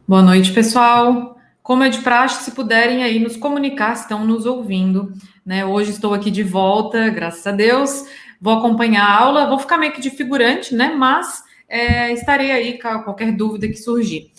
Boa noite, pessoal. Como é de praxe, se puderem aí nos comunicar, se estão nos ouvindo, né? Hoje estou aqui de volta, graças a Deus. Vou acompanhar a aula, vou ficar meio que de figurante, né? Mas estarei aí com qualquer dúvida que surgir.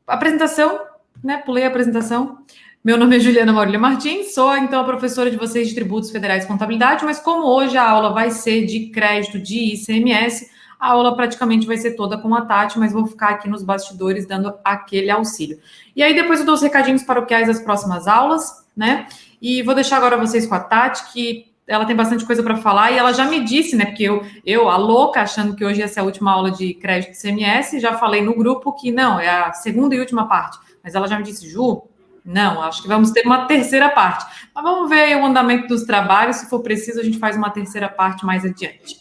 Apresentação, né? Pulei a apresentação. Meu nome é Juliana Maurília Martins, sou então a professora de vocês de Tributos Federais e Contabilidade, mas como hoje a aula vai ser de crédito de ICMS, a aula praticamente vai ser toda com a Tati, mas vou ficar aqui nos bastidores dando aquele auxílio. E aí depois eu dou os recadinhos paroquiais das próximas aulas, né? E vou deixar agora vocês com a Tati, que ela tem bastante coisa para falar, e ela já me disse, né? Porque a louca, achando que hoje ia ser a última aula de crédito ICMS, já falei no grupo que não, é a segunda e última parte. Mas ela já me disse, Ju, não, acho que vamos ter uma terceira parte. Mas vamos ver aí o andamento dos trabalhos, se for preciso, a gente faz uma terceira parte mais adiante.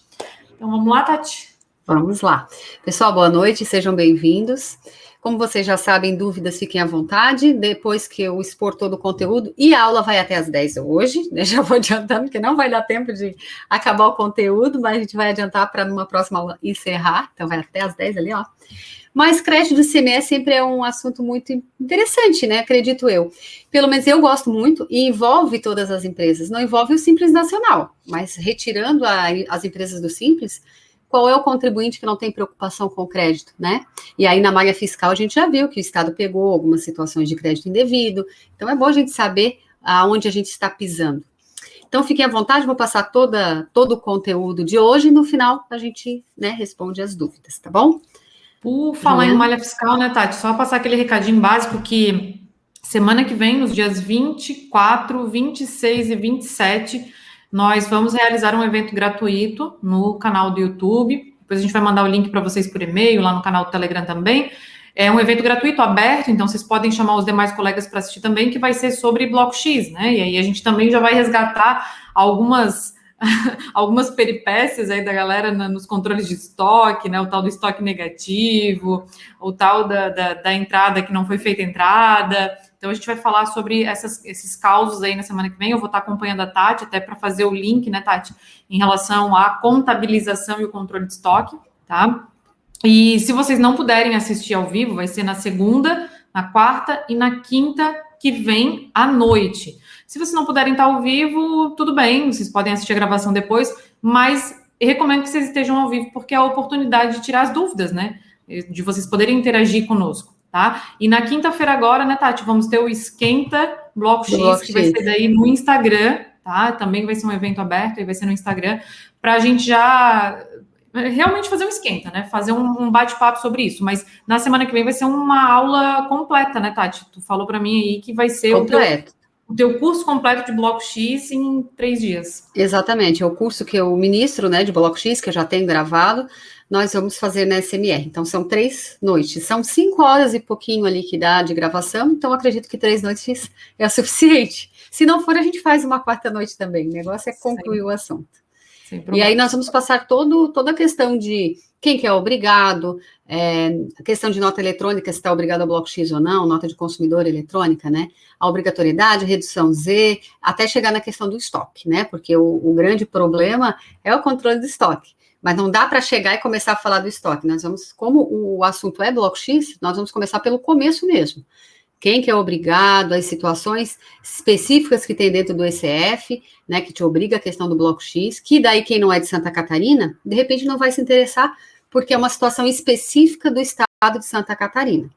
Então vamos lá, Tati? Vamos lá. Pessoal, boa noite, sejam bem-vindos. Como vocês já sabem, dúvidas, fiquem à vontade. Depois que eu expor todo o conteúdo, e a aula vai até às 10 hoje, né? Já vou adiantando, que não vai dar tempo de acabar o conteúdo, mas a gente vai adiantar para numa próxima aula encerrar. Então, vai até às 10 ali, ó. Mas crédito do ICMS sempre é um assunto muito interessante, né? Acredito eu. Pelo menos eu gosto muito e envolve todas as empresas. Não envolve o Simples Nacional, mas retirando as empresas do Simples, qual é o contribuinte que não tem preocupação com o crédito, né? E aí, na malha fiscal, a gente já viu que o Estado pegou algumas situações de crédito indevido. Então, é bom a gente saber aonde a gente está pisando. Então, fiquem à vontade, vou passar todo o conteúdo de hoje e no final a gente, né, responde as dúvidas, tá bom? Por falar em malha fiscal, né, Tati? Só passar aquele recadinho básico que semana que vem, nos dias 24, 26 e 27, nós vamos realizar um evento gratuito no canal do YouTube. Depois a gente vai mandar o link para vocês por e-mail, lá no canal do Telegram também. É um evento gratuito, aberto, então vocês podem chamar os demais colegas para assistir também, que vai ser sobre Bloco X, né? E aí a gente também já vai resgatar algumas peripécias aí da galera nos controles de estoque, né? O tal do estoque negativo, o tal da entrada que não foi feita entrada. Então, a gente vai falar sobre esses causos aí na semana que vem. Eu vou estar acompanhando a Tati, até para fazer o link, né, Tati, em relação à contabilização e o controle de estoque, tá? E se vocês não puderem assistir ao vivo, vai ser na segunda, na quarta e na quinta que vem à noite. Se vocês não puderem estar ao vivo, tudo bem, vocês podem assistir a gravação depois, mas eu recomendo que vocês estejam ao vivo, porque é a oportunidade de tirar as dúvidas, né? De vocês poderem interagir conosco, tá? E na quinta-feira agora, né, Tati, vamos ter o Esquenta Bloco X, que vai ser daí no Instagram, tá? Também vai ser um evento aberto, e vai ser no Instagram, para a gente já realmente fazer um esquenta, né? Fazer um bate-papo sobre isso. Mas na semana que vem vai ser uma aula completa, né, Tati? Tu falou para mim aí que vai ser o teu curso completo de Bloco X em 3 dias. Exatamente, é o curso que eu ministro, né, de Bloco X, que eu já tenho gravado, nós vamos fazer na SMR. Então, são 3 noites, são 5 horas e pouquinho ali que dá de gravação, então acredito que 3 noites é o suficiente. Se não for, a gente faz uma 4ª noite também, o negócio é concluir o assunto. E aí nós vamos passar toda a questão de quem que é obrigado, a questão de nota eletrônica, se está obrigado ao Bloco X ou não, nota de consumidor eletrônica, né? A obrigatoriedade, a redução Z, até chegar na questão do estoque, né? Porque o grande problema é o controle do estoque. Mas não dá para chegar e começar a falar do estoque. Nós vamos, como o assunto é Bloco X, nós vamos começar pelo começo mesmo. Quem que é obrigado, as situações específicas que tem dentro do ECF, né, que te obriga a questão do Bloco X, que daí quem não é de Santa Catarina, de repente não vai se interessar, porque é uma situação específica do estado de Santa Catarina.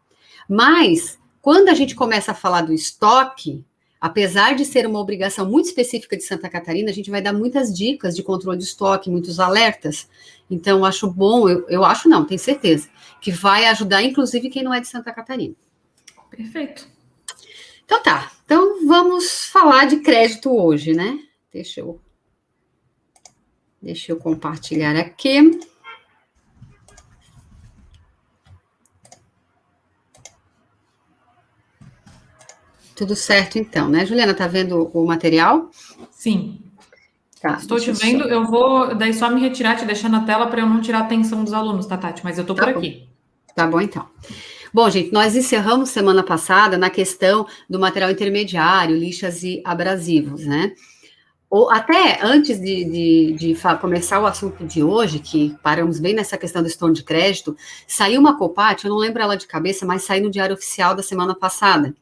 Mas, quando a gente começa a falar do estoque, apesar de ser uma obrigação muito específica de Santa Catarina, a gente vai dar muitas dicas de controle de estoque, muitos alertas. Então, acho bom, eu acho não, tenho certeza, que vai ajudar, inclusive, quem não é de Santa Catarina. Perfeito. Então tá, então vamos falar de crédito hoje, né? Deixa eu compartilhar aqui. Tudo certo então, né, Juliana? Tá vendo o material? Sim. Tá, estou te vendo, eu vou daí só me retirar, te deixar na tela para eu não tirar a atenção dos alunos, tá, Tati? Mas eu tô por aqui. Tá bom, então. Bom, gente, nós encerramos semana passada na questão do material intermediário, lixas e abrasivos, né? Ou até antes de começar o assunto de hoje, que paramos bem nessa questão do estorno de crédito, saiu uma COPAT, eu não lembro ela de cabeça, mas saiu no Diário Oficial da semana passada.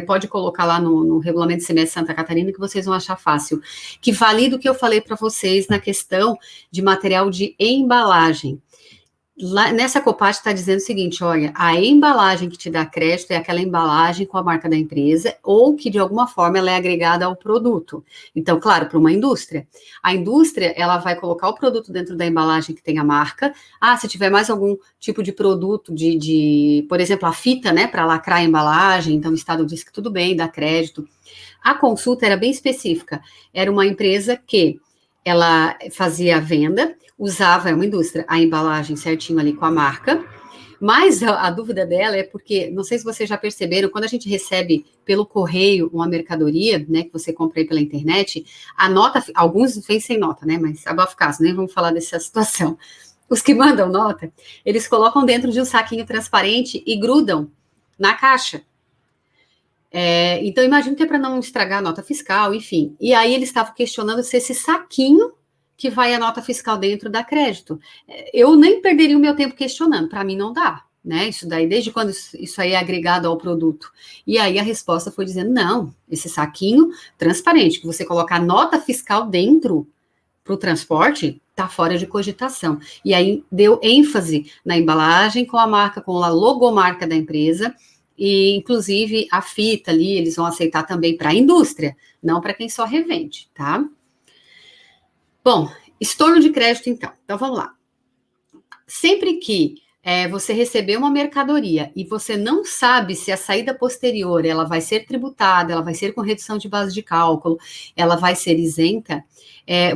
Pode colocar lá no regulamento de ICMS Santa Catarina que vocês vão achar fácil, que valida o que eu falei para vocês na questão de material de embalagem. Lá, nessa COPAT está dizendo o seguinte, olha, a embalagem que te dá crédito é aquela embalagem com a marca da empresa ou que de alguma forma ela é agregada ao produto. Então, claro, para uma indústria. A indústria, ela vai colocar o produto dentro da embalagem que tem a marca. Se tiver mais algum tipo de produto, por exemplo, a fita, né, para lacrar a embalagem, então o Estado diz que tudo bem, dá crédito. A consulta era bem específica. Era uma empresa que ela fazia a venda, usava, uma indústria, a embalagem certinho ali com a marca, mas a dúvida dela é porque, não sei se vocês já perceberam, quando a gente recebe pelo correio uma mercadoria, né, que você compra aí pela internet, a nota, alguns vêm sem nota, né, mas abafa o caso, nem vamos falar dessa situação. Os que mandam nota, eles colocam dentro de um saquinho transparente e grudam na caixa. Então, imagino que é para não estragar a nota fiscal, enfim. E aí eles estavam questionando se esse saquinho que vai a nota fiscal dentro dá crédito. Eu nem perderia o meu tempo questionando, para mim não dá, né? Isso daí, desde quando isso aí é agregado ao produto? E aí a resposta foi dizendo, não, esse saquinho transparente, que você colocar a nota fiscal dentro para o transporte, está fora de cogitação. E aí deu ênfase na embalagem com a marca, com a logomarca da empresa, e inclusive a fita ali, eles vão aceitar também para a indústria, não para quem só revende, tá? Bom, estorno de crédito, então. Então, vamos lá. Sempre que você receber uma mercadoria e você não sabe se a saída posterior ela vai ser tributada, ela vai ser com redução de base de cálculo, ela vai ser isenta,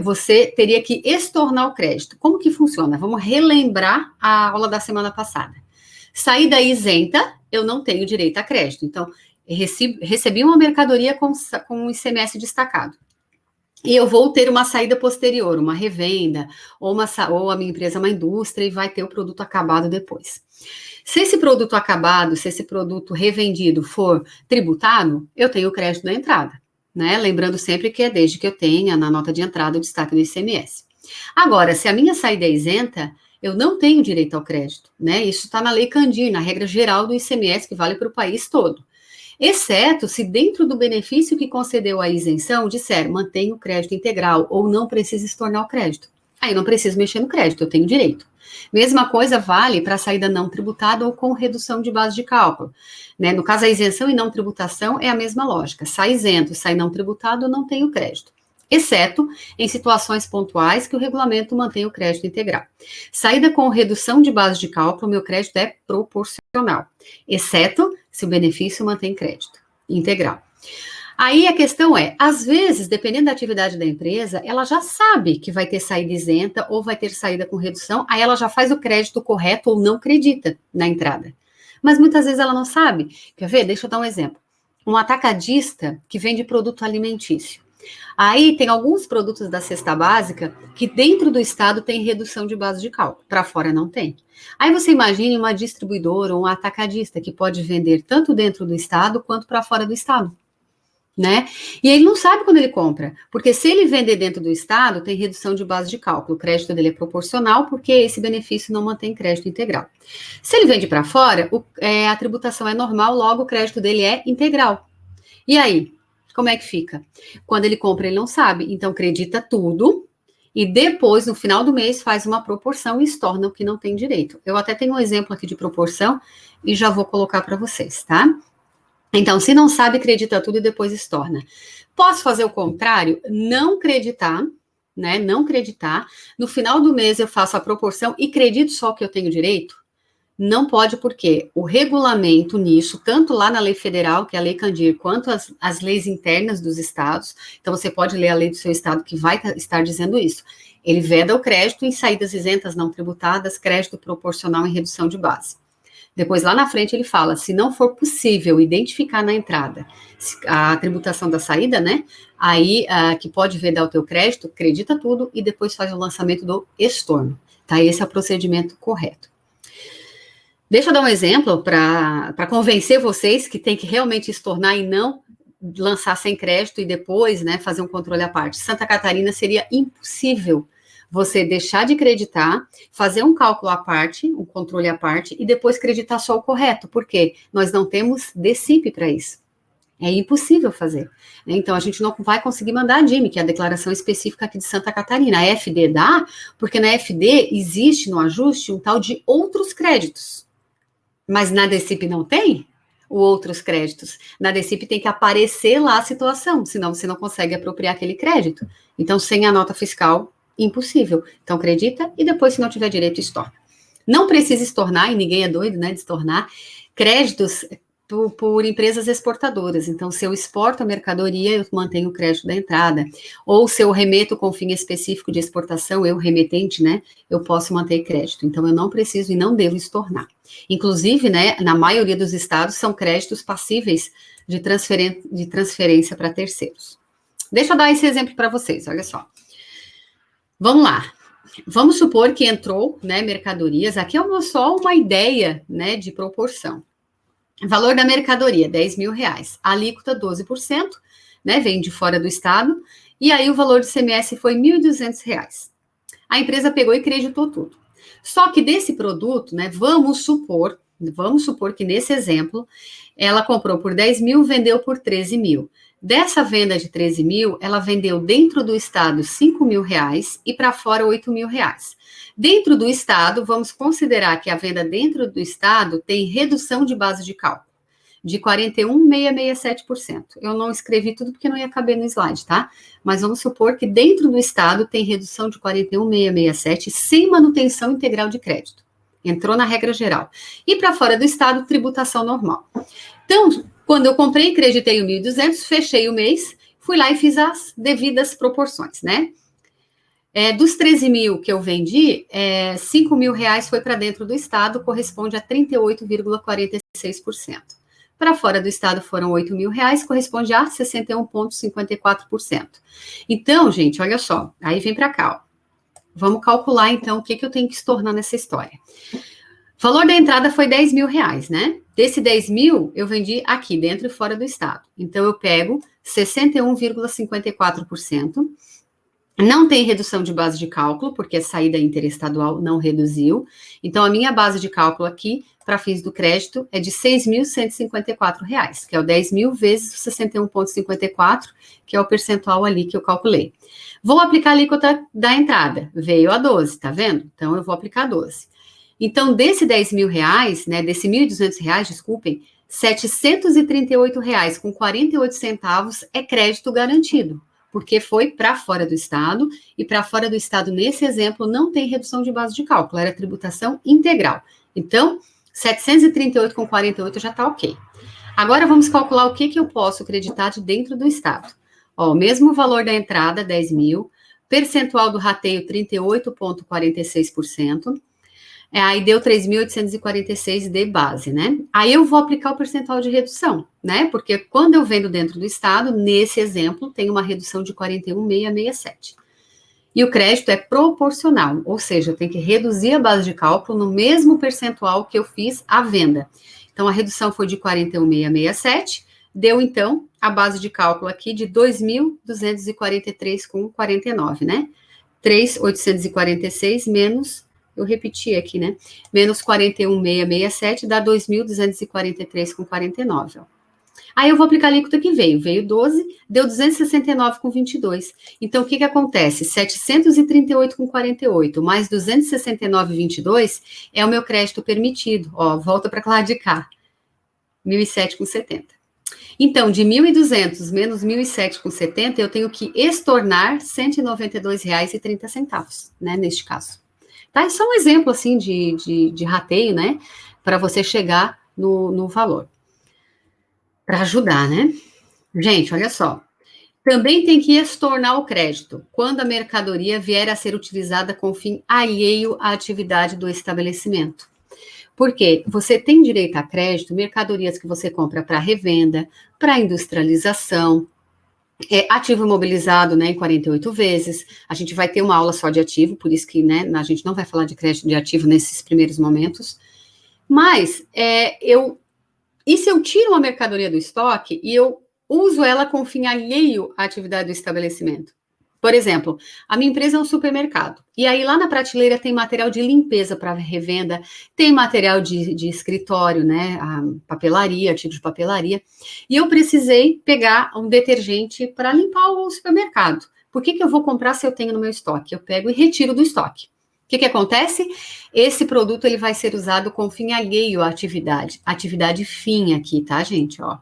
você teria que estornar o crédito. Como que funciona? Vamos relembrar a aula da semana passada. Saída isenta, eu não tenho direito a crédito. Então, recebi uma mercadoria com um ICMS destacado. E eu vou ter uma saída posterior, uma revenda, ou a minha empresa é uma indústria e vai ter o produto acabado depois. Se esse produto acabado, se esse produto revendido for tributado, eu tenho o crédito da entrada, né? Lembrando sempre que é desde que eu tenha na nota de entrada o destaque do ICMS. Agora, se a minha saída é isenta, eu não tenho direito ao crédito, né? Isso está na Lei Candir, na regra geral do ICMS, que vale para o país todo. Exceto se dentro do benefício que concedeu a isenção disser mantenho o crédito integral ou não precisa estornar o crédito. Aí não preciso mexer no crédito, eu tenho direito. Mesma coisa vale para a saída não tributada ou com redução de base de cálculo. Né? No caso, a isenção e não tributação é a mesma lógica. Sai isento, sai não tributado, eu não tenho crédito. Exceto em situações pontuais que o regulamento mantém o crédito integral. Saída com redução de base de cálculo, meu crédito é proporcional, exceto se o benefício mantém crédito integral. Aí a questão é, às vezes, dependendo da atividade da empresa, ela já sabe que vai ter saída isenta ou vai ter saída com redução, aí ela já faz o crédito correto ou não acredita na entrada. Mas muitas vezes ela não sabe. Quer ver? Deixa eu dar um exemplo. Um atacadista que vende produto alimentício. Aí tem alguns produtos da cesta básica que dentro do estado tem redução de base de cálculo, para fora não tem. Aí você imagine uma distribuidora ou um atacadista que pode vender tanto dentro do estado quanto para fora do estado, né? E ele não sabe quando ele compra, porque se ele vender dentro do estado, tem redução de base de cálculo, o crédito dele é proporcional, porque esse benefício não mantém crédito integral. Se ele vende para fora, a tributação é normal, logo o crédito dele é integral. E aí? Como é que fica? Quando ele compra, ele não sabe, então acredita tudo e depois, no final do mês, faz uma proporção e estorna o que não tem direito. Eu até tenho um exemplo aqui de proporção e já vou colocar para vocês, tá? Então, se não sabe, acredita tudo e depois estorna. Posso fazer o contrário? Não acreditar, né? Não acreditar. No final do mês, eu faço a proporção e acredito só que eu tenho direito? Não pode, porque o regulamento nisso, tanto lá na lei federal, que é a Lei Candir, quanto as leis internas dos estados, então você pode ler a lei do seu estado que vai estar dizendo isso. Ele veda o crédito em saídas isentas não tributadas, crédito proporcional em redução de base. Depois, lá na frente, ele fala, se não for possível identificar na entrada a tributação da saída, né, aí que pode vedar o teu crédito, acredita tudo e depois faz o lançamento do estorno, tá? Esse é o procedimento correto. Deixa eu dar um exemplo para convencer vocês que tem que realmente estornar e não lançar sem crédito e depois, né, fazer um controle à parte. Santa Catarina seria impossível você deixar de creditar, fazer um cálculo à parte, um controle à parte, e depois creditar só o correto, porque nós não temos DCIP para isso. É impossível fazer. Então, a gente não vai conseguir mandar a DIME, que é a declaração específica aqui de Santa Catarina. A FD dá, porque na FD existe no ajuste um tal de outros créditos. Mas na DCIP não tem o outros créditos. Na DCIP tem que aparecer lá a situação, senão você não consegue apropriar aquele crédito. Então, sem a nota fiscal, impossível. Então, acredita e depois, se não tiver direito, estorna. Não precisa estornar, e ninguém é doido, né, de estornar, créditos por empresas exportadoras. Então, se eu exporto a mercadoria, eu mantenho o crédito da entrada. Ou se eu remeto com fim específico de exportação, eu remetente, né, eu posso manter crédito. Então, eu não preciso e não devo estornar. Inclusive, né, na maioria dos estados, são créditos passíveis de transferência para terceiros. Deixa eu dar esse exemplo para vocês, olha só. Vamos lá. Vamos supor que entrou, né, mercadorias, aqui é só uma ideia, né, de proporção. Valor da mercadoria, R$10.000. Alíquota, 12%, né, vem de fora do estado, e aí o valor do ICMS foi R$1.200. A empresa pegou e creditou tudo. Só que desse produto, né, vamos supor que nesse exemplo, ela comprou por 10 mil, vendeu por 13 mil. Dessa venda de 13 mil, ela vendeu dentro do estado R$5.000 e para fora R$8.000. Dentro do estado, vamos considerar que a venda dentro do estado tem redução de base de cálculo, de 41,667%. Eu não escrevi tudo porque não ia caber no slide, tá? Mas vamos supor que dentro do estado tem redução de 41,667 sem manutenção integral de crédito. Entrou na regra geral. E para fora do estado, tributação normal. Então, quando eu comprei e creditei o 1.200, fechei o mês, fui lá e fiz as devidas proporções, né? Dos 13 mil que eu vendi, R$5.000 foi para dentro do estado, corresponde a 38,46%. Para fora do estado foram R$8.000, corresponde a 61,54%. Então, gente, olha só, aí vem para cá, ó. Vamos calcular, então, o que eu tenho que estornar nessa história. O valor da entrada foi R$10.000, né? Desse 10 mil, eu vendi aqui, dentro e fora do estado. Então, eu pego 61,54%. Não tem redução de base de cálculo, porque a saída interestadual não reduziu. Então, a minha base de cálculo aqui, para fins do crédito, é de R$6.154, que é o 10 mil vezes o 61,54, que é o percentual ali que eu calculei. Vou aplicar a alíquota da entrada. Veio a 12, tá vendo? Então, eu vou aplicar 12. Então, desse R$10.000, né, desse R$1.200, desculpem, R$738,48 é crédito garantido, porque foi para fora do estado, e para fora do estado, nesse exemplo, não tem redução de base de cálculo, era tributação integral. Então, 738,48 já está ok. Agora, vamos calcular o que eu posso creditar de dentro do estado. Ó, mesmo valor da entrada, 10 mil, percentual do rateio, 38,46%, aí deu 3.846 de base, né? Aí eu vou aplicar o percentual de redução, né? Porque quando eu vendo dentro do estado, nesse exemplo, tem uma redução de 41,667. E o crédito é proporcional, ou seja, eu tenho que reduzir a base de cálculo no mesmo percentual que eu fiz a venda. Então, a redução foi de 41,667, deu, então, a base de cálculo aqui de 2.243,49, né? 3.846 menos, eu repeti aqui, né? Menos 41,667 dá 2.243,49, ó. Aí eu vou aplicar a alíquota que veio 12, deu 269,22. Então, o que acontece? 738,48 mais 269,22 é o meu crédito permitido. Ó, volta para lá de cá. 1.007,70. Então, de 1.200 menos 1.007,70, eu tenho que estornar R$ 192,30, né, neste caso. Tá? É só um exemplo, assim, de rateio, né, para você chegar no valor. Para ajudar, né? Gente, olha só. Também tem que estornar o crédito quando a mercadoria vier a ser utilizada com fim alheio à atividade do estabelecimento. Porque você tem direito a crédito, mercadorias que você compra para revenda, para industrialização, ativo imobilizado, né, em 48 vezes. A gente vai ter uma aula só de ativo, por isso que, né, a gente não vai falar de crédito de ativo nesses primeiros momentos. Mas, e se eu tiro uma mercadoria do estoque e eu uso ela com fim alheio à atividade do estabelecimento. Por exemplo, a minha empresa é um supermercado, e aí lá na prateleira tem material de limpeza para revenda, tem material de escritório, né, a papelaria, artigo de papelaria, e eu precisei pegar um detergente para limpar o supermercado. Por que eu vou comprar se eu tenho no meu estoque? Eu pego e retiro do estoque. O que acontece? Esse produto ele vai ser usado com fim alheio à atividade fim aqui, tá, gente? Ó.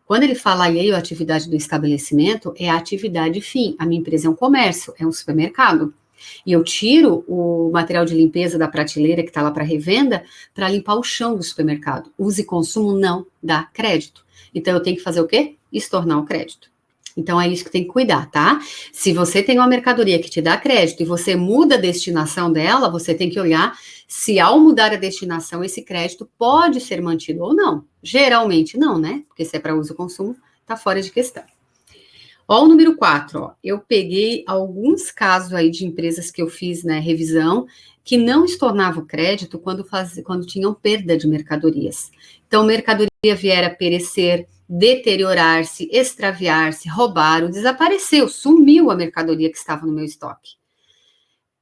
Quando ele fala alheio à atividade do estabelecimento, é a atividade fim. A minha empresa é um comércio, é um supermercado. E eu tiro o material de limpeza da prateleira que está lá para revenda para limpar o chão do supermercado. Use e consumo não dá crédito. Então, eu tenho que fazer o quê? Estornar o crédito. Então, é isso que tem que cuidar, tá? Se você tem uma mercadoria que te dá crédito e você muda a destinação dela, você tem que olhar se ao mudar a destinação, esse crédito pode ser mantido ou não. Geralmente não, né? Porque se é para uso e consumo, tá fora de questão. Ó, o número 4, ó. Eu peguei alguns casos aí de empresas que eu fiz, né, revisão, que não estornavam crédito quando tinham perda de mercadorias. Então, mercadoria vier a perecer, deteriorar-se, extraviar-se, roubar, ou desapareceu, sumiu a mercadoria que estava no meu estoque.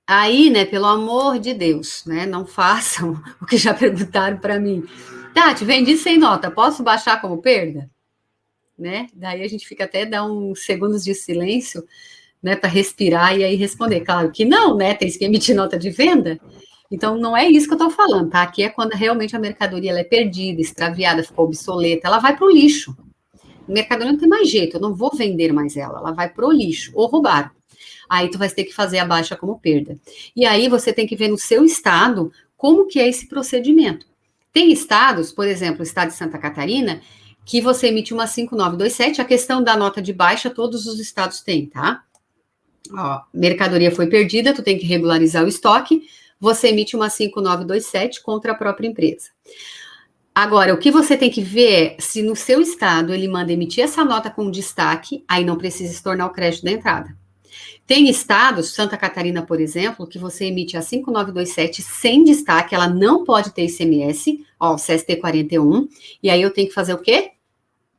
Aí, né, pelo amor de Deus, né, não façam o que já perguntaram para mim. Tati, vendi sem nota, posso baixar como perda? Né? Daí a gente fica até dar uns segundos de silêncio, né, para respirar e aí responder. Claro que não, né, tem que emitir nota de venda. Então, não é isso que eu estou falando, tá? Aqui é quando realmente a mercadoria ela é perdida, extraviada, ficou obsoleta, ela vai para o lixo. A mercadoria não tem mais jeito, eu não vou vender mais ela vai para o lixo, ou roubar. Aí tu vai ter que fazer a baixa como perda. E aí você tem que ver no seu estado como que é esse procedimento. Tem estados, por exemplo, o estado de Santa Catarina, que você emite uma 5927, a questão da nota de baixa, todos os estados têm, tá? Ó, mercadoria foi perdida, tu tem que regularizar o estoque, você emite uma 5927 contra a própria empresa. Agora, o que você tem que ver é se no seu estado ele manda emitir essa nota com destaque, aí não precisa estornar o crédito da entrada. Tem estados, Santa Catarina, por exemplo, que você emite a 5927 sem destaque, ela não pode ter ICMS, ó, o CST 41, e aí eu tenho que fazer o quê?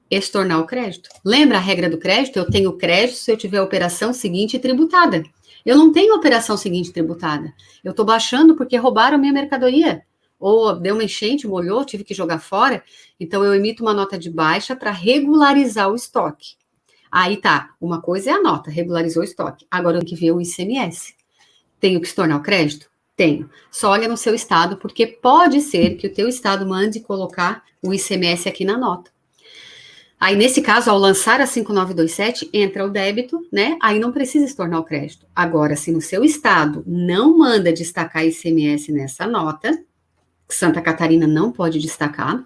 Estornar o crédito. Lembra a regra do crédito? Eu tenho crédito se eu tiver a operação seguinte tributada. Eu não tenho operação seguinte tributada. Eu estou baixando porque roubaram a minha mercadoria. Ou deu uma enchente, molhou, tive que jogar fora. Então, eu emito uma nota de baixa para regularizar o estoque. Aí tá, uma coisa é a nota, regularizou o estoque. Agora eu tenho que ver o ICMS. Tenho que estornar o crédito? Tenho. Só olha no seu estado, porque pode ser que o teu estado mande colocar o ICMS aqui na nota. Aí, nesse caso, ao lançar a 5927, entra o débito, né? Aí não precisa estornar o crédito. Agora, se no seu estado não manda destacar ICMS nessa nota, Santa Catarina não pode destacar,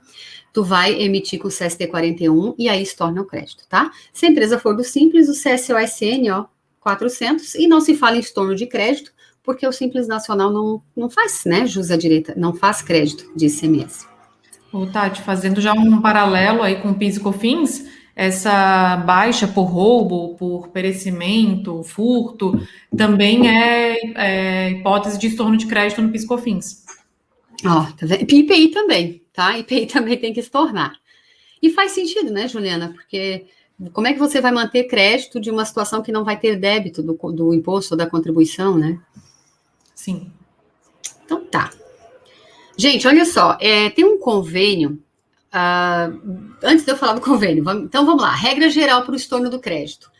tu vai emitir com o CST 41 e aí estorna o crédito, tá? Se a empresa for do Simples, o CSOSN, ó, 400, e não se fala em estorno de crédito, porque o Simples Nacional não faz, né, jus à direita, não faz crédito de ICMS. Ô, Tati, fazendo já um paralelo aí com o PIS e COFINS, essa baixa por roubo, por perecimento, furto, também é hipótese de estorno de crédito no PIS e COFINS. Ó, tá vendo? IPI também, tá? IPI também tem que estornar. E faz sentido, né, Juliana? Porque como é que você vai manter crédito de uma situação que não vai ter débito do imposto ou da contribuição, né? Sim. Então tá. Gente, olha só, tem um convênio. Antes de eu falar do convênio, então vamos lá. Regra geral para o estorno do crédito.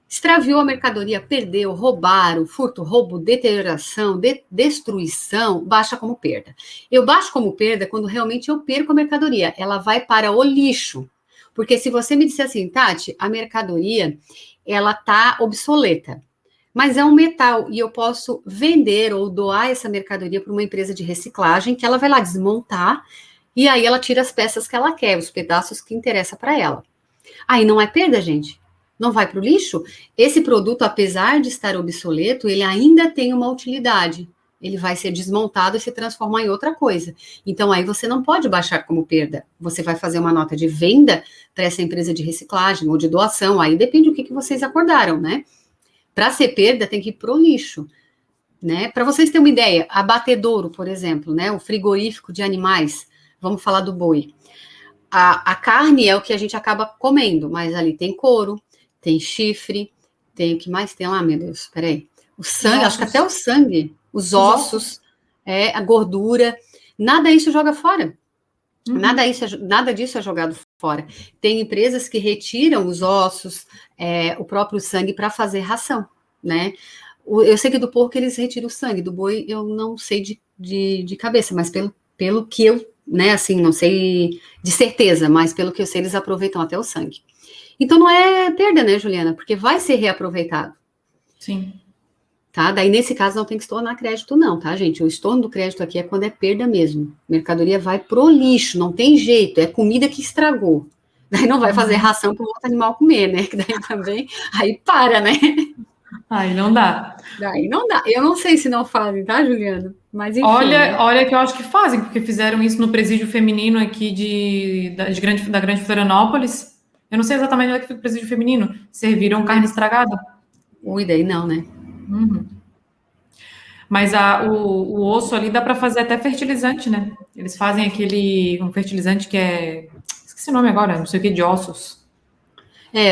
Extraviou a mercadoria, perdeu, roubaram, furto, roubo, deterioração, destruição, baixa como perda. Eu baixo como perda quando realmente eu perco a mercadoria. Ela vai para o lixo. Porque se você me disser assim, Tati, a mercadoria, ela tá obsoleta. Mas é um metal e eu posso vender ou doar essa mercadoria para uma empresa de reciclagem que ela vai lá desmontar e aí ela tira as peças que ela quer, os pedaços que interessa para ela. Aí não é perda, gente. Não vai para o lixo. Esse produto, apesar de estar obsoleto, ele ainda tem uma utilidade. Ele vai ser desmontado e se transformar em outra coisa. Então, aí você não pode baixar como perda. Você vai fazer uma nota de venda para essa empresa de reciclagem ou de doação. Aí depende do que vocês acordaram, né? Para ser perda, tem que ir pro lixo, né? Para vocês terem uma ideia, abatedouro, por exemplo, né? O frigorífico de animais, vamos falar do boi. A carne é o que a gente acaba comendo, mas ali tem couro, tem chifre, tem o que mais tem lá, meu Deus, peraí. O sangue, acho que até o sangue, os ossos, a gordura, nada disso joga fora. Nada disso é jogado fora. Tem empresas que retiram os ossos, o próprio sangue para fazer ração, né? Eu sei que do porco eles retiram o sangue, do boi eu não sei de cabeça, mas pelo que eu, né, assim, não sei de certeza, mas pelo que eu sei, eles aproveitam até o sangue. Então não é perda, né, Juliana? Porque vai ser reaproveitado. Sim. Tá? Daí, nesse caso, não tem que estornar crédito, não, tá, gente? O estorno do crédito aqui é quando é perda mesmo. Mercadoria vai pro lixo, não tem jeito, é comida que estragou. Daí não vai fazer ração para o outro animal comer, né? Que daí também, aí para, né? Aí não dá. Daí não dá. Eu não sei se não fazem, tá, Juliana? Mas enfim. Olha que eu acho que fazem, porque fizeram isso no presídio feminino aqui da Grande Florianópolis. Eu não sei exatamente onde é que fica o presídio feminino. Serviram carne estragada. Ui, daí não, né? Uhum. Mas o osso ali dá para fazer até fertilizante, né? Eles fazem um fertilizante que é... Esqueci o nome agora, não sei o que, de ossos.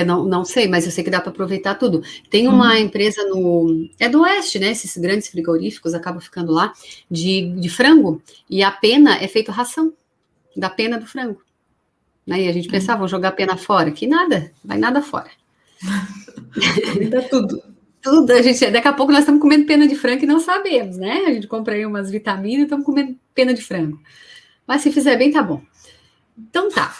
Não sei, mas eu sei que dá para aproveitar tudo. Tem uma empresa do Oeste, né? Esses grandes frigoríficos acabam ficando lá, de frango, e a pena é feito ração, da pena do frango. Né? E a gente pensava, vou jogar a pena fora, que nada, vai nada fora. Dá tudo. Tudo, daqui a pouco nós estamos comendo pena de frango e não sabemos, né? A gente compra aí umas vitaminas e estamos comendo pena de frango. Mas se fizer bem, tá bom. Então tá.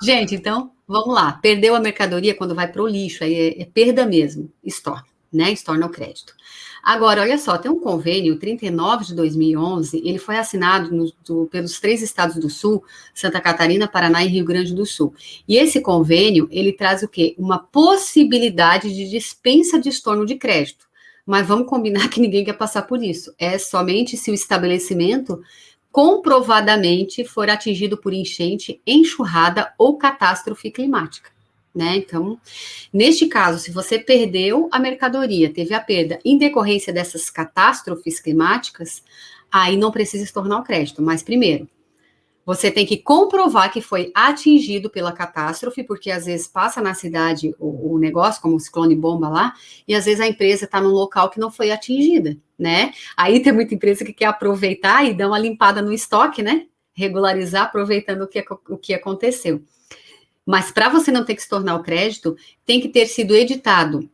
Gente, então, vamos lá. Perdeu a mercadoria quando vai para o lixo, aí é perda mesmo, estorna, né? Estorna o crédito. Agora, olha só, tem um convênio, 39 de 2011, ele foi assinado pelos 3 estados do Sul, Santa Catarina, Paraná e Rio Grande do Sul. E esse convênio, ele traz o quê? Uma possibilidade de dispensa de estorno de crédito. Mas vamos combinar que ninguém quer passar por isso. É somente se o estabelecimento comprovadamente for atingido por enchente, enxurrada ou catástrofe climática, né? Então, neste caso, se você perdeu a mercadoria, teve a perda em decorrência dessas catástrofes climáticas, aí não precisa estornar o crédito. Mas primeiro, você tem que comprovar que foi atingido pela catástrofe, porque às vezes passa na cidade o negócio, como o ciclone bomba lá, e às vezes a empresa está num local que não foi atingida, né? Aí tem muita empresa que quer aproveitar e dar uma limpada no estoque, né? Regularizar, aproveitando o que aconteceu. Mas para você não ter que estornar o crédito, tem que ter sido editado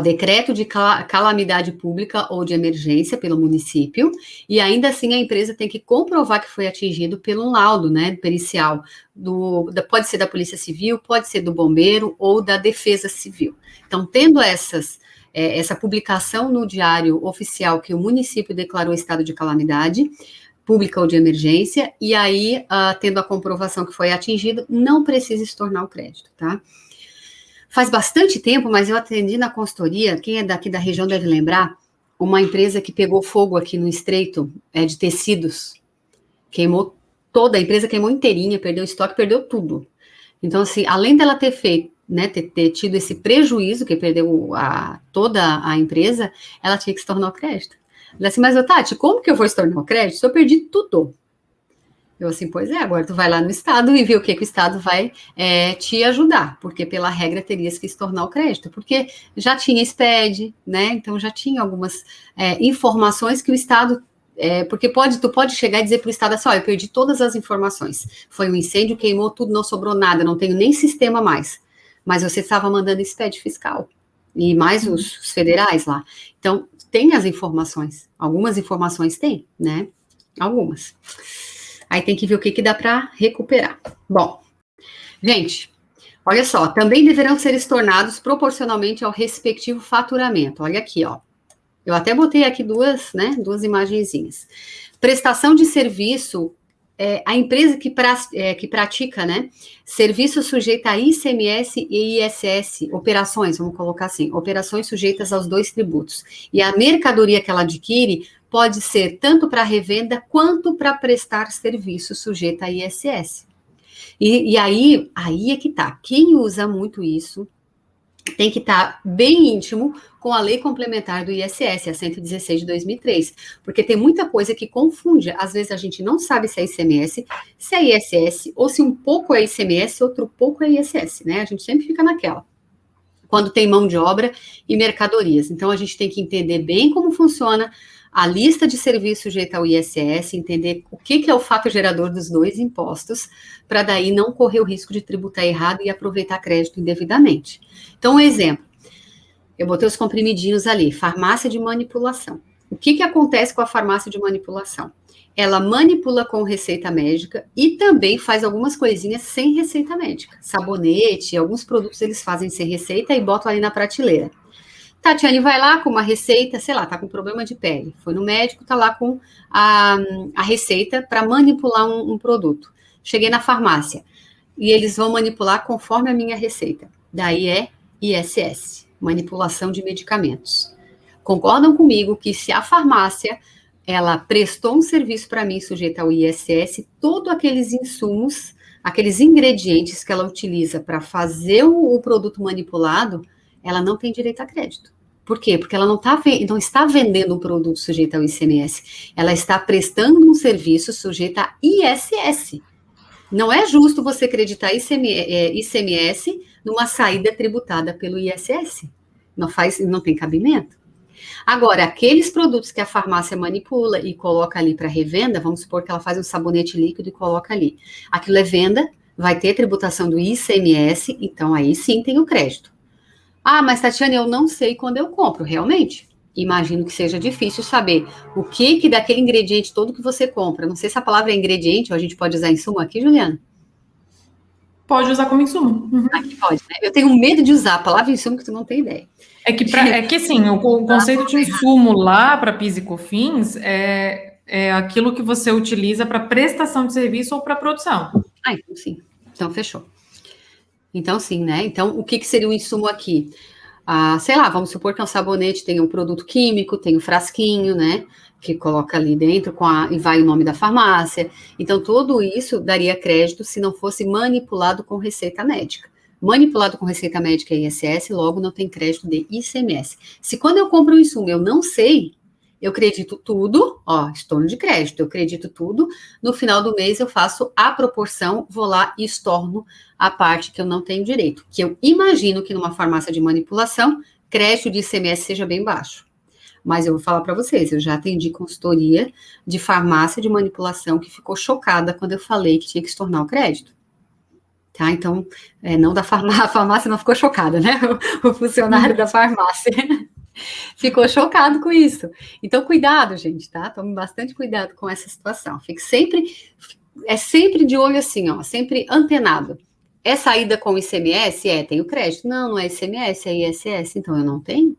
decreto de calamidade pública ou de emergência pelo município, e ainda assim a empresa tem que comprovar que foi atingido pelo laudo, né, pericial, pode ser da Polícia Civil, pode ser do bombeiro ou da Defesa Civil. Então, tendo essa publicação no diário oficial que o município declarou estado de calamidade pública ou de emergência, e aí, tendo a comprovação que foi atingido, não precisa estornar o crédito, tá? Faz bastante tempo, mas eu atendi na consultoria, quem é daqui da região deve lembrar, uma empresa que pegou fogo aqui no Estreito de tecidos, queimou toda, a empresa queimou inteirinha, perdeu o estoque, perdeu tudo. Então, assim, além dela ter feito, né, ter tido esse prejuízo, que perdeu toda a empresa, ela tinha que estornar o crédito. Ela assim, mas Tati, como que eu vou estornar o crédito se eu perdi tudo? Eu assim, pois é, agora tu vai lá no Estado e vê o que o Estado vai te ajudar, porque pela regra terias que estornar o crédito, porque já tinha SPED, né, então já tinha algumas informações que o Estado, porque tu pode chegar e dizer para o Estado assim, eu perdi todas as informações, foi um incêndio, queimou tudo, não sobrou nada, não tenho nem sistema mais, mas você estava mandando SPED fiscal, e mais os federais lá, então tem as informações, algumas informações tem, né, algumas. Aí tem que ver o que dá para recuperar. Bom, gente, olha só, também deverão ser estornados proporcionalmente ao respectivo faturamento. Olha aqui, ó. Eu até botei aqui duas imagenzinhas. Prestação de serviço, a empresa que pratica, né, serviço sujeito a ICMS e ISS, operações, vamos colocar assim, operações sujeitas aos 2 tributos. E a mercadoria que ela adquire pode ser tanto para revenda quanto para prestar serviço sujeito a ISS. E aí é que tá. Quem usa muito isso tem que estar bem íntimo com a lei complementar do ISS, a 116 de 2003, porque tem muita coisa que confunde. Às vezes a gente não sabe se é ICMS, se é ISS, ou se um pouco é ICMS, outro pouco é ISS, né? A gente sempre fica naquela. Quando tem mão de obra e mercadorias. Então, a gente tem que entender bem como funciona a lista de serviços sujeita ao ISS, entender o que é o fato gerador dos dois impostos, para daí não correr o risco de tributar errado e aproveitar crédito indevidamente. Então, um exemplo, eu botei os comprimidinhos ali, farmácia de manipulação. O que acontece com a farmácia de manipulação? Ela manipula com receita médica e também faz algumas coisinhas sem receita médica. Sabonete, alguns produtos eles fazem sem receita e botam ali na prateleira. Tatiane vai lá com uma receita, sei lá, tá com problema de pele. Foi no médico, tá lá com a receita para manipular um produto. Cheguei na farmácia e eles vão manipular conforme a minha receita. Daí é ISS, manipulação de medicamentos. Concordam comigo que se a farmácia ela prestou um serviço para mim sujeito ao ISS, todos aqueles insumos, aqueles ingredientes que ela utiliza para fazer o produto manipulado, ela não tem direito a crédito. Por quê? Porque ela não está vendendo um produto sujeito ao ICMS. Ela está prestando um serviço sujeito a ISS. Não é justo você acreditar ICMS numa saída tributada pelo ISS. Não tem cabimento. Agora, aqueles produtos que a farmácia manipula e coloca ali para revenda, vamos supor que ela faz um sabonete líquido e coloca ali. Aquilo é venda, vai ter tributação do ICMS, então aí sim tem o crédito. Ah, mas Tatiana, eu não sei quando eu compro, realmente. Imagino que seja difícil saber o que daquele ingrediente todo que você compra. Não sei se a palavra é ingrediente ou a gente pode usar insumo aqui, Juliana? Pode usar como insumo. Uhum. Aqui pode, né? Eu tenho medo de usar a palavra insumo que tu não tem ideia. É que assim, o conceito de insumo lá para PIS e COFINS é aquilo que você utiliza para prestação de serviço ou para produção. Ah, então sim. Então fechou. Então, sim, né? Então, o que seria o insumo aqui? Sei lá, vamos supor que é um sabonete, tem um produto químico, tem um frasquinho, né? Que coloca ali dentro e vai o nome da farmácia. Então, tudo isso daria crédito se não fosse manipulado com receita médica. Manipulado com receita médica e ISS, logo não tem crédito de ICMS. Se quando eu compro um insumo eu não sei, eu acredito tudo, estorno de crédito, eu acredito tudo, no final do mês eu faço a proporção, vou lá e estorno a parte que eu não tenho direito, que eu imagino que numa farmácia de manipulação, crédito de ICMS seja bem baixo. Mas eu vou falar para vocês, eu já atendi consultoria de farmácia de manipulação que ficou chocada quando eu falei que tinha que estornar o crédito. Tá, então, não da farmácia, a farmácia não ficou chocada, né? O funcionário da farmácia ficou chocado com isso. Então, cuidado, gente, tá? Tome bastante cuidado com essa situação. Fique sempre de olho assim, sempre antenado. É saída com ICMS? Tenho crédito. Não é ICMS, é ISS, então eu não tenho.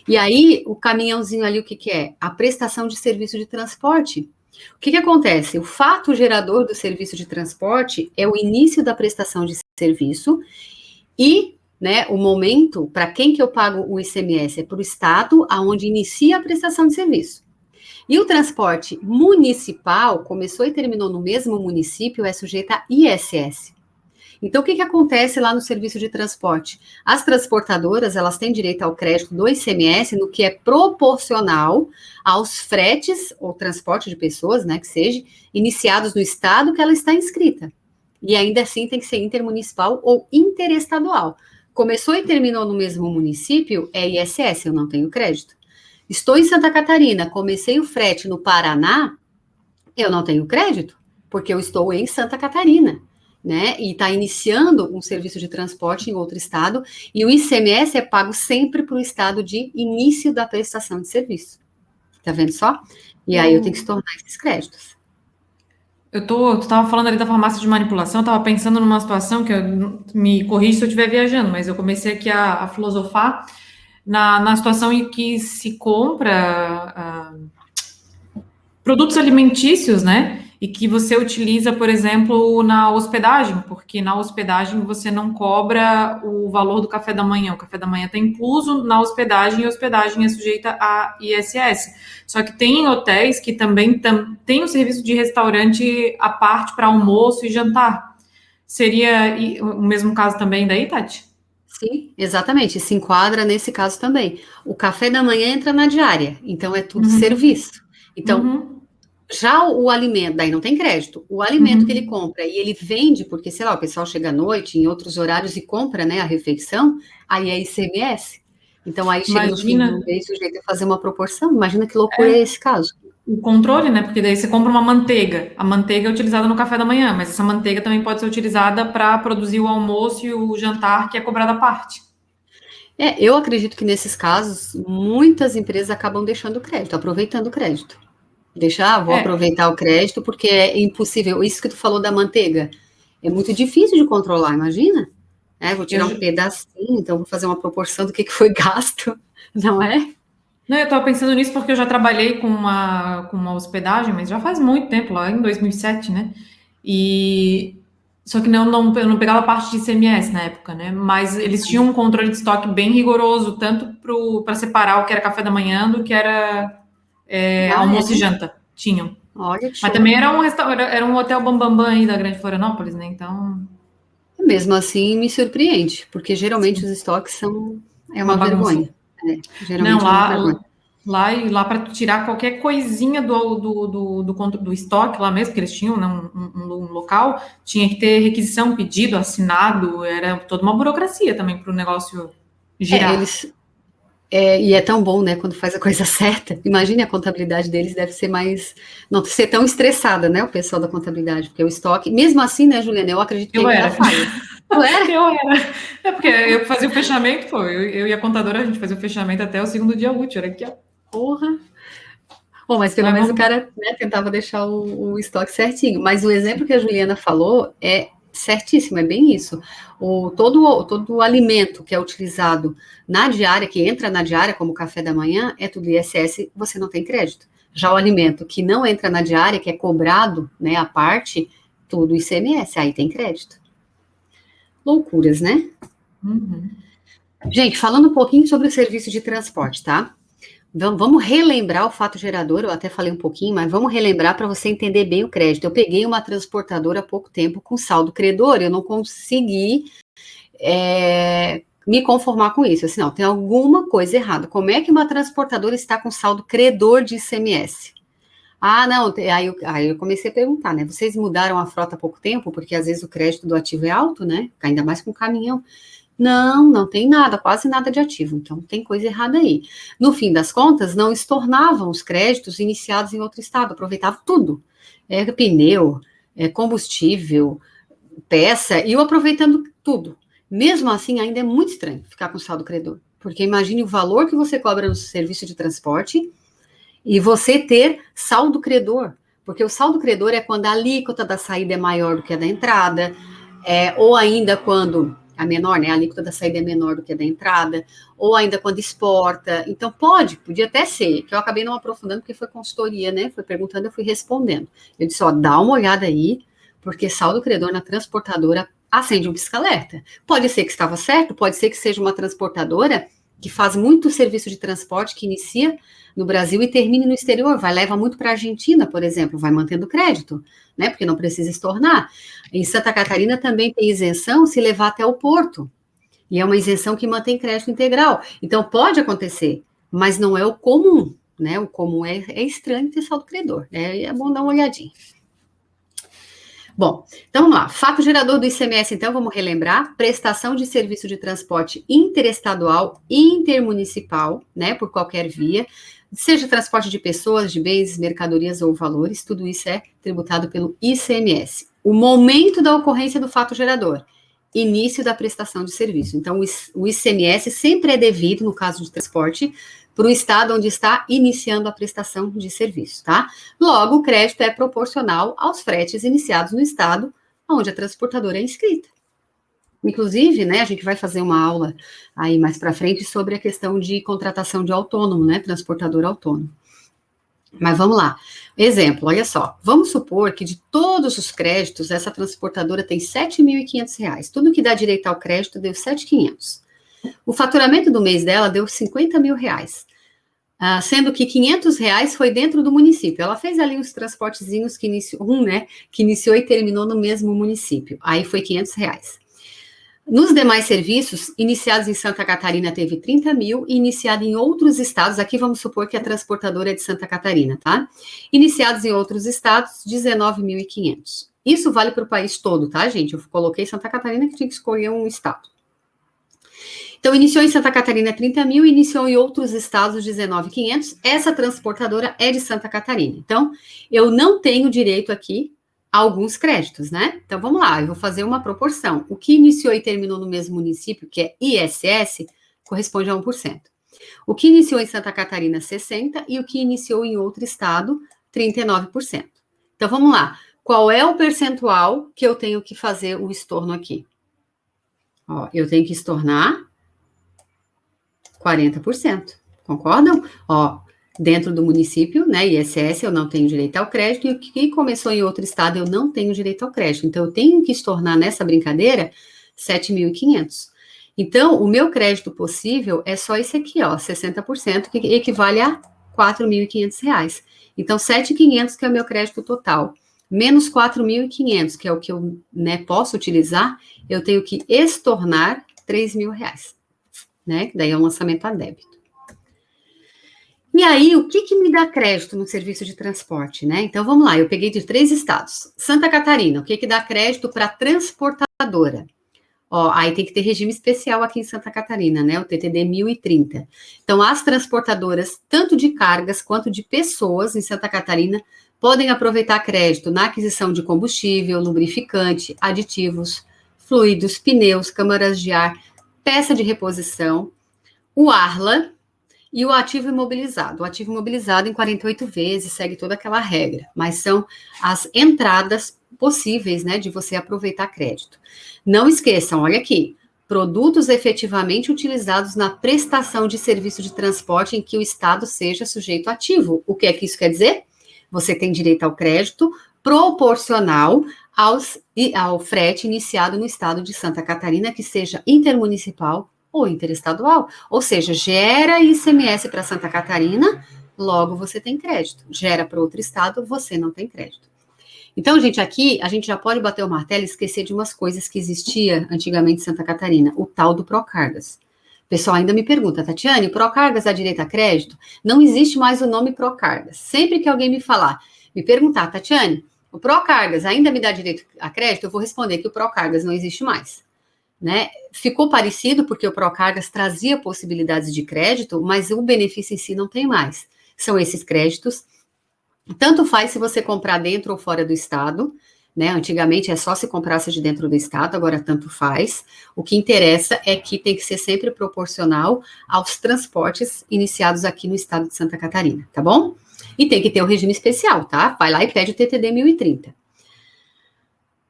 E aí, o caminhãozinho ali, o que é? A prestação de serviço de transporte. O que acontece? O fato gerador do serviço de transporte é o início da prestação de serviço e, né, o momento, para quem que eu pago o ICMS? É para o estado aonde inicia a prestação de serviço. E o transporte municipal, começou e terminou no mesmo município, é sujeito a ISS. Então, o que acontece lá no serviço de transporte? As transportadoras, elas têm direito ao crédito do ICMS no que é proporcional aos fretes ou transporte de pessoas, né, que seja, iniciados no estado que ela está inscrita. E ainda assim tem que ser intermunicipal ou interestadual. Começou e terminou no mesmo município, é ISS, eu não tenho crédito. Estou em Santa Catarina, comecei o frete no Paraná, eu não tenho crédito, porque eu estou em Santa Catarina. Né, e está iniciando um serviço de transporte em outro estado, e o ICMS é pago sempre para o estado de início da prestação de serviço. Tá vendo só? E aí eu tenho que se tornar esses créditos. Tu estava falando ali da farmácia de manipulação, eu estava pensando numa situação que me corrija se eu estiver viajando, mas eu comecei aqui a filosofar na situação em que se compra produtos alimentícios, né? E que você utiliza, por exemplo, na hospedagem, porque na hospedagem você não cobra o valor do café da manhã. O café da manhã está incluso na hospedagem e a hospedagem é sujeita a ISS. Só que tem hotéis que também têm o serviço de restaurante à parte para almoço e jantar. Seria o mesmo caso também daí, Tati? Sim, exatamente, se enquadra nesse caso também. O café da manhã entra na diária, então é tudo Uhum, serviço. Então, uhum, já o alimento, daí não tem crédito. O alimento que ele uhum. compra e ele vende, porque, sei lá, o pessoal chega à noite, em outros horários, e compra, né, a refeição, aí é ICMS. Então, aí chega no fim do Imagina, mês, o jeito é fazer uma proporção. Imagina que loucura é esse caso. o controle, né? Porque daí você compra uma manteiga. A manteiga é utilizada no café da manhã, mas essa manteiga também pode ser utilizada para produzir o almoço e o jantar, que é cobrado à parte. Eu acredito que nesses casos, muitas empresas acabam deixando o crédito, aproveitando o crédito. Vou É, aproveitar o crédito porque é impossível. Isso que tu falou da manteiga, é muito difícil de controlar, imagina? Vou eu, tirar um pedacinho, então vou fazer uma proporção do que foi gasto, não é? não, eu estava pensando nisso porque eu já trabalhei com uma hospedagem, mas já faz muito tempo, lá em 2007, né? E só que eu não pegava parte de ICMS na época, né? Mas eles tinham um controle de estoque bem rigoroso, tanto para separar o que era café da manhã do que era Ah, almoço e é? janta. Tinham. Olha que Mas show. também era um hotel Bambambam aí da Grande Florianópolis, né? Então, Mesmo assim, me surpreende, porque geralmente sim, os estoques são uma uma bagunça. vergonha. Não, Geralmente é uma vergonha. lá para tirar qualquer coisinha do estoque lá mesmo, que eles tinham, né, um local, tinha que ter requisição, pedido, assinado, era toda uma burocracia também para o negócio girar. Eles e é tão bom, né, quando faz a coisa certa. Imagine a contabilidade deles deve ser mais, não ser tão estressada, né, o pessoal da contabilidade, porque o estoque, mesmo assim, né, Juliana, eu acredito que Eu ainda dá era. falha. Tu era? Eu era. É porque eu fazia o fechamento, pô, eu e a contadora, a gente fazia o fechamento até o segundo dia útil, era aqui, ó. Porra. Bom, mas pelo Mas menos o vamos. cara, né, tentava deixar o estoque certinho. Mas o exemplo que a Juliana falou é certíssimo, é bem isso. Todo o alimento que é utilizado na diária, que entra na diária, como o café da manhã, é tudo ISS, você não tem crédito. Já o alimento que não entra na diária, que é cobrado, né, à parte, tudo ICMS, aí tem crédito. Loucuras, né? Uhum. Gente, falando um pouquinho sobre o serviço de transporte, tá? Vamos relembrar o fato gerador, eu até falei um pouquinho, mas vamos relembrar para você entender bem o crédito. Eu peguei uma transportadora há pouco tempo com saldo credor, eu não consegui me conformar com isso. Assim, não, tem alguma coisa errada. Como é que uma transportadora está com saldo credor de ICMS? Ah, não, aí eu comecei a perguntar, né? Vocês mudaram a frota há pouco tempo? Porque às vezes o crédito do ativo é alto, né? Ainda mais com caminhão. Não, não tem nada, quase nada de ativo. Então tem coisa errada aí. No fim das contas, não estornavam os créditos iniciados em outro estado, aproveitava tudo. Pneu, combustível, peça, e eu aproveitando tudo. Mesmo assim, ainda é muito estranho ficar com saldo credor. Porque imagine o valor que você cobra no serviço de transporte e você ter saldo credor. Porque o saldo credor é quando a alíquota da saída é maior do que a da entrada, ou ainda quando a menor, né? A alíquota da saída é menor do que a da entrada, ou ainda quando exporta. Então, podia até ser, que eu acabei não aprofundando, porque foi consultoria, né? Foi perguntando, eu fui respondendo. Eu disse, ó, dá uma olhada aí, porque saldo credor na transportadora acende um pisca-alerta. Pode ser que estava certo, pode ser que seja uma transportadora que faz muito serviço de transporte, que inicia no Brasil e termine no exterior, leva muito para a Argentina, por exemplo, vai mantendo crédito, né? Porque não precisa estornar. Em Santa Catarina também tem isenção se levar até o porto. E é uma isenção que mantém crédito integral. Então pode acontecer, mas não é o comum, né? O comum é estranho ter saldo credor. É bom dar uma olhadinha. Bom, então vamos lá. Fato gerador do ICMS, então, vamos relembrar: prestação de serviço de transporte interestadual e intermunicipal, né, por qualquer via, seja transporte de pessoas, de bens, mercadorias ou valores, tudo isso é tributado pelo ICMS. O momento da ocorrência do fato gerador, início da prestação de serviço. Então, o ICMS sempre é devido, no caso de transporte, para o estado onde está iniciando a prestação de serviço, tá? Logo, o crédito é proporcional aos fretes iniciados no estado onde a transportadora é inscrita. Inclusive, né, a gente vai fazer uma aula aí mais para frente sobre a questão de contratação de autônomo, né, transportador autônomo. Mas vamos lá. Exemplo, olha só. Vamos supor que de todos os créditos, essa transportadora tem R$ 7.500. Tudo que dá direito ao crédito deu R$ 7.500. O faturamento do mês dela deu R$ 50 mil. Sendo que R$ 500 foi dentro do município. Ela fez ali os transportezinhos que iniciou, né? Que iniciou e terminou no mesmo município. Aí foi R$ 500. Nos demais serviços, iniciados em Santa Catarina teve 30 mil, e iniciado em outros estados, aqui vamos supor que a transportadora é de Santa Catarina, tá? Iniciados em outros estados, 19.500. Isso vale para o país todo, tá, gente? Eu coloquei Santa Catarina, que tinha que escolher um estado. Então, iniciou em Santa Catarina 30 mil, iniciou em outros estados 19.500. Essa transportadora é de Santa Catarina. Então, eu não tenho direito aqui a alguns créditos, né? Então, vamos lá, eu vou fazer uma proporção. O que iniciou e terminou no mesmo município, que é ISS, corresponde a 1%. O que iniciou em Santa Catarina, 60%, e o que iniciou em outro estado, 39%. Então, vamos lá. Qual é o percentual que eu tenho que fazer o estorno aqui? Ó, eu tenho que estornar 40%, concordam? Ó, dentro do município, né, ISS, eu não tenho direito ao crédito, e o que começou em outro estado, eu não tenho direito ao crédito. Então, eu tenho que estornar nessa brincadeira 7.500. Então, o meu crédito possível é só esse aqui, ó, 60%, que equivale a R$ 4.500. Então, 7.500 que é o meu crédito total, menos 4.500, que é o que eu, né, posso utilizar, eu tenho que estornar R$ 3.000, né? Daí é um lançamento a débito. E aí, o que me dá crédito no serviço de transporte, né? Então, vamos lá, eu peguei de 3 estados. Santa Catarina, o que dá crédito para transportadora? Ó, aí tem que ter regime especial aqui em Santa Catarina, né? O TTD 1030. Então, as transportadoras, tanto de cargas quanto de pessoas em Santa Catarina, podem aproveitar crédito na aquisição de combustível, lubrificante, aditivos, fluidos, pneus, câmaras de ar, peça de reposição, o Arla e o ativo imobilizado. O ativo imobilizado em 48 vezes segue toda aquela regra, mas são as entradas possíveis, né, de você aproveitar crédito. Não esqueçam, olha aqui, produtos efetivamente utilizados na prestação de serviço de transporte em que o Estado seja sujeito ativo. O que é que isso quer dizer? Você tem direito ao crédito proporcional ao frete iniciado no estado de Santa Catarina, que seja intermunicipal ou interestadual. Ou seja, gera ICMS para Santa Catarina, logo você tem crédito. Gera para outro estado, você não tem crédito. Então, gente, aqui a gente já pode bater o martelo e esquecer de umas coisas que existia antigamente em Santa Catarina, o tal do Procargas. O pessoal ainda me pergunta, Tatiane, Procargas dá direito a crédito? Não existe mais o nome Procargas. Sempre que alguém me perguntar, Tatiane, o Procargas ainda me dá direito a crédito? Eu vou responder que o Procargas não existe mais. Né? Ficou parecido porque o Procargas trazia possibilidades de crédito, mas o benefício em si não tem mais. São esses créditos. Tanto faz se você comprar dentro ou fora do estado, né? Antigamente é só se comprasse de dentro do estado, agora tanto faz. O que interessa é que tem que ser sempre proporcional aos transportes iniciados aqui no estado de Santa Catarina, tá bom? E tem que ter um regime especial, tá? Vai lá e pede o TTD 1030.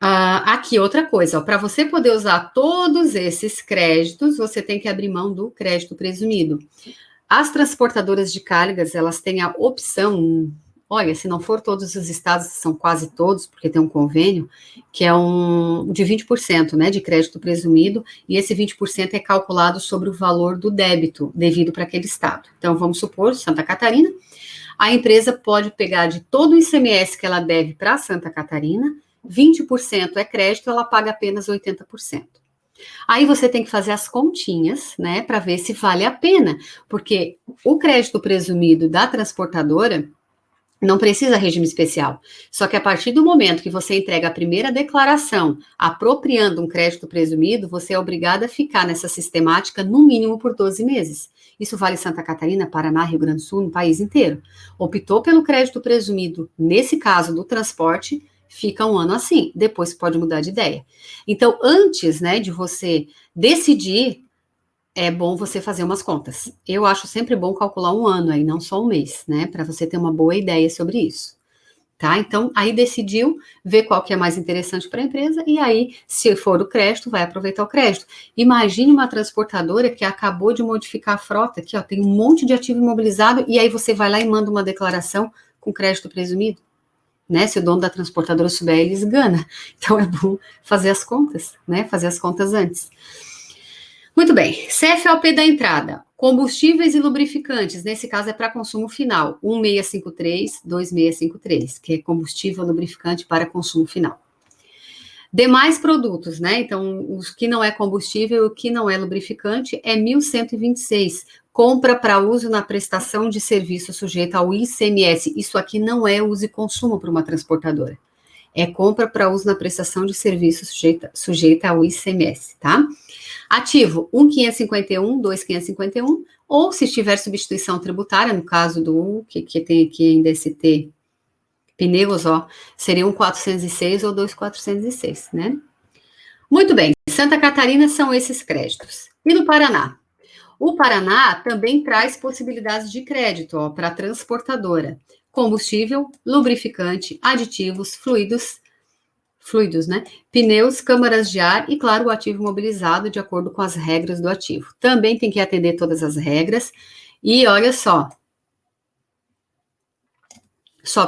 Aqui, outra coisa, para você poder usar todos esses créditos, você tem que abrir mão do crédito presumido. As transportadoras de cargas, elas têm a opção, olha, se não for todos os estados, são quase todos, porque tem um convênio, que é de 20%, né, de crédito presumido, e esse 20% é calculado sobre o valor do débito devido para aquele estado. Então, vamos supor, Santa Catarina, a empresa pode pegar de todo o ICMS que ela deve para Santa Catarina, 20% é crédito, ela paga apenas 80%. Aí você tem que fazer as continhas, né, para ver se vale a pena, porque o crédito presumido da transportadora não precisa regime especial. Só que a partir do momento que você entrega a primeira declaração apropriando um crédito presumido, você é obrigado a ficar nessa sistemática no mínimo por 12 meses. Isso vale Santa Catarina, Paraná, Rio Grande do Sul, no país inteiro. Optou pelo crédito presumido, nesse caso do transporte, fica um ano assim, depois pode mudar de ideia. Então, antes, né, de você decidir, é bom você fazer umas contas. Eu acho sempre bom calcular um ano aí, não só um mês, né, para você ter uma boa ideia sobre isso. Tá? Então, aí decidiu ver qual que é mais interessante para a empresa e aí, se for o crédito, vai aproveitar o crédito. Imagine uma transportadora que acabou de modificar a frota, aqui ó, tem um monte de ativo imobilizado e aí você vai lá e manda uma declaração com crédito presumido. Né, se o dono da transportadora souber, ele esgana. Então, é bom fazer as contas, né? Fazer as contas antes. Muito bem. CFLP da entrada. Combustíveis e lubrificantes. Nesse caso, é para consumo final. 1653, 2653, que é combustível e lubrificante para consumo final. Demais produtos, né? Então, os que não é combustível, o que não é lubrificante, é 1.126. Compra para uso na prestação de serviço sujeita ao ICMS. Isso aqui não é uso e consumo para uma transportadora. É compra para uso na prestação de serviço sujeita ao ICMS, tá? Ativo 1.551, 2.551, ou se tiver substituição tributária, no caso do que tem aqui em DST, pneus, ó, seria 1.406 ou 2.406, né? Muito bem, Santa Catarina são esses créditos. E no Paraná? O Paraná também traz possibilidades de crédito, ó, para transportadora. Combustível, lubrificante, aditivos, fluidos, né? Pneus, câmaras de ar e, claro, o ativo mobilizado de acordo com as regras do ativo. Também tem que atender todas as regras. E olha só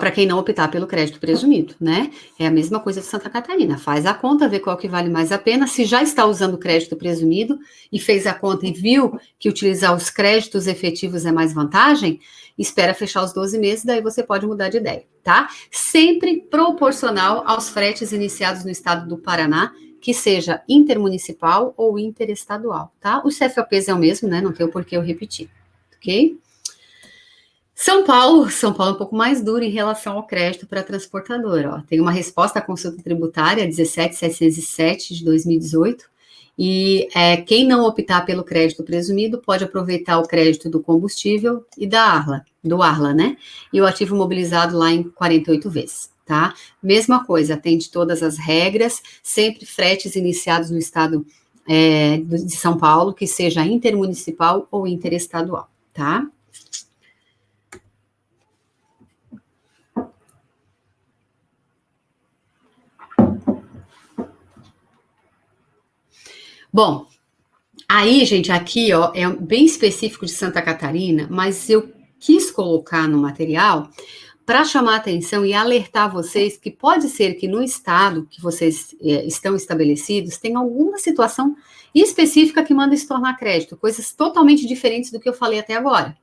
para quem não optar pelo crédito presumido, né? É a mesma coisa de Santa Catarina. Faz a conta, vê qual que vale mais a pena. Se já está usando o crédito presumido e fez a conta e viu que utilizar os créditos efetivos é mais vantagem, espera fechar os 12 meses, daí você pode mudar de ideia, tá? Sempre proporcional aos fretes iniciados no estado do Paraná, que seja intermunicipal ou interestadual, tá? Os CFOPs é o mesmo, né? Não tem o porquê eu repetir, ok? São Paulo é um pouco mais duro em relação ao crédito para transportadora. Ó. Tem uma resposta à consulta tributária 17.707 de 2018, e quem não optar pelo crédito presumido pode aproveitar o crédito do combustível e do Arla, né? E o ativo mobilizado lá em 48 vezes, tá? Mesma coisa, atende todas as regras, sempre fretes iniciados no estado de São Paulo, que seja intermunicipal ou interestadual, tá? Bom, aí, gente, aqui, ó, é bem específico de Santa Catarina, mas eu quis colocar no material para chamar a atenção e alertar vocês que pode ser que no estado que vocês estão estabelecidos tenha alguma situação específica que manda se tornar crédito, coisas totalmente diferentes do que eu falei até agora.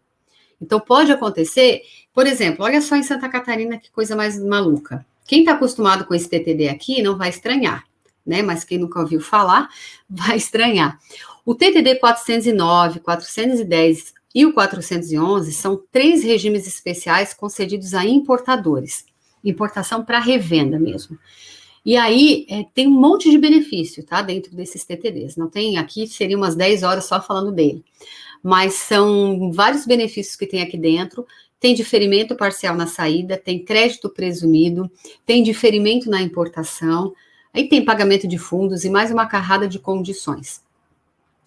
Então, pode acontecer, por exemplo, olha só em Santa Catarina que coisa mais maluca. Quem está acostumado com esse TTD aqui não vai estranhar, né? Mas quem nunca ouviu falar vai estranhar. O TTD 409, 410 e o 411 são 3 regimes especiais concedidos a importadores. Importação para revenda mesmo. E aí, tem um monte de benefício, tá? Dentro desses TTDs. Não tem, aqui seria umas 10 horas só falando dele. Mas são vários benefícios que tem aqui dentro. Tem diferimento parcial na saída, tem crédito presumido, tem diferimento na importação, aí tem pagamento de fundos e mais uma carrada de condições.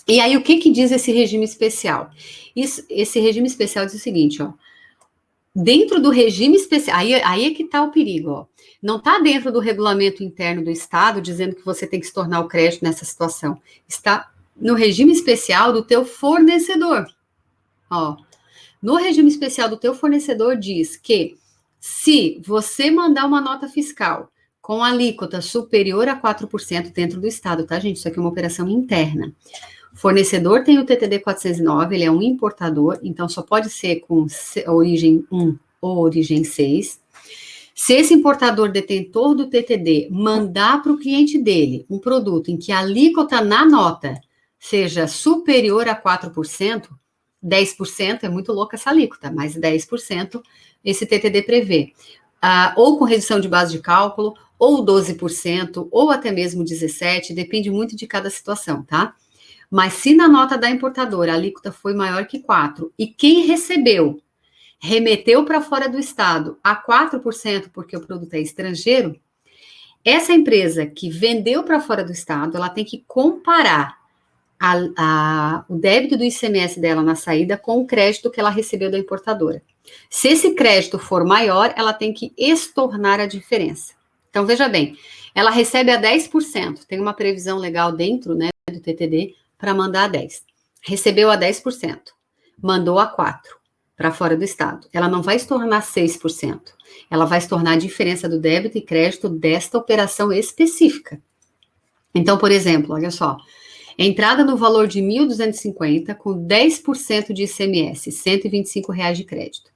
E aí, o que diz esse regime especial? Esse regime especial diz o seguinte, ó. Dentro do regime especial, aí é que está o perigo, ó. Não está dentro do regulamento interno do Estado dizendo que você tem que se tornar o crédito nessa situação. Está no regime especial do teu fornecedor. Ó, no regime especial do teu fornecedor diz que se você mandar uma nota fiscal com alíquota superior a 4% dentro do Estado, tá, gente? Isso aqui é uma operação interna. O fornecedor tem o TTD 409, ele é um importador, então só pode ser com origem 1 ou origem 6. Se esse importador detentor do TTD mandar para o cliente dele um produto em que a alíquota na nota seja superior a 4%, 10%, é muito louca essa alíquota, mas 10% esse TTD prevê. Ou com redução de base de cálculo, ou 12%, ou até mesmo 17%, depende muito de cada situação, tá? Mas se na nota da importadora a alíquota foi maior que 4%, e quem recebeu remeteu para fora do estado a 4%, porque o produto é estrangeiro, essa empresa que vendeu para fora do estado, ela tem que comparar o débito do ICMS dela na saída com o crédito que ela recebeu da importadora. Se esse crédito for maior, ela tem que estornar a diferença. Então, veja bem, ela recebe a 10%, tem uma previsão legal dentro, né, do TTD para mandar a 10%. Recebeu a 10%, mandou a 4% para fora do estado. Ela não vai estornar 6%, ela vai estornar a diferença do débito e crédito desta operação específica. Então, por exemplo, olha só, entrada no valor de 1.250 com 10% de ICMS, R$ 125 de crédito.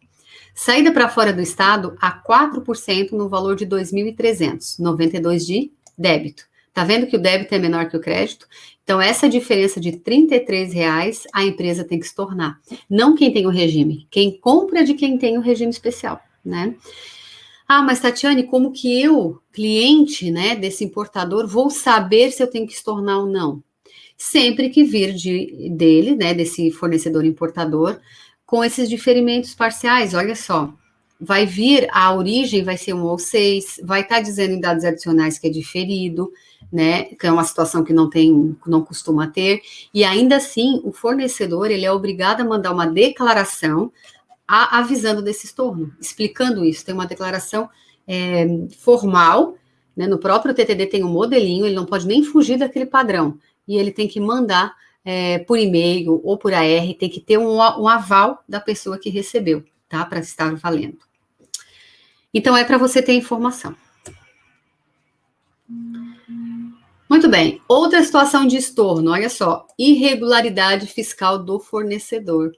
Saída para fora do estado a 4% no valor de 2.300, 92 de débito. Tá vendo que o débito é menor que o crédito? Então, essa diferença de R$ 33 a empresa tem que estornar. Não quem tem o regime. Quem compra é de quem tem o regime especial, né? Ah, mas Tatiane, como que eu, cliente, né, desse importador, vou saber se eu tenho que estornar ou não? Sempre que vir dele, né, desse fornecedor importador, com esses diferimentos parciais, olha só. Vai vir, a origem vai ser 1 ou 6, vai estar dizendo em dados adicionais que é diferido, né, que é uma situação que não costuma ter, e ainda assim, o fornecedor, ele é obrigado a mandar uma declaração avisando desse estorno, explicando isso, tem uma declaração formal, né, no próprio TTD tem um modelinho, ele não pode nem fugir daquele padrão, e ele tem que mandar por e-mail ou por AR, tem que ter um aval da pessoa que recebeu, tá, para estar valendo. Então, é para você ter informação. Muito bem. Outra situação de estorno, olha só. Irregularidade fiscal do fornecedor.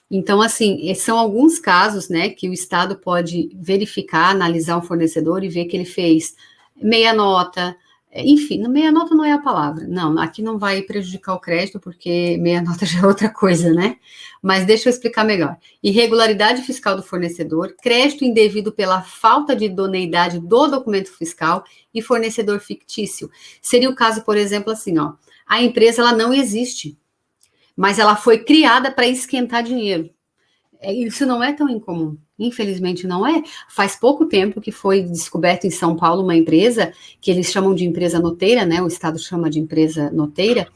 Então, assim, são alguns casos, né, que o Estado pode verificar, analisar um fornecedor e ver que ele fez meia nota, enfim, meia nota não é a palavra, não, aqui não vai prejudicar o crédito, porque meia nota já é outra coisa, né? Mas deixa eu explicar melhor. Irregularidade fiscal do fornecedor, crédito indevido pela falta de idoneidade do documento fiscal e fornecedor fictício. Seria o caso, por exemplo, assim, ó, a empresa, ela não existe, mas ela foi criada para esquentar dinheiro. Isso não é tão incomum, infelizmente não é. Faz pouco tempo que foi descoberto em São Paulo uma empresa, que eles chamam de empresa noteira, né? O Estado chama de empresa noteira.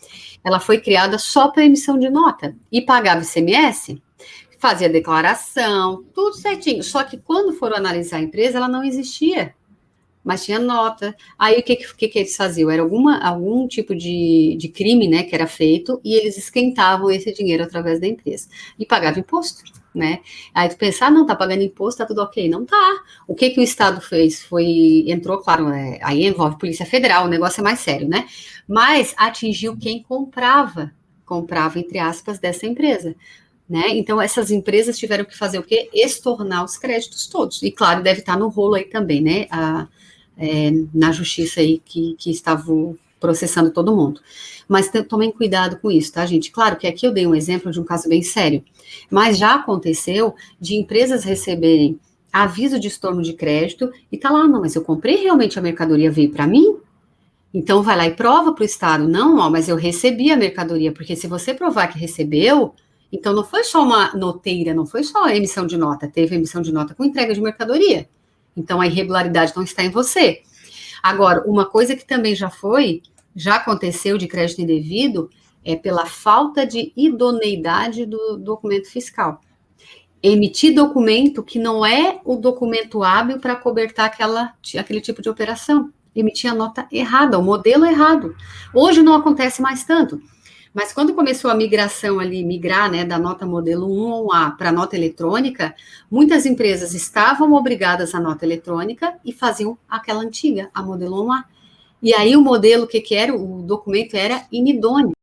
Ela foi criada só para emissão de nota e pagava ICMS, fazia declaração, tudo certinho. Só que quando foram analisar a empresa, ela não existia, mas tinha nota. Aí o que eles faziam? Era algum tipo de crime, né, que era feito, e eles esquentavam esse dinheiro através da empresa e pagavam imposto, né? Aí tu pensar, não, tá pagando imposto, tá tudo ok. Não tá. O que o Estado fez? Entrou, claro, aí envolve Polícia Federal, o negócio é mais sério, né? Mas atingiu quem comprava, entre aspas, dessa empresa. Né? Então, essas empresas tiveram que fazer o quê? Estornar os créditos todos. E, claro, deve estar no rolo aí também, né? Na justiça aí que estavam processando todo mundo. Mas tomem cuidado com isso, tá, gente? Claro que aqui eu dei um exemplo de um caso bem sério, mas já aconteceu de empresas receberem aviso de estorno de crédito e tá lá, não, mas eu comprei realmente a mercadoria, veio para mim? Então, vai lá e prova para o Estado. Não, ó, mas eu recebi a mercadoria, porque se você provar que recebeu, então não foi só uma noteira, não foi só a emissão de nota, teve emissão de nota com entrega de mercadoria. Então, a irregularidade não está em você. Agora, uma coisa que também já aconteceu de crédito indevido, é pela falta de idoneidade do documento fiscal. Emitir documento que não é o documento hábil para cobertar aquele tipo de operação. Emitir a nota errada, o modelo errado. Hoje não acontece mais tanto. Mas quando começou a migrar, né, da nota modelo 1A para a nota eletrônica, muitas empresas estavam obrigadas à nota eletrônica e faziam aquela antiga, a modelo 1A. E aí o modelo, o que era? O documento era inidôneo.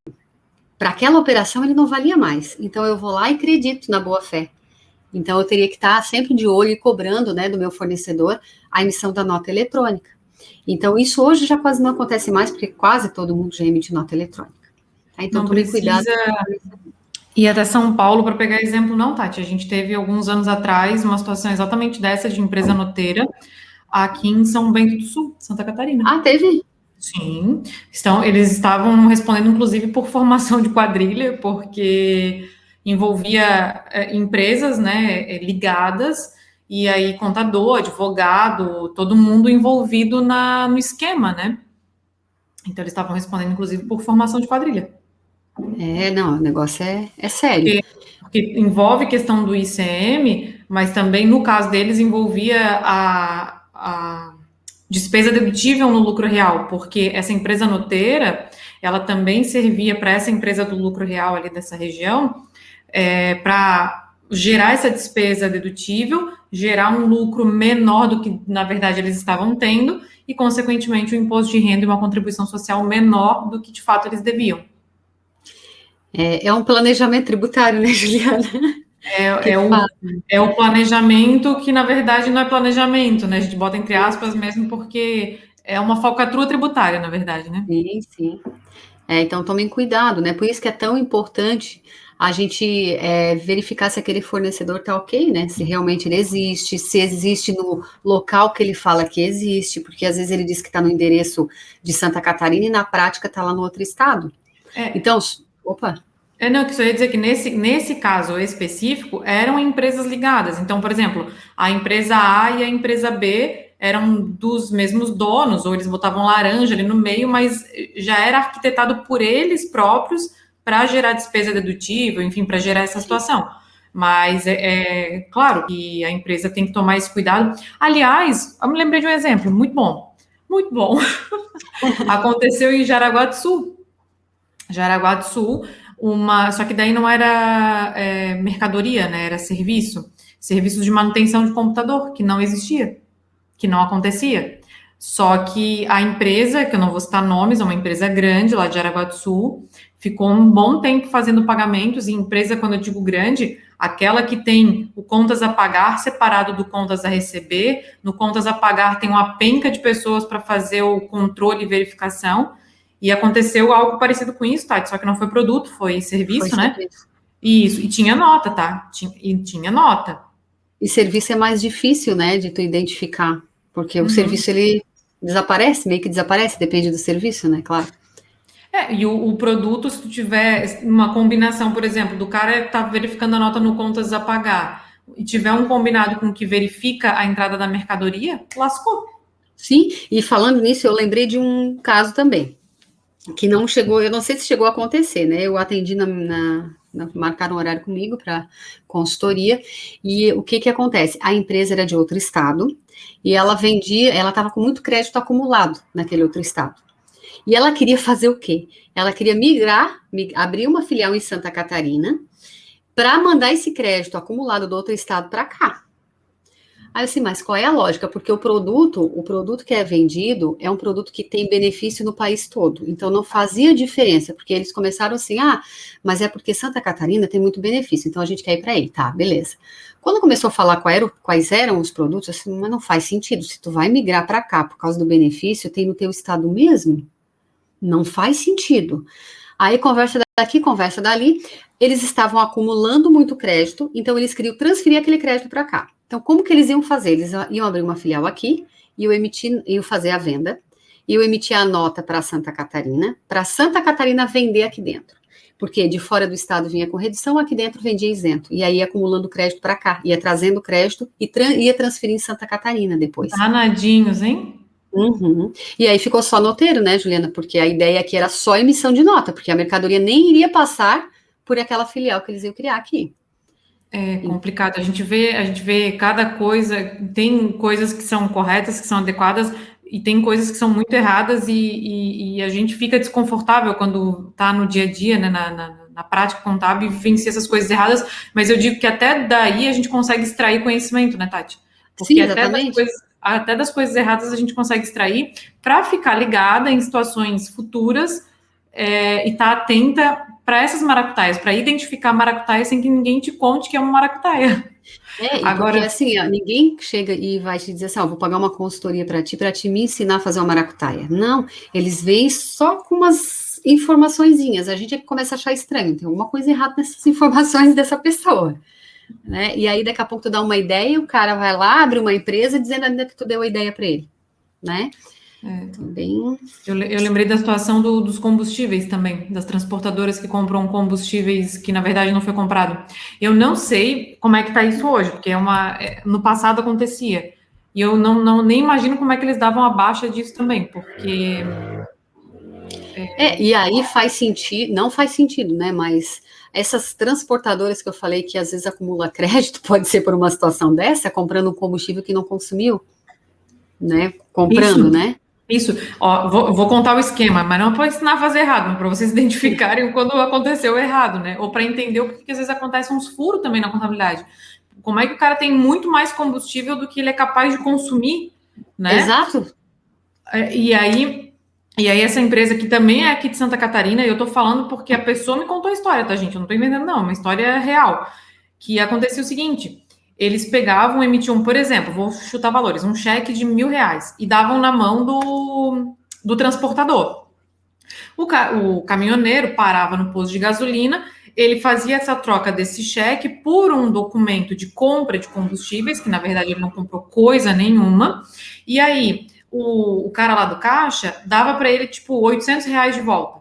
Para aquela operação ele não valia mais. Então eu vou lá e acredito na boa-fé. Então eu teria que estar sempre de olho e cobrando, né, do meu fornecedor a emissão da nota eletrônica. Então isso hoje já quase não acontece mais, porque quase todo mundo já emite nota eletrônica. Então, não precisa cuidado. Ir até São Paulo para pegar exemplo, não, Tati. A gente teve, alguns anos atrás, uma situação exatamente dessa de empresa noteira aqui em São Bento do Sul, Santa Catarina. Ah, teve? Sim. Eles estavam respondendo, inclusive, por formação de quadrilha, porque envolvia empresas, né, ligadas, e aí contador, advogado, todo mundo envolvido no esquema, né? Então, eles estavam respondendo, inclusive, por formação de quadrilha. Não, o negócio é sério. Porque envolve questão do ICM, mas também, no caso deles, envolvia a despesa dedutível no lucro real, porque essa empresa noteira, ela também servia para essa empresa do lucro real ali dessa região, para gerar essa despesa dedutível, gerar um lucro menor do que, na verdade, eles estavam tendo, e, consequentemente, um imposto de renda e uma contribuição social menor do que, de fato, eles deviam. É um planejamento tributário, né, Juliana? É o planejamento que, na verdade, não é planejamento, né? A gente bota entre aspas mesmo, porque É uma falcatrua tributária, na verdade, né? Sim, sim. Então tomem cuidado, né? Por isso que é tão importante a gente verificar se aquele fornecedor está ok, né? Se realmente ele existe, se existe no local que ele fala que existe, porque às vezes ele diz que está no endereço de Santa Catarina e na prática está lá no outro estado. Então, opa. Não, que só ia dizer que nesse caso específico eram empresas ligadas. Então, por exemplo, a empresa A e a empresa B eram dos mesmos donos, ou eles botavam laranja ali no meio, mas já era arquitetado por eles próprios para gerar despesa dedutível, enfim, para gerar essa situação. Mas é claro que a empresa tem que tomar esse cuidado. Aliás, eu me lembrei de um exemplo muito bom. Muito bom. Aconteceu em Jaraguá do Sul. Jaraguá do Sul, só que daí não era mercadoria, né? Era serviços de manutenção de computador, que não existia, que não acontecia. Só que a empresa, que eu não vou citar nomes, é uma empresa grande lá de Jaraguá do Sul, ficou um bom tempo fazendo pagamentos, e empresa, quando eu digo grande, aquela que tem o contas a pagar separado do contas a receber, no contas a pagar tem uma penca de pessoas para fazer o controle e verificação, e aconteceu algo parecido com isso, Tati, só que não foi produto, foi serviço, né? Serviço. Isso, e tinha nota, tá? Tinha nota. E serviço é mais difícil, né, de tu identificar, porque o serviço, ele desaparece, meio que desaparece, depende do serviço, né, claro. E o produto, se tu tiver uma combinação, por exemplo, do cara tá verificando a nota no contas a pagar, e tiver um combinado com o que verifica a entrada da mercadoria, lascou. Sim, e falando nisso, eu lembrei de um caso também, que não chegou, eu não sei se chegou a acontecer, né? Eu atendi marcaram um horário comigo para consultoria, e o que acontece? A empresa era de outro estado, e ela estava com muito crédito acumulado naquele outro estado. E ela queria fazer o quê? Ela queria abrir uma filial em Santa Catarina, para mandar esse crédito acumulado do outro estado para cá. Aí assim, mas qual é a lógica? Porque o produto que é vendido é um produto que tem benefício no país todo. Então não fazia diferença, porque eles começaram assim, mas é porque Santa Catarina tem muito benefício, então a gente quer ir para aí, tá, beleza. Quando começou a falar quais eram os produtos, assim, mas não faz sentido. Se tu vai migrar para cá por causa do benefício, tem no teu estado mesmo? Não faz sentido. Aí conversa daqui, conversa dali, eles estavam acumulando muito crédito, então eles queriam transferir aquele crédito para cá. Então, como que eles iam fazer? Eles iam abrir uma filial aqui, iam fazer a venda, iam emitir a nota para Santa Catarina vender aqui dentro. Porque de fora do estado vinha com redução, aqui dentro vendia isento. E aí ia acumulando crédito para cá, ia trazendo crédito e ia transferir em Santa Catarina depois. Danadinhos, hein? Uhum. E aí ficou só noteiro, né, Juliana? Porque a ideia aqui era só emissão de nota, porque a mercadoria nem iria passar por aquela filial que eles iam criar aqui. É complicado. A gente vê cada coisa, tem coisas que são corretas, que são adequadas, e tem coisas que são muito erradas, e a gente fica desconfortável quando está no dia a dia, né, na prática contábil, e vivencia essas coisas erradas, mas eu digo que até daí a gente consegue extrair conhecimento, né, Tati? Porque sim, exatamente. Até das coisas erradas a gente consegue extrair para ficar ligada em situações futuras e estar atenta para essas maracutaias, para identificar maracutaias sem que ninguém te conte que é uma maracutaia. Agora, porque assim, ninguém chega e vai te dizer assim, vou pagar uma consultoria para te me ensinar a fazer uma maracutaia. Não, eles vêm só com umas informaçõezinhas, a gente é que começa a achar estranho, tem alguma coisa errada nessas informações dessa pessoa. Né? E aí daqui a pouco tu dá uma ideia, o cara vai lá, abre uma empresa dizendo ainda que tu deu a ideia para ele, né? Também. Eu lembrei da situação dos combustíveis também, das transportadoras que compram combustíveis que na verdade não foi comprado. Eu não sei como é que tá isso hoje, porque no passado acontecia. E eu nem imagino como é que eles davam a baixa disso também, porque e aí faz sentido, não faz sentido, né? Mas essas transportadoras que eu falei que às vezes acumula crédito, pode ser por uma situação dessa, comprando um combustível que não consumiu, né? Comprando, né? Isso. Vou contar o esquema, mas não para ensinar a fazer errado, mas para vocês identificarem quando aconteceu errado, né? Ou para entender o que às vezes acontece uns furos também na contabilidade. Como é que o cara tem muito mais combustível do que ele é capaz de consumir, né? Exato. E aí essa empresa que também é aqui de Santa Catarina, e eu tô falando porque a pessoa me contou a história, tá, gente? Eu não tô inventando, não, é uma história real. Que acontecia o seguinte: eles pegavam, emitiam, por exemplo, vou chutar valores, um cheque de R$ 1.000 e davam na mão do transportador. O caminhoneiro parava no posto de gasolina, ele fazia essa troca desse cheque por um documento de compra de combustíveis, que na verdade ele não comprou coisa nenhuma, e aí o cara lá do caixa dava para ele, tipo, R$ 800 de volta.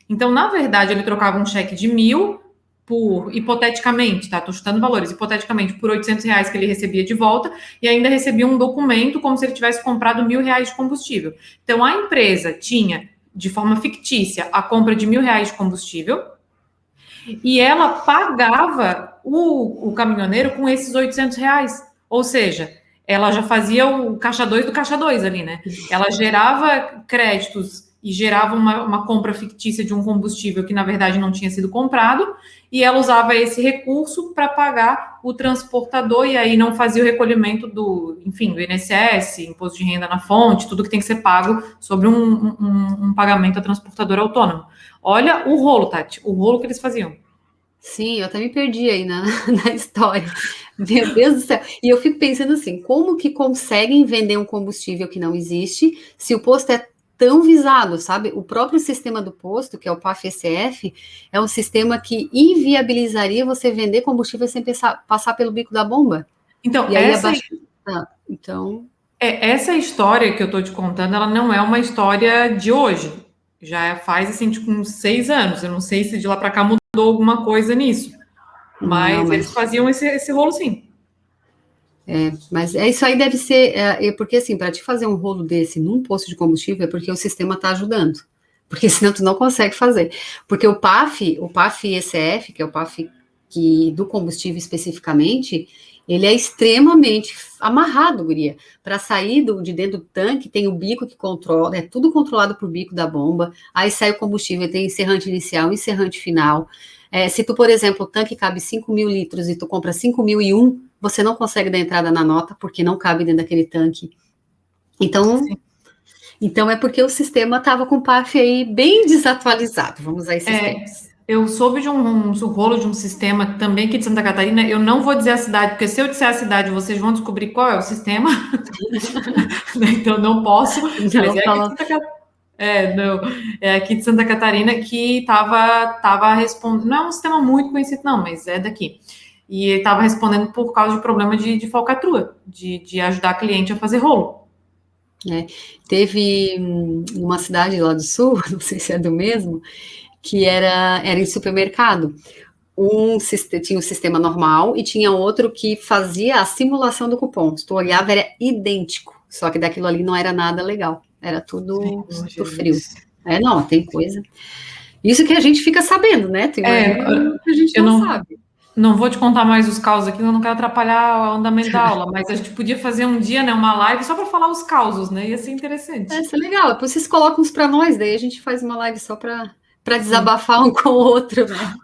Então, na verdade, ele trocava um cheque de 1.000 por, hipoteticamente, tá? Tô chutando valores, hipoteticamente, por R$ 800 que ele recebia de volta, e ainda recebia um documento como se ele tivesse comprado R$ 1.000 de combustível. Então, a empresa tinha, de forma fictícia, a compra de R$ 1.000 de combustível, e ela pagava o caminhoneiro com esses R$ 800. Ou seja, ela já fazia o caixa 2 do caixa 2 ali, né? Ela gerava créditos e gerava uma compra fictícia de um combustível que, na verdade, não tinha sido comprado, e ela usava esse recurso para pagar o transportador, e aí não fazia o recolhimento do INSS, imposto de renda na fonte, tudo que tem que ser pago sobre um pagamento a transportadora autônomo. Olha o rolo, Tati, o rolo que eles faziam. Sim, eu até me perdi aí na história. Meu Deus do céu. E eu fico pensando assim, como que conseguem vender um combustível que não existe se o posto é tão visado, sabe? O próprio sistema do posto, que é o PAF-ECF, é um sistema que inviabilizaria você vender combustível sem passar pelo bico da bomba. Então, E aí abaixo... então... essa história que eu estou te contando, ela não é uma história de hoje. Já faz, assim, tipo, uns 6 anos. Eu não sei se de lá para cá mudou alguma coisa nisso. Mas eles faziam esse rolo, sim. Mas isso aí deve ser... porque, assim, para te fazer um rolo desse num posto de combustível é porque o sistema está ajudando. Porque senão tu não consegue fazer. Porque o PAF-ECF, que é o PAF do combustível especificamente, ele é extremamente amarrado, guria. Para sair de dentro do tanque, tem o bico que controla, é tudo controlado por bico da bomba, aí sai o combustível, tem encerrante inicial, encerrante final. Se tu, por exemplo, o tanque cabe 5.000 litros e tu compra 5.001, você não consegue dar entrada na nota, porque não cabe dentro daquele tanque. Então é porque o sistema estava com o PAF aí bem desatualizado, vamos usar esses tempos. Eu soube de um rolo de um sistema também aqui de Santa Catarina. Eu não vou dizer a cidade, porque se eu disser a cidade, vocês vão descobrir qual é o sistema. Então não posso. Não, mas é aqui de Santa Catarina. É aqui de Santa Catarina que estava respondendo. Não é um sistema muito conhecido, não, mas é daqui. E estava respondendo por causa de problema de falcatrua, de ajudar a cliente a fazer rolo. Teve uma cidade lá do sul, não sei se é do mesmo, que era em supermercado. Tinha um sistema normal e tinha outro que fazia a simulação do cupom. Se tu olhava, era idêntico, só que daquilo ali não era nada legal. Era tudo frio. Não, tem coisa. Isso que a gente fica sabendo, né? Tem que a gente não sabe. Não vou te contar mais os causos aqui, eu não quero atrapalhar o andamento da aula, mas a gente podia fazer um dia, né, uma live só para falar os causos, né? Ia ser interessante. Ia ser legal. Depois vocês colocam uns para nós, daí a gente faz uma live só para desabafar um com o outro, né?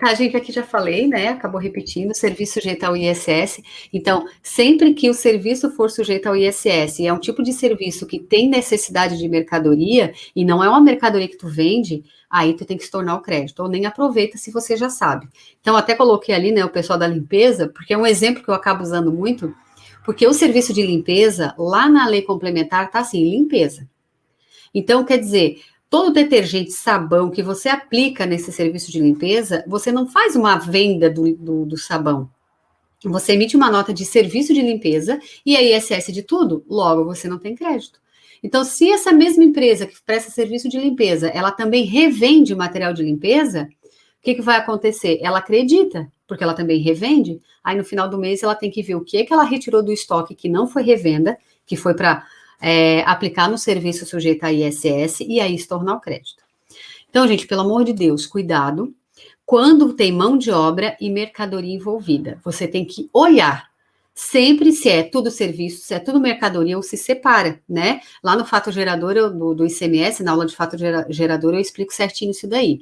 Tá, gente, aqui já falei, né? Acabou repetindo, serviço sujeito ao ISS. Então, sempre que o serviço for sujeito ao ISS e é um tipo de serviço que tem necessidade de mercadoria e não é uma mercadoria que tu vende, aí tu tem que se tornar o crédito, ou nem aproveita se você já sabe. Então, até coloquei ali, né, o pessoal da limpeza, porque é um exemplo que eu acabo usando muito, porque o serviço de limpeza, lá na lei complementar, tá assim, limpeza. Então, quer dizer, todo detergente, sabão que você aplica nesse serviço de limpeza, você não faz uma venda do sabão. Você emite uma nota de serviço de limpeza e a ISS de tudo, logo você não tem crédito. Então, se essa mesma empresa que presta serviço de limpeza, ela também revende material de limpeza, o que vai acontecer? Ela acredita, porque ela também revende, aí no final do mês ela tem que ver o que ela retirou do estoque que não foi revenda, que foi para aplicar no serviço sujeito a ISS e aí se tornar o crédito. Então, gente, pelo amor de Deus, cuidado. Quando tem mão de obra e mercadoria envolvida, você tem que olhar sempre se é tudo serviço, se é tudo mercadoria ou se separa, né? Lá no fato gerador do ICMS, na aula de fato gerador, eu explico certinho isso daí.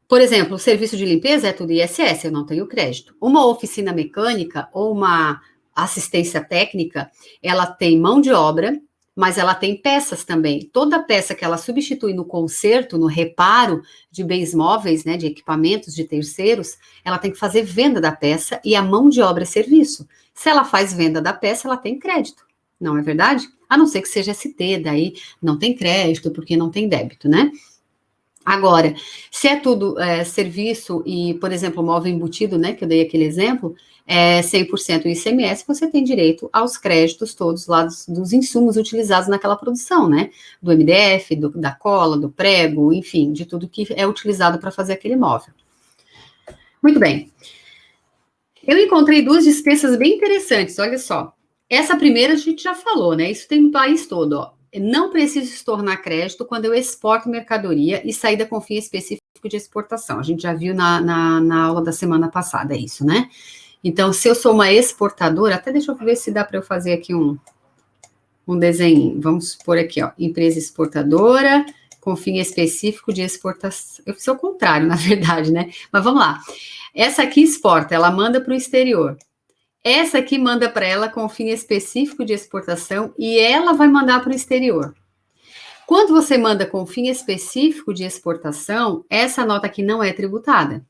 Por exemplo, o serviço de limpeza é tudo ISS, eu não tenho crédito. Uma oficina mecânica ou uma assistência técnica, ela tem mão de obra, mas ela tem peças também. Toda peça que ela substitui no conserto, no reparo de bens móveis, né, de equipamentos de terceiros, ela tem que fazer venda da peça e a mão de obra é serviço. Se ela faz venda da peça, ela tem crédito, não é verdade? A não ser que seja ST, daí não tem crédito porque não tem débito, né? Agora, se é tudo serviço e, por exemplo, móvel embutido, né, que eu dei aquele exemplo, 100% ICMS, você tem direito aos créditos todos lá dos insumos utilizados naquela produção, né, do MDF, da cola, do prego, enfim, de tudo que é utilizado para fazer aquele móvel. Muito bem. Eu encontrei duas dispensas bem interessantes, olha só. Essa primeira a gente já falou, né, isso tem no país todo, ó. Não preciso estornar crédito quando eu exporto mercadoria e saída com fim específico de exportação. A gente já viu na aula da semana passada isso, né? Então, se eu sou uma exportadora, até deixa eu ver se dá para eu fazer aqui um desenho. Vamos pôr aqui, ó, empresa exportadora com fim específico de exportação. Eu fiz o contrário, na verdade, né? Mas vamos lá. Essa aqui exporta, ela manda para o exterior. Essa aqui manda para ela com fim específico de exportação e ela vai mandar para o exterior. Quando você manda com fim específico de exportação, essa nota aqui não é tributada,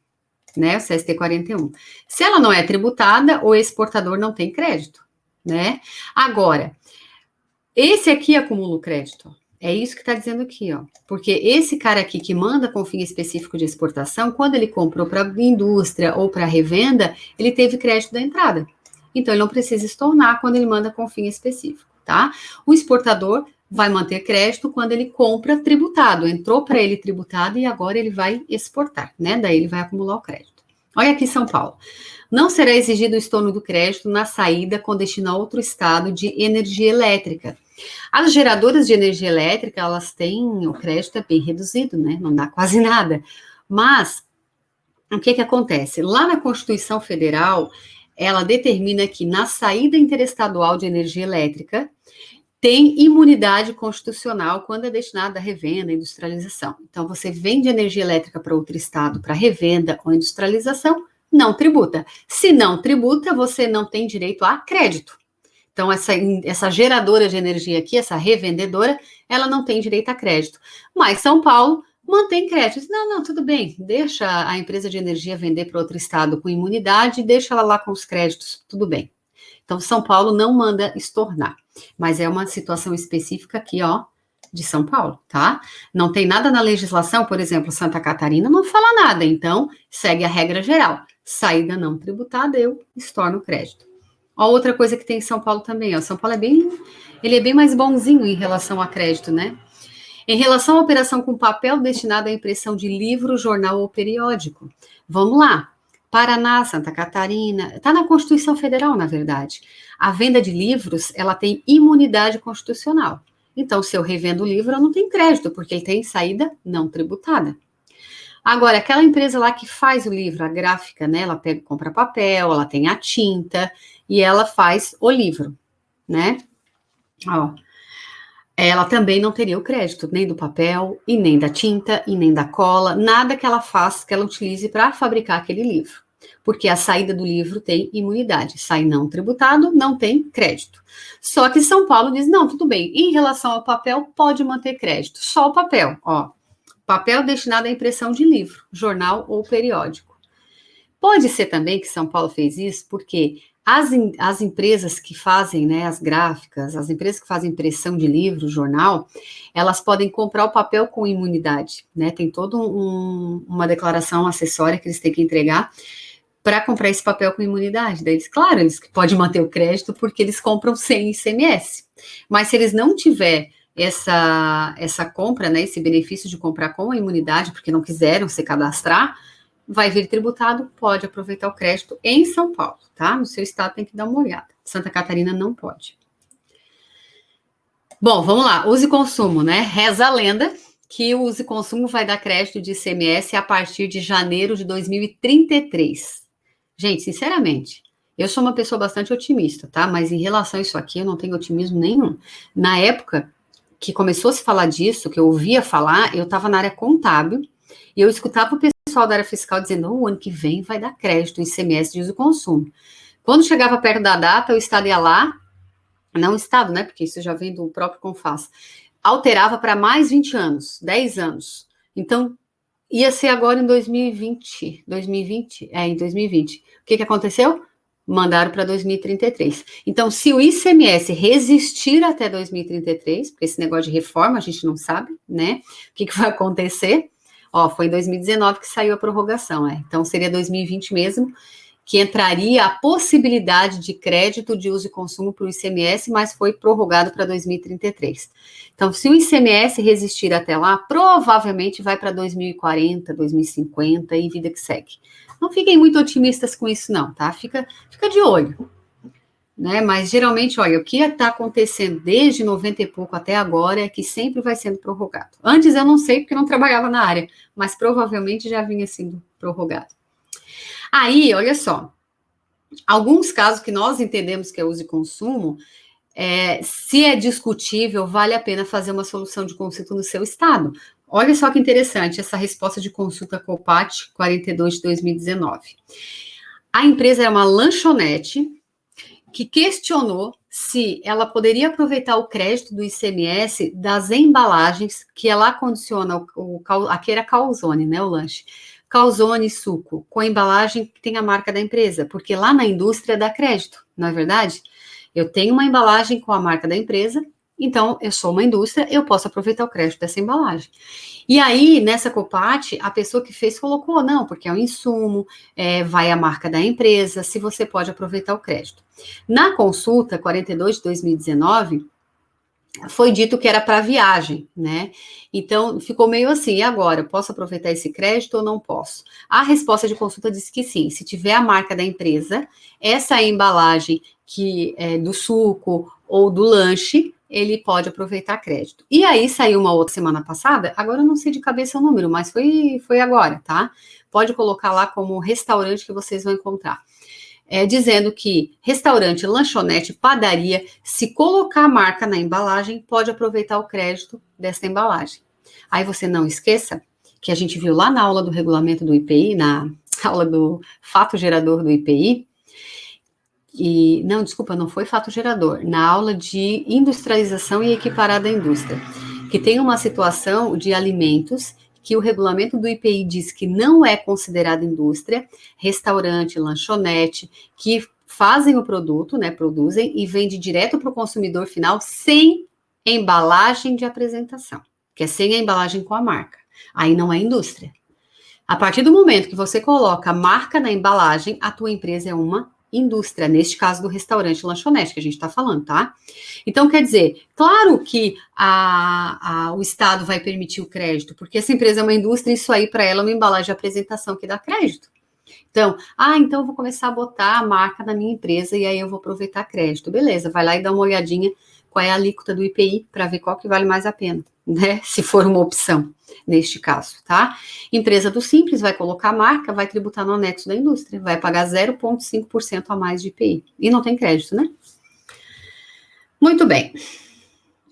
né? O CST 41. Se ela não é tributada, o exportador não tem crédito, né? Agora, esse aqui acumula o crédito. É isso que está dizendo aqui, ó. Porque esse cara aqui que manda com fim específico de exportação, quando ele comprou para indústria ou para revenda, ele teve crédito da entrada. Então, ele não precisa estornar quando ele manda com fim específico, tá? O exportador vai manter crédito quando ele compra tributado. Entrou para ele tributado e agora ele vai exportar, né? Daí ele vai acumular o crédito. Olha aqui São Paulo. Não será exigido o estorno do crédito na saída com destino a outro estado de energia elétrica. As geradoras de energia elétrica, elas têm, o crédito é bem reduzido, né? Não dá quase nada. Mas, o que acontece? Lá na Constituição Federal, ela determina que na saída interestadual de energia elétrica tem imunidade constitucional quando é destinada à revenda, à industrialização. Então, você vende energia elétrica para outro estado para revenda ou industrialização, não tributa. Se não tributa, você não tem direito a crédito. Então, essa geradora de energia aqui, essa revendedora, ela não tem direito a crédito. Mas São Paulo mantém crédito. Não, tudo bem, deixa a empresa de energia vender para outro estado com imunidade, deixa ela lá com os créditos, tudo bem. Então, São Paulo não manda estornar, mas é uma situação específica aqui, ó, de São Paulo, tá? Não tem nada na legislação, por exemplo, Santa Catarina não fala nada, então segue a regra geral. Saída não tributada, eu estorno o crédito. Ó, outra coisa que tem em São Paulo também, ó, São Paulo ele é bem mais bonzinho em relação a crédito, né? Em relação à operação com papel destinado à impressão de livro, jornal ou periódico. Vamos lá. Paraná, Santa Catarina, está na Constituição Federal, na verdade. A venda de livros, ela tem imunidade constitucional. Então, se eu revendo o livro, eu não tenho crédito, porque ele tem saída não tributada. Agora, aquela empresa lá que faz o livro, a gráfica, né? Ela compra papel, ela tem a tinta e ela faz o livro, né? Ó, ela também não teria o crédito, nem do papel, e nem da tinta, e nem da cola, nada que ela faça, que ela utilize para fabricar aquele livro. Porque a saída do livro tem imunidade. Sai não tributado, não tem crédito. Só que São Paulo diz, não, tudo bem, em relação ao papel, pode manter crédito. Só o papel, ó. Papel destinado à impressão de livro, jornal ou periódico. Pode ser também que São Paulo fez isso porque as empresas que fazem, né, as gráficas, as empresas que fazem impressão de livro, jornal, elas podem comprar o papel com imunidade, né? Tem toda uma declaração acessória que eles têm que entregar para comprar esse papel com imunidade. Daí, claro, eles podem manter o crédito porque eles compram sem ICMS. Mas se eles não tiver essa compra, né, esse benefício de comprar com a imunidade, porque não quiseram se cadastrar, vai vir tributado, pode aproveitar o crédito em São Paulo, tá? No seu estado tem que dar uma olhada. Santa Catarina não pode. Bom, vamos lá. Uso e consumo, né? Reza a lenda que o uso e consumo vai dar crédito de ICMS a partir de janeiro de 2033. Gente, sinceramente, eu sou uma pessoa bastante otimista, tá? Mas em relação a isso aqui, eu não tenho otimismo nenhum. Na época que começou a se falar disso, que eu ouvia falar, eu estava na área contábil e eu escutava o pessoal da área fiscal dizendo, o ano que vem vai dar crédito em ICMS de uso e consumo. Quando chegava perto da data, o Estado ia lá não o Estado, né, porque isso já vem do próprio CONFAS, alterava para mais 20 anos, 10 anos. Então, ia ser agora em 2020, em 2020. O que aconteceu? Mandaram para 2033. Então, se o ICMS resistir até 2033, porque esse negócio de reforma a gente não sabe, né? O que vai acontecer? Ó, foi em 2019 que saiu a prorrogação, então seria 2020 mesmo, que entraria a possibilidade de crédito de uso e consumo para o ICMS, mas foi prorrogado para 2033. Então, se o ICMS resistir até lá, provavelmente vai para 2040, 2050 e vida que segue. Não fiquem muito otimistas com isso, não, tá? Fica de olho. Né? Mas, geralmente, olha, o que está acontecendo desde 90 e pouco até agora é que sempre vai sendo prorrogado. Antes eu não sei, porque eu não trabalhava na área, mas provavelmente já vinha sendo prorrogado. Aí, olha só, alguns casos que nós entendemos que é uso e consumo, se é discutível, vale a pena fazer uma solução de consulta no seu estado. Olha só que interessante essa resposta de consulta COPAT 42 de 2019. A empresa é uma lanchonete que questionou se ela poderia aproveitar o crédito do ICMS das embalagens que ela condiciona, aqui era calzone, né, o lanche, calzone suco, com a embalagem que tem a marca da empresa, porque lá na indústria dá crédito, não é verdade? Eu tenho uma embalagem com a marca da empresa, então eu sou uma indústria, eu posso aproveitar o crédito dessa embalagem. E aí, nessa COPAT, a pessoa que fez colocou, não, porque é um insumo, vai a marca da empresa, se você pode aproveitar o crédito. Na consulta 42 de 2019, foi dito que era para viagem, né? Então, ficou meio assim, e agora? Posso aproveitar esse crédito ou não posso? A resposta de consulta disse que sim, se tiver a marca da empresa, essa embalagem que é do suco ou do lanche, ele pode aproveitar crédito. E aí saiu uma outra semana passada, agora eu não sei de cabeça o número, mas foi agora, tá? Pode colocar lá como restaurante que vocês vão encontrar. Dizendo que restaurante, lanchonete, padaria, se colocar a marca na embalagem, pode aproveitar o crédito dessa embalagem. Aí você não esqueça que a gente viu lá na aula do regulamento do IPI, na aula do fato gerador do IPI, não foi fato gerador, na aula de industrialização e equiparada à indústria, que tem uma situação de alimentos que o regulamento do IPI diz que não é considerado indústria, restaurante, lanchonete, que fazem o produto, né, produzem e vendem direto para o consumidor final sem embalagem de apresentação, que é sem a embalagem com a marca. Aí não é indústria. A partir do momento que você coloca a marca na embalagem, a tua empresa é uma indústria, neste caso do restaurante lanchonete que a gente está falando, tá? Então, quer dizer, claro que o Estado vai permitir o crédito, porque essa empresa é uma indústria e isso aí para ela é uma embalagem de apresentação que dá crédito. Então, então eu vou começar a botar a marca na minha empresa e aí eu vou aproveitar crédito. Beleza, vai lá e dá uma olhadinha qual é a alíquota do IPI para ver qual que vale mais a pena, né? Se for uma opção, neste caso, tá? Empresa do Simples vai colocar a marca, vai tributar no anexo da indústria, vai pagar 0,5% a mais de IPI. E não tem crédito, né? Muito bem.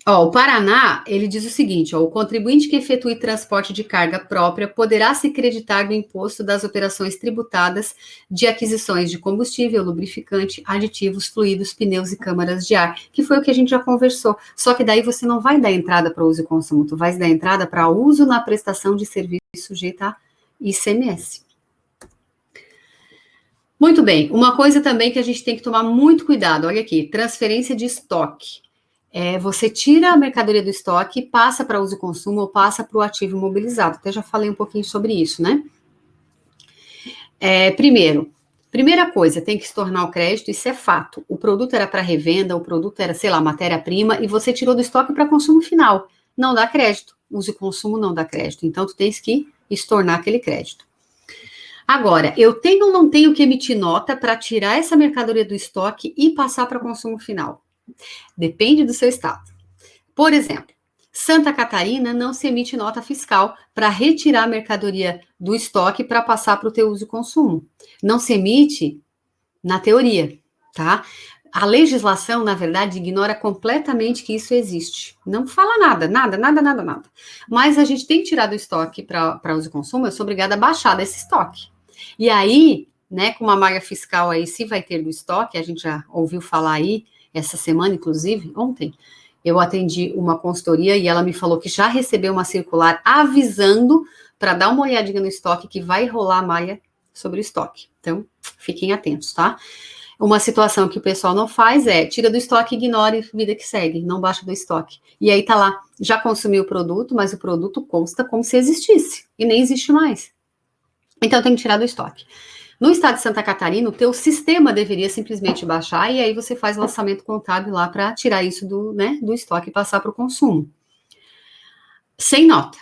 O Paraná, ele diz o seguinte, o contribuinte que efetue transporte de carga própria poderá se creditar do imposto das operações tributadas de aquisições de combustível, lubrificante, aditivos, fluidos, pneus e câmaras de ar, que foi o que a gente já conversou. Só que daí você não vai dar entrada para uso e consumo, tu vai dar entrada para uso na prestação de serviço sujeita a ICMS. Muito bem, uma coisa também que a gente tem que tomar muito cuidado, olha aqui, transferência de estoque. Você tira a mercadoria do estoque, passa para uso e consumo ou passa para o ativo imobilizado. Até já falei um pouquinho sobre isso, né? Primeira coisa, tem que se tornar o crédito, isso é fato. O produto era para revenda, o produto era, sei lá, matéria-prima, e você tirou do estoque para consumo final. Não dá crédito. Uso e consumo não dá crédito. Então, tu tens que estornar aquele crédito. Agora, eu tenho ou não tenho que emitir nota para tirar essa mercadoria do estoque e passar para consumo final? Depende do seu estado. Por exemplo, Santa Catarina não se emite nota fiscal para retirar a mercadoria do estoque para passar para o teu uso e consumo. Não se emite na teoria, tá? A legislação, na verdade, ignora completamente que isso existe. Não fala nada. Mas a gente tem que tirar do estoque para uso e consumo, eu sou obrigada a baixar desse estoque. E aí, né, com uma malha fiscal aí, se vai ter do estoque, a gente já ouviu falar aí, essa semana, inclusive, ontem, eu atendi uma consultoria e ela me falou que já recebeu uma circular avisando para dar uma olhadinha no estoque que vai rolar a malha sobre o estoque. Então, fiquem atentos, tá? Uma situação que o pessoal não faz é tira do estoque, ignore, vida que segue, não baixa do estoque. E aí tá lá, já consumiu o produto, mas o produto consta como se existisse e nem existe mais. Então tem que tirar do estoque. No estado de Santa Catarina, o teu sistema deveria simplesmente baixar e aí você faz lançamento contábil lá para tirar isso do estoque e passar para o consumo. Sem nota.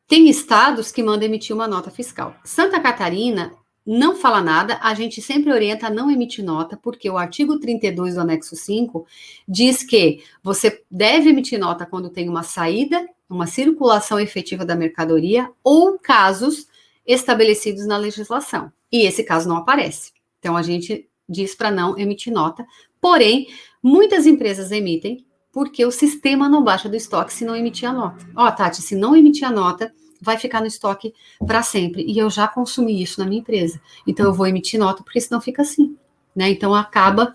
Tem estados que mandam emitir uma nota fiscal. Santa Catarina não fala nada, a gente sempre orienta a não emitir nota, porque o artigo 32 do anexo 5 diz que você deve emitir nota quando tem uma saída, uma circulação efetiva da mercadoria ou casos estabelecidos na legislação. E esse caso não aparece. Então, a gente diz para não emitir nota. Porém, muitas empresas emitem porque o sistema não baixa do estoque se não emitir a nota. Ó, Tati, se não emitir a nota, vai ficar no estoque para sempre. E eu já consumi isso na minha empresa. Então, eu vou emitir nota, porque senão fica assim. Né? Então, acaba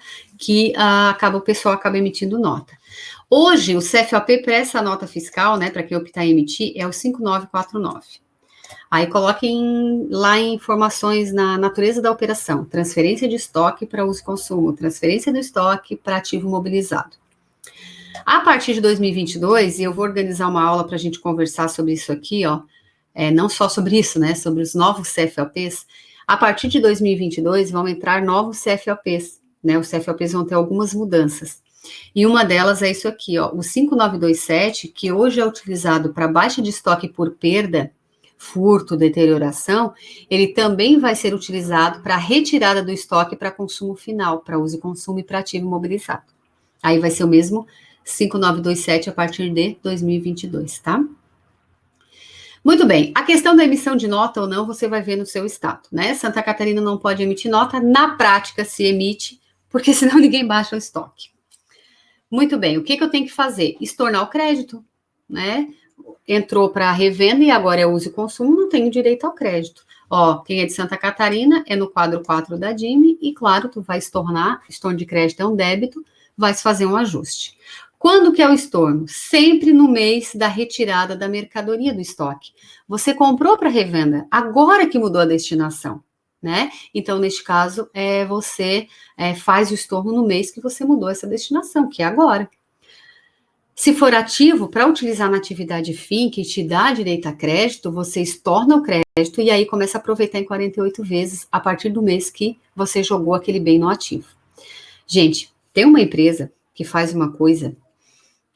o pessoal acaba emitindo nota. Hoje, o CFOP para essa nota fiscal, né, para quem optar em emitir, é o 5949. Aí coloquem lá informações na natureza da operação, transferência de estoque para uso e consumo, transferência do estoque para ativo mobilizado. A partir de 2022, e eu vou organizar uma aula para a gente conversar sobre isso aqui, ó, não só sobre isso, né, sobre os novos CFOPs, a partir de 2022 vão entrar novos CFOPs, né, os CFOPs vão ter algumas mudanças. E uma delas é isso aqui, ó, o 5927, que hoje é utilizado para baixa de estoque por perda, furto, deterioração, ele também vai ser utilizado para retirada do estoque para consumo final, para uso e consumo e para ativo mobilizado. Aí vai ser o mesmo 5927 a partir de 2022, tá? Muito bem, a questão da emissão de nota ou não, você vai ver no seu estado, né? Santa Catarina não pode emitir nota, na prática se emite, porque senão ninguém baixa o estoque. Muito bem, o que eu tenho que fazer? Estornar o crédito, né? Entrou para revenda e agora é uso e consumo, não tenho direito ao crédito. Ó, quem é de Santa Catarina é no quadro 4 da DIME e, claro, tu vai estornar, estorno de crédito é um débito, vai se fazer um ajuste. Quando que é o estorno? Sempre no mês da retirada da mercadoria do estoque. Você comprou para revenda, agora que mudou a destinação, né? Então, neste caso, você faz o estorno no mês que você mudou essa destinação, que é agora. Se for ativo, para utilizar na atividade fim, que te dá direito a crédito, você estorna o crédito e aí começa a aproveitar em 48 vezes a partir do mês que você jogou aquele bem no ativo. Gente, tem uma empresa que faz uma coisa...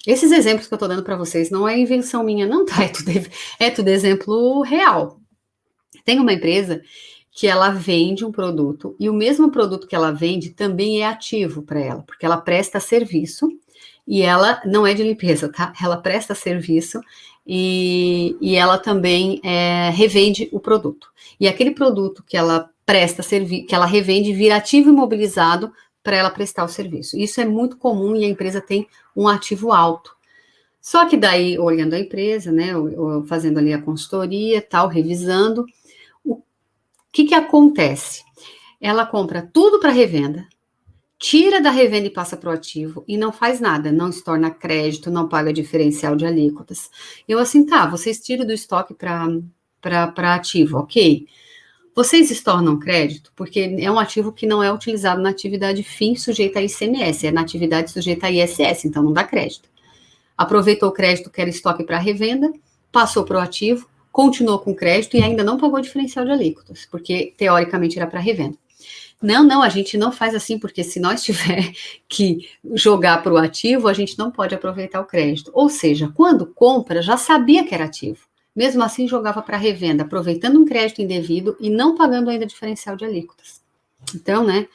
Esses exemplos que eu estou dando para vocês não é invenção minha, não, tá? É tudo exemplo real. Tem uma empresa que ela vende um produto e o mesmo produto que ela vende também é ativo para ela, porque ela presta serviço. E ela não é de limpeza, tá? Ela presta serviço e ela também revende o produto. E aquele produto que ela presta serviço, que ela revende, vira ativo imobilizado para ela prestar o serviço. Isso é muito comum e a empresa tem um ativo alto. Só que daí, olhando a empresa, né, fazendo ali a consultoria, tal, revisando, o que acontece? Ela compra tudo para revenda, tira da revenda e passa para o ativo e não faz nada, não estorna crédito, não paga diferencial de alíquotas. Eu assim, tá, vocês tiram do estoque para ativo, ok. Vocês estornam crédito porque é um ativo que não é utilizado na atividade fim sujeita a ICMS, é na atividade sujeita a ISS, então não dá crédito. Aproveitou o crédito que era estoque para revenda, passou para o ativo, continuou com crédito e ainda não pagou diferencial de alíquotas, porque teoricamente era para revenda. Não, a gente não faz assim, porque se nós tiver que jogar para o ativo, a gente não pode aproveitar o crédito. Ou seja, quando compra, já sabia que era ativo. Mesmo assim, jogava para revenda, aproveitando um crédito indevido e não pagando ainda diferencial de alíquotas. Então, né,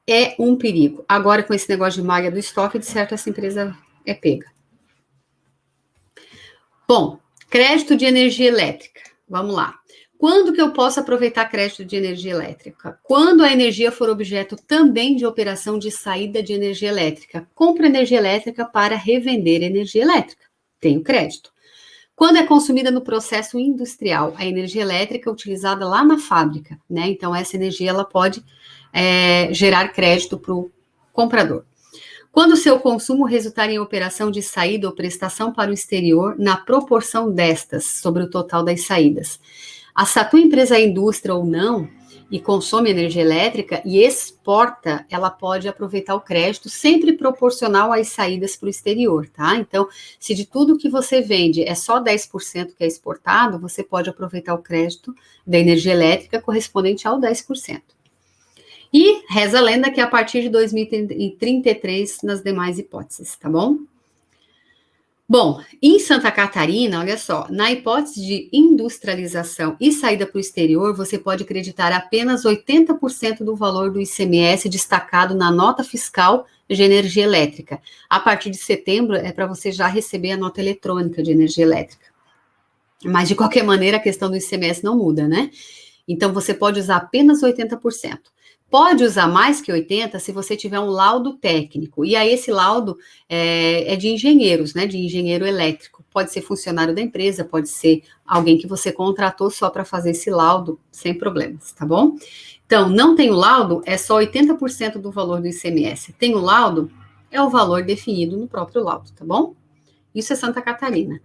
é um perigo. Agora, com esse negócio de malha do estoque, de certo, essa empresa é pega. Bom, crédito de energia elétrica. Vamos lá. Quando que eu posso aproveitar crédito de energia elétrica? Quando a energia for objeto também de operação de saída de energia elétrica. Compra energia elétrica para revender energia elétrica. Tenho crédito. Quando é consumida no processo industrial, a energia elétrica é utilizada lá na fábrica, né? Então, essa energia ela pode gerar crédito para o comprador. Quando o seu consumo resultar em operação de saída ou prestação para o exterior, na proporção destas, sobre o total das saídas. Se a tua empresa é indústria ou não, e consome energia elétrica e exporta, ela pode aproveitar o crédito sempre proporcional às saídas para o exterior, tá? Então, se de tudo que você vende é só 10% que é exportado, você pode aproveitar o crédito da energia elétrica correspondente ao 10%. E reza a lenda que a partir de 2033 nas demais hipóteses, tá bom? Bom, em Santa Catarina, olha só, na hipótese de industrialização e saída para o exterior, você pode acreditar apenas 80% do valor do ICMS destacado na nota fiscal de energia elétrica. A partir de setembro, é para você já receber a nota eletrônica de energia elétrica. Mas, de qualquer maneira, a questão do ICMS não muda, né? Então, você pode usar apenas 80%. Pode usar mais que 80% se você tiver um laudo técnico. E aí, esse laudo é de engenheiros, né? De engenheiro elétrico. Pode ser funcionário da empresa, pode ser alguém que você contratou só para fazer esse laudo, sem problemas, tá bom? Então, não tem o laudo, é só 80% do valor do ICMS. Tem o laudo, é o valor definido no próprio laudo, tá bom? Isso é Santa Catarina.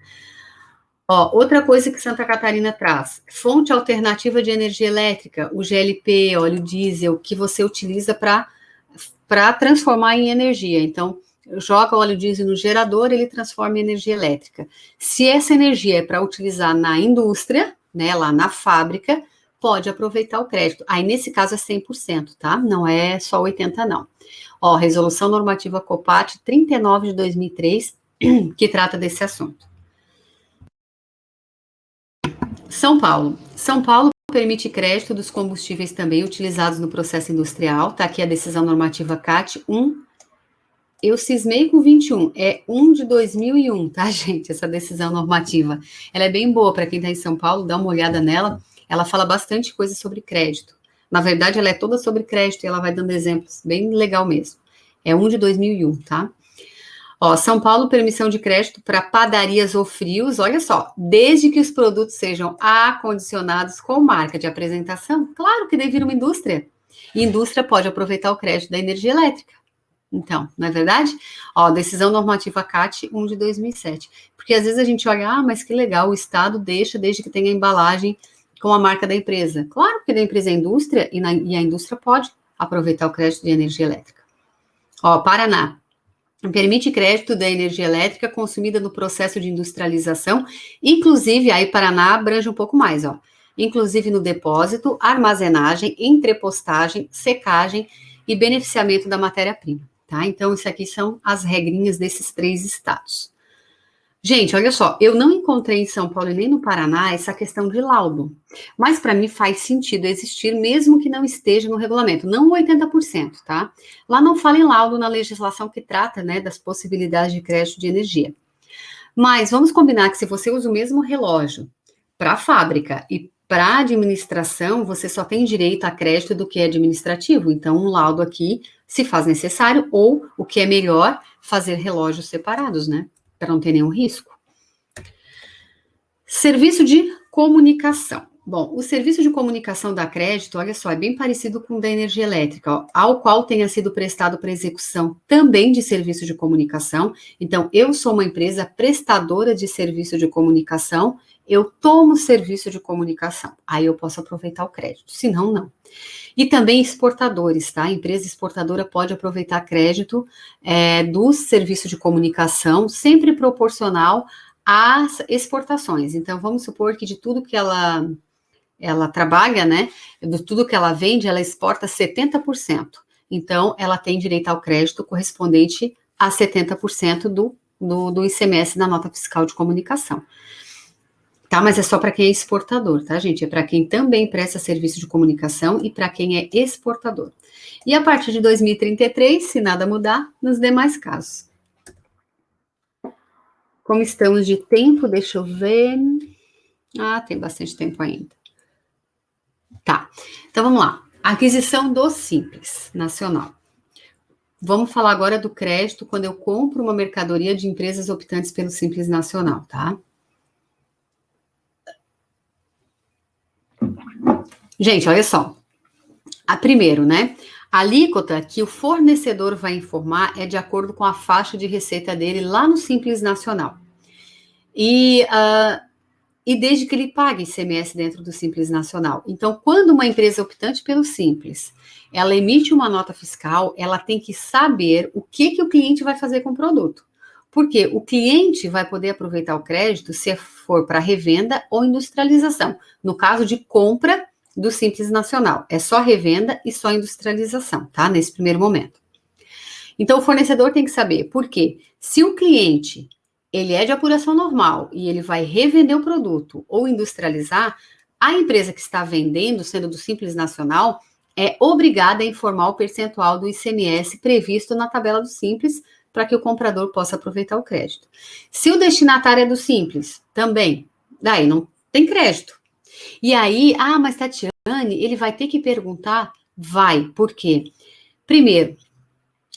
Ó, outra coisa que Santa Catarina traz, fonte alternativa de energia elétrica, o GLP, óleo diesel, que você utiliza para transformar em energia. Então, joga o óleo diesel no gerador, ele transforma em energia elétrica. Se essa energia é para utilizar na indústria, né, lá na fábrica, pode aproveitar o crédito. Aí, nesse caso, é 100%, tá? Não é só 80%, não. Ó, Resolução Normativa COPAT 39 de 2003, que trata desse assunto. São Paulo. São Paulo permite crédito dos combustíveis também utilizados no processo industrial. Tá aqui a decisão normativa CAT 1. Eu cismei com 21. É 1 de 2001, tá, gente? Essa decisão normativa. Ela é bem boa para quem está em São Paulo, dá uma olhada nela. Ela fala bastante coisa sobre crédito. Na verdade, ela é toda sobre crédito e ela vai dando exemplos. Bem legal mesmo. É 1 de 2001, tá? Ó, São Paulo, permissão de crédito para padarias ou frios, olha só, desde que os produtos sejam acondicionados com marca de apresentação, claro que deve vir uma indústria. E indústria pode aproveitar o crédito da energia elétrica. Então, não é verdade? Ó, decisão normativa CAT 1 de 2007. Porque às vezes a gente olha, mas que legal, o Estado deixa desde que tenha embalagem com a marca da empresa. Claro que da empresa é indústria e a indústria pode aproveitar o crédito de energia elétrica. Ó, Paraná. Permite crédito da energia elétrica consumida no processo de industrialização, inclusive, aí Paraná abrange um pouco mais, ó, inclusive no depósito, armazenagem, entrepostagem, secagem e beneficiamento da matéria-prima, tá? Então, isso aqui são as regrinhas desses 3 estados. Gente, olha só, eu não encontrei em São Paulo e nem no Paraná essa questão de laudo, mas para mim faz sentido existir, mesmo que não esteja no regulamento, não 80%, tá? Lá não fala em laudo na legislação que trata, né, das possibilidades de crédito de energia. Mas vamos combinar que se você usa o mesmo relógio para a fábrica e para administração, você só tem direito a crédito do que é administrativo, então um laudo aqui se faz necessário, ou, o que é melhor, fazer relógios separados, né? Para não ter nenhum risco. Serviço de comunicação. Bom, o serviço de comunicação da crédito, olha só, é bem parecido com o da energia elétrica, ó, ao qual tenha sido prestado para execução também de serviço de comunicação. Então, eu sou uma empresa prestadora de serviço de comunicação, eu tomo serviço de comunicação, aí eu posso aproveitar o crédito, senão não. E também exportadores, tá? A empresa exportadora pode aproveitar crédito do serviço de comunicação, sempre proporcional às exportações. Então, vamos supor que de tudo que ela trabalha, né? De tudo que ela vende, ela exporta 70%. Então, ela tem direito ao crédito correspondente a 70% do ICMS da nota fiscal de comunicação. Tá, mas é só para quem é exportador, tá, gente? É para quem também presta serviço de comunicação e para quem é exportador. E a partir de 2033, se nada mudar, nos demais casos. Como estamos de tempo, deixa eu ver. Tem bastante tempo ainda. Tá, então vamos lá. Aquisição do Simples Nacional. Vamos falar agora do crédito quando eu compro uma mercadoria de empresas optantes pelo Simples Nacional, tá? Gente, olha só. Primeiro, né? A alíquota que o fornecedor vai informar é de acordo com a faixa de receita dele lá no Simples Nacional. E desde que ele pague ICMS dentro do Simples Nacional. Então, quando uma empresa optante pelo Simples, ela emite uma nota fiscal, ela tem que saber o que o cliente vai fazer com o produto. Porque o cliente vai poder aproveitar o crédito se for para revenda ou industrialização. No caso de compra do Simples Nacional, é só revenda e só industrialização, tá? Nesse primeiro momento. Então, o fornecedor tem que saber, porque se o cliente ele é de apuração normal e ele vai revender o produto ou industrializar, a empresa que está vendendo, sendo do Simples Nacional, é obrigada a informar o percentual do ICMS previsto na tabela do Simples para que o comprador possa aproveitar o crédito. Se o destinatário é do Simples, também, daí não tem crédito. E aí, mas Tatiane, ele vai ter que perguntar? Vai, por quê? Primeiro,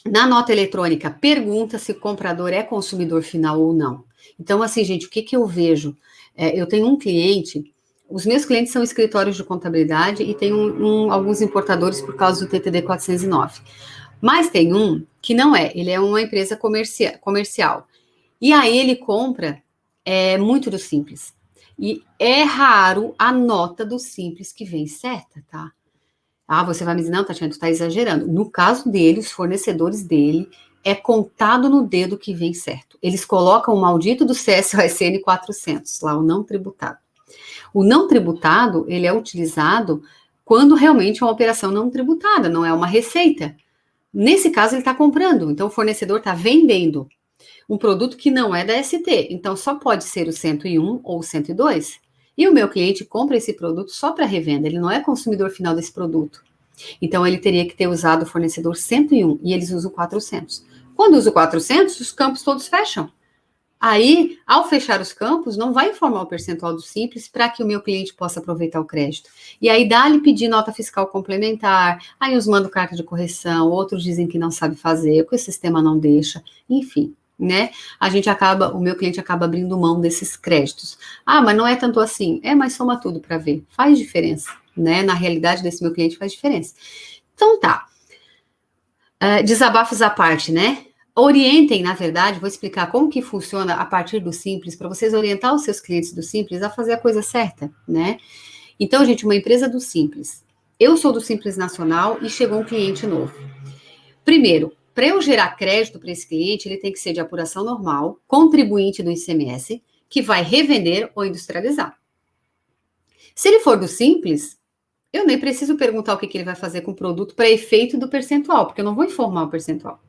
na nota eletrônica, pergunta se o comprador é consumidor final ou não. Então, assim, gente, o que eu vejo? Eu tenho um cliente, os meus clientes são escritórios de contabilidade e tem alguns importadores por causa do TTD 409. Mas tem um que não é, ele é uma empresa comercial. E aí ele compra muito do Simples. E é raro a nota do Simples que vem certa, tá? Você vai me dizer, não, Tatiana, tu tá exagerando. No caso dele, os fornecedores dele, é contado no dedo que vem certo. Eles colocam o maldito do CSOSN 400, lá, o não tributado. O não tributado, ele é utilizado quando realmente é uma operação não tributada, não é uma receita. Nesse caso, ele está comprando, então o fornecedor está vendendo um produto que não é da ST, então só pode ser o 101 ou o 102. E o meu cliente compra esse produto só para revenda, ele não é consumidor final desse produto. Então, ele teria que ter usado o fornecedor 101 e eles usam 400. Quando usa o 400, os campos todos fecham. Aí, ao fechar os campos, não vai informar o percentual do Simples para que o meu cliente possa aproveitar o crédito. E aí, dá-lhe pedir nota fiscal complementar, aí uns mandam carta de correção, outros dizem que não sabe fazer, que o sistema não deixa, enfim. Né? O meu cliente acaba abrindo mão desses créditos. Mas não é tanto assim. Mas soma tudo para ver. Faz diferença, né? Na realidade desse meu cliente faz diferença. Então tá. Desabafos à parte, né? Orientem, na verdade, vou explicar como que funciona a partir do Simples, para vocês orientar os seus clientes do Simples a fazer a coisa certa, né? Então, gente, uma empresa do Simples. Eu sou do Simples Nacional e chegou um cliente novo. Primeiro, para eu gerar crédito para esse cliente, ele tem que ser de apuração normal, contribuinte do ICMS, que vai revender ou industrializar. Se ele for do Simples, eu nem preciso perguntar o que ele vai fazer com o produto para efeito do percentual, porque eu não vou informar o percentual.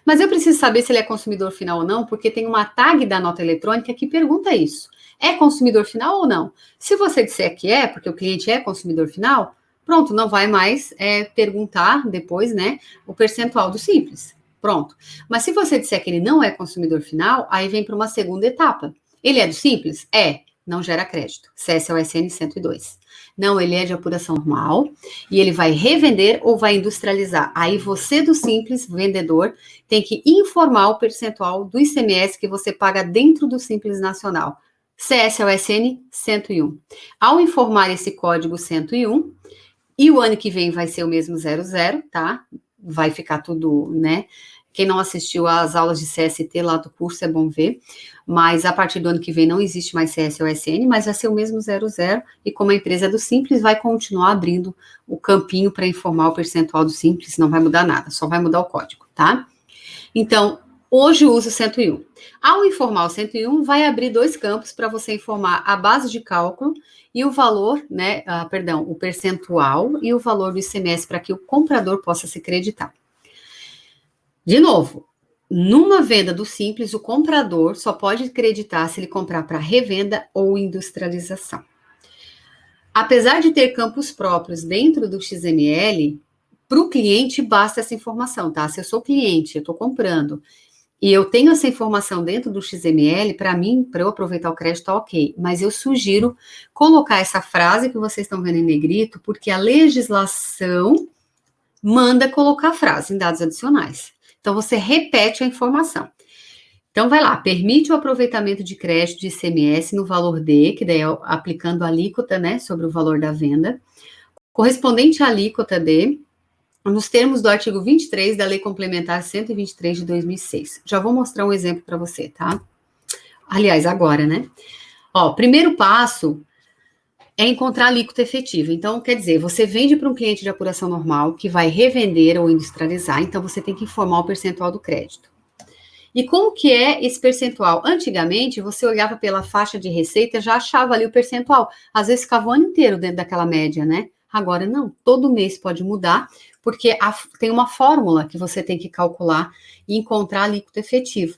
Mas eu preciso saber se ele é consumidor final ou não, porque tem uma tag da nota eletrônica que pergunta isso. É consumidor final ou não? Se você disser que é, porque o cliente é consumidor final, pronto, não vai mais perguntar depois, né, o percentual do Simples. Pronto. Mas se você disser que ele não é consumidor final, aí vem para uma segunda etapa. Ele é do Simples? Não gera crédito. CSOSN 102. Não, ele é de apuração normal e ele vai revender ou vai industrializar. Aí você do Simples, vendedor, tem que informar o percentual do ICMS que você paga dentro do Simples Nacional. CSOSN 101. Ao informar esse código 101, e o ano que vem vai ser o mesmo 00, tá? Vai ficar tudo, né? Quem não assistiu às aulas de CST lá do curso é bom ver, mas a partir do ano que vem não existe mais CSOSN, mas vai ser o mesmo 00, e como a empresa é do Simples, vai continuar abrindo o campinho para informar o percentual do Simples, não vai mudar nada, só vai mudar o código, tá? Então, hoje uso o 101. Ao informar o 101, vai abrir dois campos para você informar a base de cálculo e o valor, né, o percentual e o valor do ICMS para que o comprador possa se creditar. De novo, numa venda do Simples, o comprador só pode creditar se ele comprar para revenda ou industrialização. Apesar de ter campos próprios dentro do XML, para o cliente basta essa informação, tá? Se eu sou cliente, eu estou comprando, e eu tenho essa informação dentro do XML, para mim, para eu aproveitar o crédito, tá ok. Mas eu sugiro colocar essa frase que vocês estão vendo em negrito, porque a legislação manda colocar a frase em dados adicionais. Então, você repete a informação. Então, vai lá, permite o aproveitamento de crédito de ICMS no valor D, que daí é aplicando a alíquota, né, sobre o valor da venda, correspondente à alíquota D, nos termos do artigo 23 da Lei Complementar 123 de 2006. Já vou mostrar um exemplo para você, tá? Aliás, agora, né? Ó, primeiro passo é encontrar a alíquota efetiva. Então, quer dizer, você vende para um cliente de apuração normal que vai revender ou industrializar, então você tem que informar o percentual do crédito. E como que é esse percentual? Antigamente, você olhava pela faixa de receita, já achava ali o percentual. Às vezes ficava o ano inteiro dentro daquela média, né? Agora não, todo mês pode mudar, porque tem uma fórmula que você tem que calcular e encontrar a alíquota efetiva.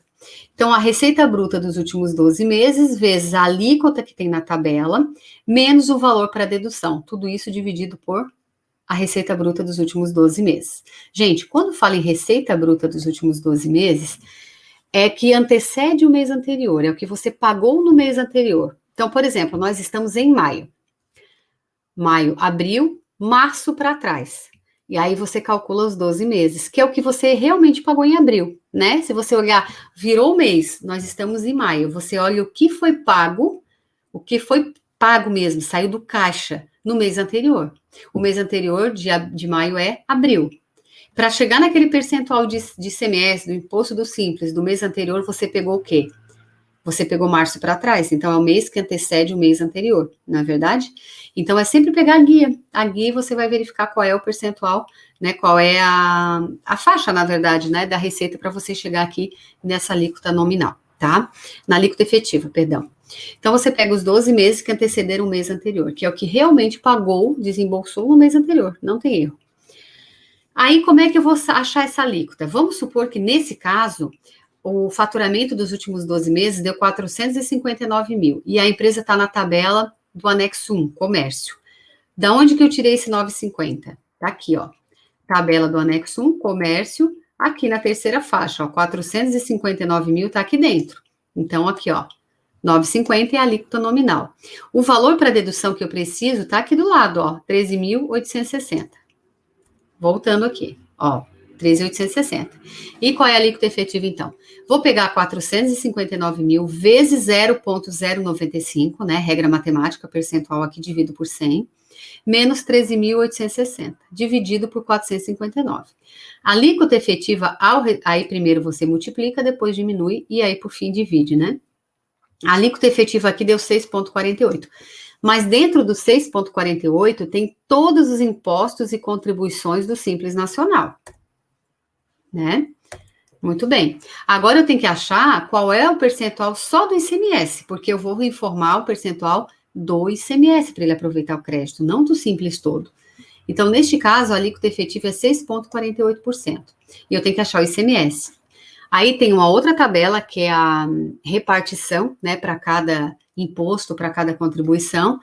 Então, a receita bruta dos últimos 12 meses, vezes a alíquota que tem na tabela, menos o valor para dedução. Tudo isso dividido por a receita bruta dos últimos 12 meses. Gente, quando fala em receita bruta dos últimos 12 meses, é que antecede o mês anterior, é o que você pagou no mês anterior. Então, por exemplo, nós estamos em maio. Maio, abril, março para trás. E aí você calcula os 12 meses, que é o que você realmente pagou em abril, né? Se você olhar, virou o mês, nós estamos em maio, você olha o que foi pago mesmo, saiu do caixa no mês anterior. O mês anterior de maio é abril. Para chegar naquele percentual de ICMS, do imposto do Simples, do mês anterior, você pegou o quê? Você pegou março para trás, então é o mês que antecede o mês anterior, não é verdade? Então é sempre pegar a guia. A guia você vai verificar qual é o percentual, né? Qual é a faixa, na verdade, né? Da receita para você chegar aqui nessa alíquota nominal, tá? Na alíquota efetiva, perdão. Então você pega os 12 meses que antecederam o mês anterior, que é o que realmente pagou, desembolsou no mês anterior, não tem erro. Aí como é que eu vou achar essa alíquota? Vamos supor que nesse caso o faturamento dos últimos 12 meses deu 459 mil. E a empresa está na tabela do anexo 1, comércio. Da onde que eu tirei esse 950? Tá aqui, ó. Tabela do anexo 1, comércio, aqui na terceira faixa, ó. 459 mil tá aqui dentro. Então, aqui, ó. 950 é a alíquota nominal. O valor para dedução que eu preciso tá aqui do lado, ó. 13.860. Voltando aqui, ó. 13.860. E qual é a alíquota efetiva, então? Vou pegar 459 mil vezes 0,095, né? Regra matemática, percentual aqui, dividido por 100, menos 13.860, dividido por 459. A alíquota efetiva, aí primeiro você multiplica, depois diminui, e aí, por fim, divide, né? A alíquota efetiva aqui deu 6,48. Mas dentro do 6,48 tem todos os impostos e contribuições do Simples Nacional. Né? Muito bem. Agora eu tenho que achar qual é o percentual só do ICMS, porque eu vou informar o percentual do ICMS para ele aproveitar o crédito, não do Simples todo. Então, neste caso, a alíquota efetiva é 6,48%. E eu tenho que achar o ICMS. Aí tem uma outra tabela, que é a repartição, né, para cada imposto, para cada contribuição.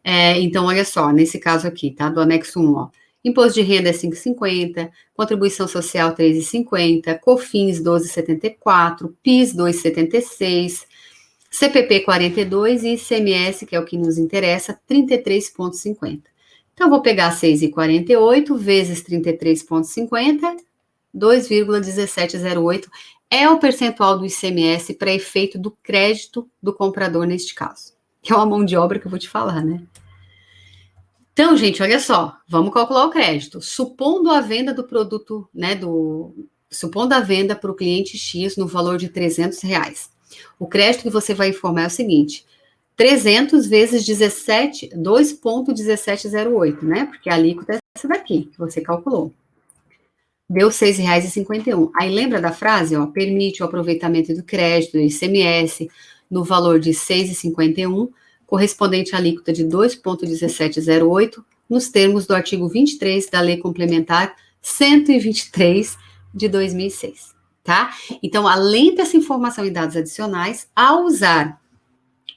Então, olha só, nesse caso aqui, tá? Do anexo 1, ó. Imposto de renda é 5,50, contribuição social 3,50, COFINS 12,74, PIS 2,76, CPP 42 e ICMS, que é o que nos interessa, 33,50. Então, vou pegar 6,48 vezes 33,50, 2,1708 é o percentual do ICMS para efeito do crédito do comprador neste caso, que é uma mão de obra que eu vou te falar, né? Então, gente, olha só, vamos calcular o crédito. Supondo a venda do produto, né, supondo a venda para o cliente X no valor de R$300. O crédito que você vai informar é o seguinte, 300 vezes 2,1708, né, porque a alíquota é essa daqui, que você calculou. Deu R$6,51. Aí lembra da frase, ó, permite o aproveitamento do crédito, do ICMS, no valor de R$6,51, correspondente à alíquota de 2,1708, nos termos do artigo 23 da Lei Complementar 123 de 2006, tá? Então, além dessa informação e dados adicionais, ao usar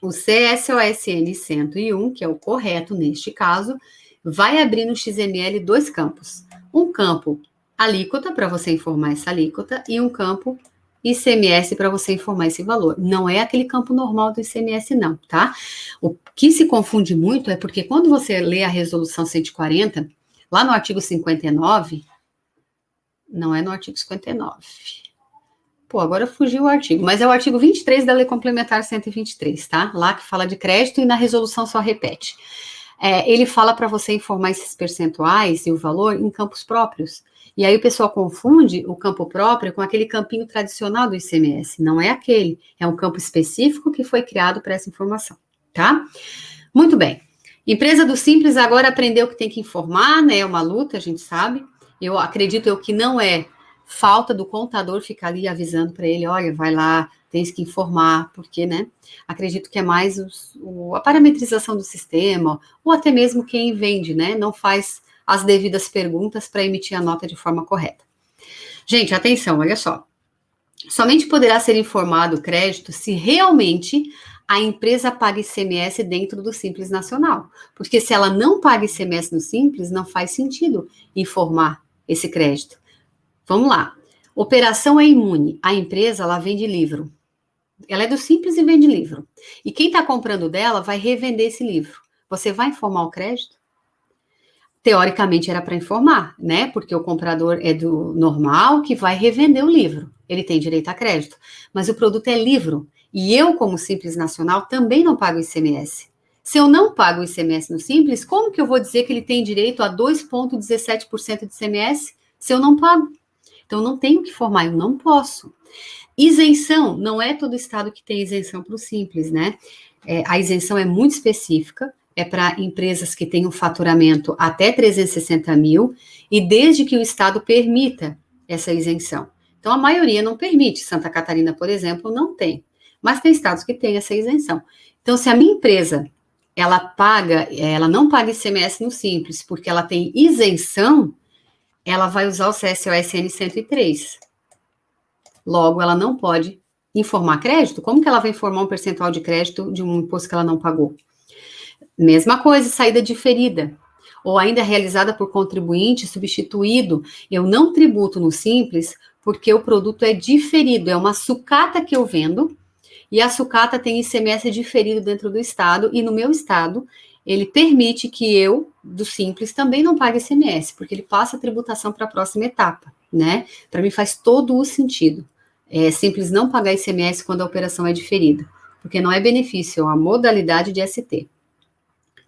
o CSOSN 101, que é o correto neste caso, vai abrir no XML dois campos. Um campo alíquota, para você informar essa alíquota, e um campo ICMS para você informar esse valor. Não é aquele campo normal do ICMS, não, tá? O que se confunde muito é porque quando você lê a resolução 140, lá no artigo 59, não é no artigo 59. Pô, agora fugiu o artigo, mas é o artigo 23 da Lei Complementar 123, tá? Lá que fala de crédito e na resolução só repete. Ele fala para você informar esses percentuais e o valor em campos próprios. E aí o pessoal confunde o campo próprio com aquele campinho tradicional do ICMS. Não é aquele, é um campo específico que foi criado para essa informação, tá? Muito bem. Empresa do Simples agora aprendeu que tem que informar, né? É uma luta, a gente sabe. Eu acredito que não é falta do contador ficar ali avisando para ele, olha, vai lá, tens que informar, porque, né? Acredito que é mais a parametrização do sistema, ou até mesmo quem vende, né? Não faz as devidas perguntas para emitir a nota de forma correta. Gente, atenção, olha só. Somente poderá ser informado o crédito se realmente a empresa paga ICMS dentro do Simples Nacional. Porque se ela não paga ICMS no Simples, não faz sentido informar esse crédito. Vamos lá. Operação é imune. A empresa, ela vende livro. Ela é do Simples e vende livro. E quem está comprando dela vai revender esse livro. Você vai informar o crédito? Teoricamente era para informar, né? Porque o comprador é do normal que vai revender o livro. Ele tem direito a crédito. Mas o produto é livro. E eu, como Simples Nacional, também não pago ICMS. Se eu não pago ICMS no Simples, como que eu vou dizer que ele tem direito a 2,17% de ICMS se eu não pago? Então, não tenho que informar, eu não posso. Isenção, não é todo estado que tem isenção para o Simples, né? A isenção é muito específica, é para empresas que têm um faturamento até 360 mil, e desde que o estado permita essa isenção. Então, a maioria não permite. Santa Catarina, por exemplo, não tem. Mas tem estados que têm essa isenção. Então, se a minha empresa, ela não paga ICMS no Simples, porque ela tem isenção, ela vai usar o CSOSN 103. Logo, ela não pode informar crédito. Como que ela vai informar um percentual de crédito de um imposto que ela não pagou? Mesma coisa, saída diferida, ou ainda realizada por contribuinte substituído. Eu não tributo no Simples porque o produto é diferido, é uma sucata que eu vendo, e a sucata tem ICMS diferido dentro do estado, e no meu estado, ele permite que eu, do Simples, também não pague ICMS, porque ele passa a tributação para a próxima etapa, né? Para mim faz todo o sentido. É Simples não pagar ICMS quando a operação é diferida, porque não é benefício, é uma modalidade de ST.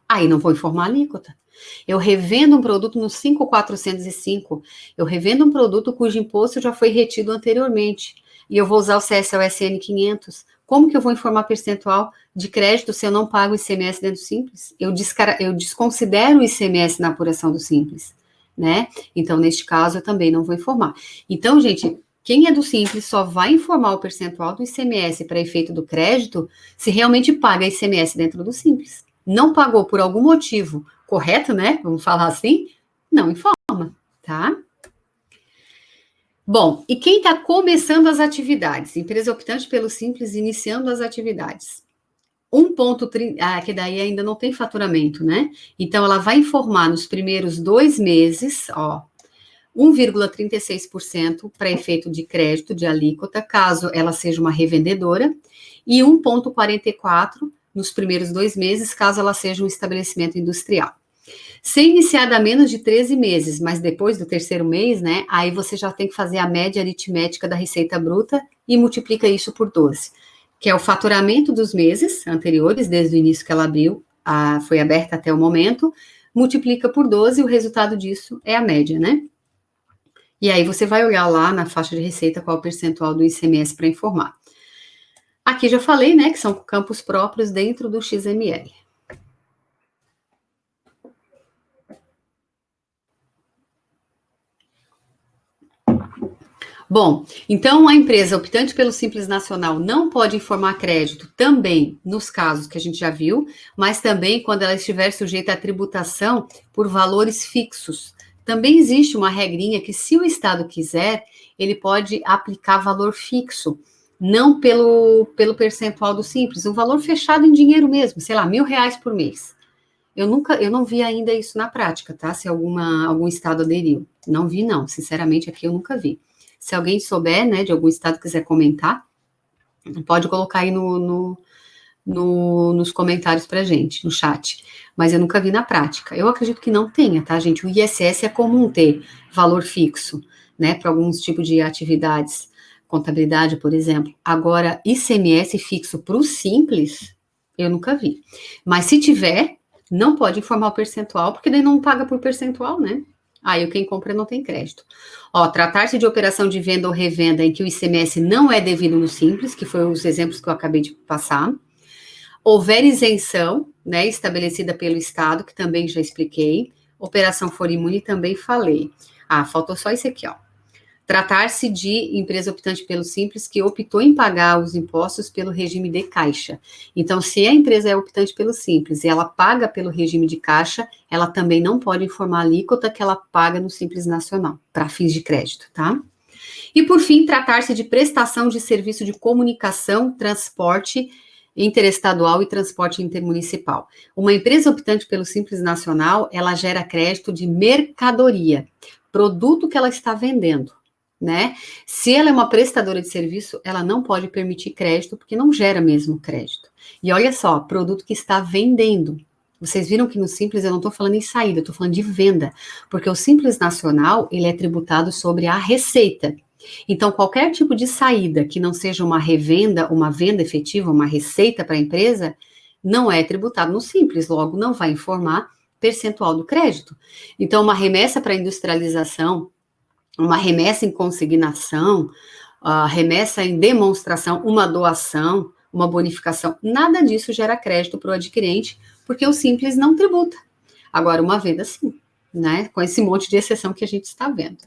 Aí não vou informar a alíquota. Eu revendo um produto no 5.405, eu revendo um produto cujo imposto já foi retido anteriormente, e eu vou usar o CSLSN 500. Como que eu vou informar percentual de crédito se eu não pago ICMS dentro do Simples? Eu desconsidero o ICMS na apuração do Simples, né? Então, neste caso, eu também não vou informar. Então, gente, quem é do Simples só vai informar o percentual do ICMS para efeito do crédito se realmente paga ICMS dentro do Simples. Não pagou por algum motivo correto, né? Vamos falar assim, não informa, tá? Bom, e quem está começando as atividades? Empresa optante pelo Simples, iniciando as atividades. 1,30, que daí ainda não tem faturamento, né? Então, ela vai informar nos primeiros 2 meses, 1,36% para efeito de crédito de alíquota, caso ela seja uma revendedora, e 1,44% nos primeiros 2 meses, caso ela seja um estabelecimento industrial. Se iniciada há menos de 13 meses, mas depois do 3º mês, né, aí você já tem que fazer a média aritmética da receita bruta e multiplica isso por 12, que é o faturamento dos meses anteriores, desde o início que ela abriu, foi aberta até o momento, multiplica por 12 e o resultado disso é a média, né? E aí você vai olhar lá na faixa de receita qual é o percentual do ICMS para informar. Aqui já falei, né, que são campos próprios dentro do XML. Bom, então a empresa optante pelo Simples Nacional não pode informar crédito também nos casos que a gente já viu, mas também quando ela estiver sujeita à tributação por valores fixos. Também existe uma regrinha que, se o Estado quiser, ele pode aplicar valor fixo, não pelo percentual do Simples, um valor fechado em dinheiro mesmo, sei lá, R$1.000 por mês. Eu não vi ainda isso na prática, tá? Se algum estado aderiu. Não vi, não. Sinceramente, aqui eu nunca vi. Se alguém souber, né, de algum estado quiser comentar, pode colocar aí nos comentários pra gente, no chat. Mas eu nunca vi na prática. Eu acredito que não tenha, tá, gente? O ISS é comum ter valor fixo, né, para alguns tipos de atividades, contabilidade, por exemplo. Agora, ICMS fixo para o Simples, eu nunca vi. Mas se tiver, não pode informar o percentual, porque daí não paga por percentual, né? Aí quem compra não tem crédito. Ó, tratar-se de operação de venda ou revenda em que o ICMS não é devido no Simples, que foi os exemplos que eu acabei de passar. Houver isenção, né, estabelecida pelo Estado, que também já expliquei. Operação for imune, também falei. Ah, faltou só esse aqui, ó. Tratar-se de empresa optante pelo Simples que optou em pagar os impostos pelo regime de caixa. Então, se a empresa é optante pelo Simples e ela paga pelo regime de caixa, ela também não pode informar a alíquota que ela paga no Simples Nacional, para fins de crédito, tá? E, por fim, tratar-se de prestação de serviço de comunicação, transporte interestadual e transporte intermunicipal. Uma empresa optante pelo Simples Nacional, ela gera crédito de mercadoria, produto que ela está vendendo, né? Se ela é uma prestadora de serviço, ela não pode permitir crédito, porque não gera mesmo crédito. E olha só, produto que está vendendo. Vocês viram que no Simples eu não estou falando em saída, eu estou falando de venda, porque o Simples Nacional, ele é tributado sobre a receita. Então, qualquer tipo de saída que não seja uma revenda, uma venda efetiva, uma receita para a empresa, não é tributado no Simples, logo não vai informar percentual do crédito. Então, uma remessa para industrialização, uma remessa em consignação, remessa em demonstração, uma doação, uma bonificação, nada disso gera crédito para o adquirente, porque o Simples não tributa. Agora, uma venda sim, né? Com esse monte de exceção que a gente está vendo.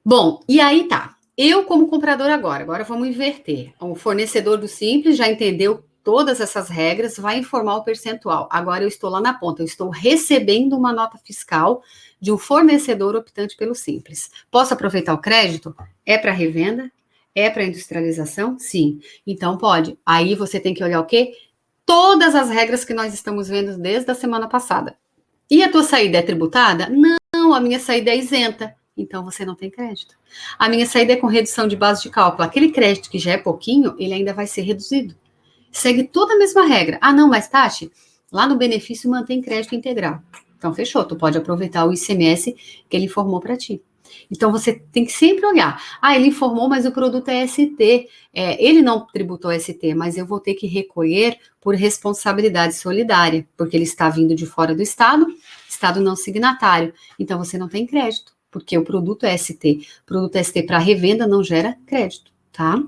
Bom, e aí tá. Eu, como comprador agora vamos inverter. O fornecedor do Simples já entendeu todas essas regras, vai informar o percentual. Agora eu estou lá na ponta, eu estou recebendo uma nota fiscal de um fornecedor optante pelo Simples. Posso aproveitar o crédito? É para revenda? É para industrialização? Sim. Então pode. Aí você tem que olhar o quê? Todas as regras que nós estamos vendo desde a semana passada. E a tua saída é tributada? Não, a minha saída é isenta. Então você não tem crédito. A minha saída é com redução de base de cálculo. Aquele crédito que já é pouquinho, ele ainda vai ser reduzido. Segue toda a mesma regra. Ah, não, mas Tati, lá no benefício mantém crédito integral. Então fechou, tu pode aproveitar o ICMS que ele informou para ti. Então você tem que sempre olhar. Ah, ele informou, mas o produto é ST. Ele não tributou ST, mas eu vou ter que recolher por responsabilidade solidária, porque ele está vindo de fora do estado não signatário. Então você não tem crédito, porque o produto é ST. Produto ST para revenda não gera crédito, tá?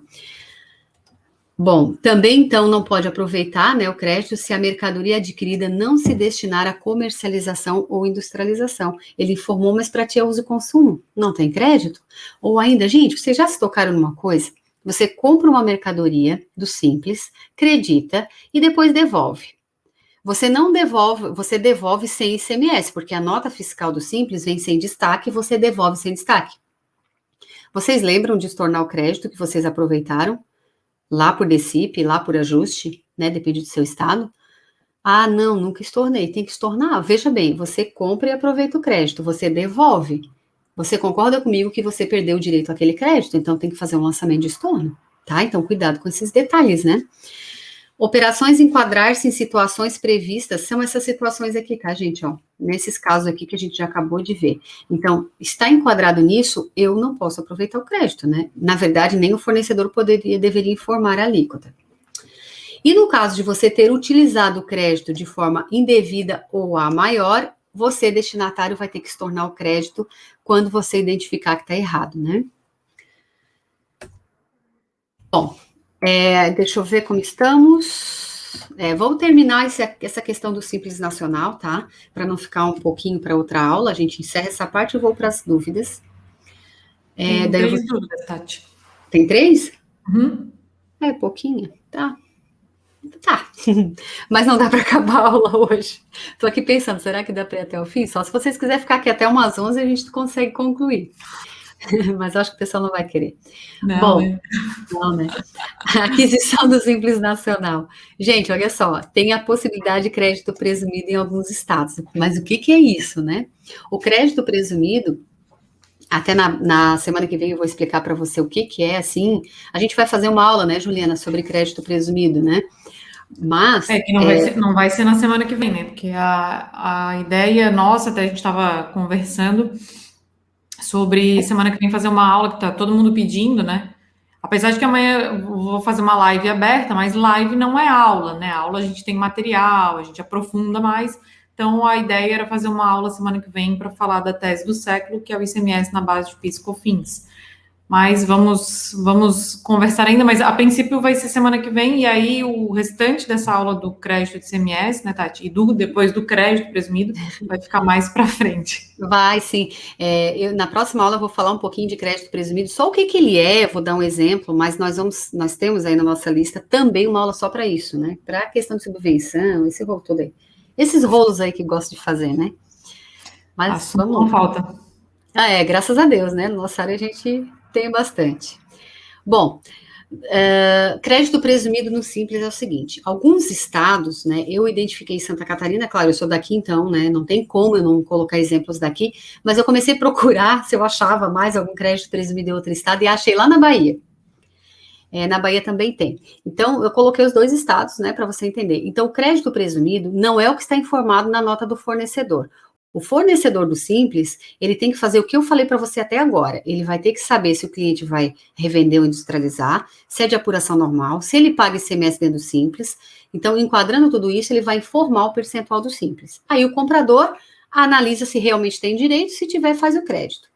Bom, também então não pode aproveitar, né, o crédito se a mercadoria adquirida não se destinar à comercialização ou industrialização. Ele informou, mas para ti é uso e consumo, não tem crédito? Ou ainda, gente, vocês já se tocaram numa coisa? Você compra uma mercadoria do Simples, acredita e depois devolve. Você não devolve, você devolve sem ICMS, porque a nota fiscal do Simples vem sem destaque e você devolve sem destaque. Vocês lembram de estornar o crédito que vocês aproveitaram? Lá por DECIP, lá por ajuste, né, depende do seu estado. Ah, não, nunca estornei, tem que estornar. Veja bem, você compra e aproveita o crédito, você devolve. Você concorda comigo que você perdeu o direito àquele crédito, então tem que fazer um lançamento de estorno, tá? Então cuidado com esses detalhes, né? Operações enquadrar-se em situações previstas, são essas situações aqui, tá, gente, ó, nesses casos aqui que a gente já acabou de ver. Então, está enquadrado nisso, eu não posso aproveitar o crédito, né? Na verdade, nem o fornecedor deveria informar a alíquota. E no caso de você ter utilizado o crédito de forma indevida ou a maior, você, destinatário, vai ter que estornar o crédito quando você identificar que está errado, né? Bom, deixa eu ver como estamos. Vamos terminar essa questão do Simples Nacional, tá? Para não ficar um pouquinho para outra aula, a gente encerra essa parte e eu vou para as dúvidas. Tem três dúvidas, Tati. Tem 3? Uhum. Pouquinho, tá. Tá, mas não dá para acabar a aula hoje. Estou aqui pensando, será que dá para ir até o fim? Só se vocês quiserem ficar aqui até umas 11, a gente consegue concluir. Mas acho que o pessoal não vai querer. Não, bom, não, né? Aquisição do Simples Nacional. Gente, olha só, tem a possibilidade de crédito presumido em alguns estados. Mas o que é isso, né? O crédito presumido, até na semana que vem eu vou explicar para você o que é, assim. A gente vai fazer uma aula, né, Juliana, sobre crédito presumido, né? Mas... que não vai ser na semana que vem, né? Porque a ideia nossa, até a gente estava conversando sobre semana que vem fazer uma aula que tá todo mundo pedindo, né? Apesar de que amanhã eu vou fazer uma live aberta, mas live não é aula, né? Aula a gente tem material, a gente aprofunda mais. Então, a ideia era fazer uma aula semana que vem para falar da tese do século, que é o ICMS na base de PIS e COFINS. Mas vamos conversar ainda, mas a princípio vai ser semana que vem, e aí o restante dessa aula do crédito de ICMS, né, Tati, e depois do crédito presumido, vai ficar mais para frente. Vai, sim. Na próxima aula eu vou falar um pouquinho de crédito presumido, só o que ele é, vou dar um exemplo, mas nós temos aí na nossa lista também uma aula só para isso, né? Para a questão de subvenção, esse rolo todo aí. Esses rolos aí que gosto de fazer, né? Mas vamos lá. Não falta. Graças a Deus, né? Na nossa área a gente tem bastante. Bom, crédito presumido no Simples é o seguinte: alguns estados, né? Eu identifiquei Santa Catarina, claro, eu sou daqui, então, né? Não tem como eu não colocar exemplos daqui, mas eu comecei a procurar se eu achava mais algum crédito presumido em outro estado e achei lá na Bahia. Na Bahia também tem. Então, eu coloquei os dois estados, né, para você entender. Então, o crédito presumido não é o que está informado na nota do fornecedor. O fornecedor do Simples, ele tem que fazer o que eu falei para você até agora. Ele vai ter que saber se o cliente vai revender ou industrializar, se é de apuração normal, se ele paga ICMS dentro do Simples. Então, enquadrando tudo isso, ele vai informar o percentual do Simples. Aí o comprador analisa se realmente tem direito, se tiver, faz o crédito.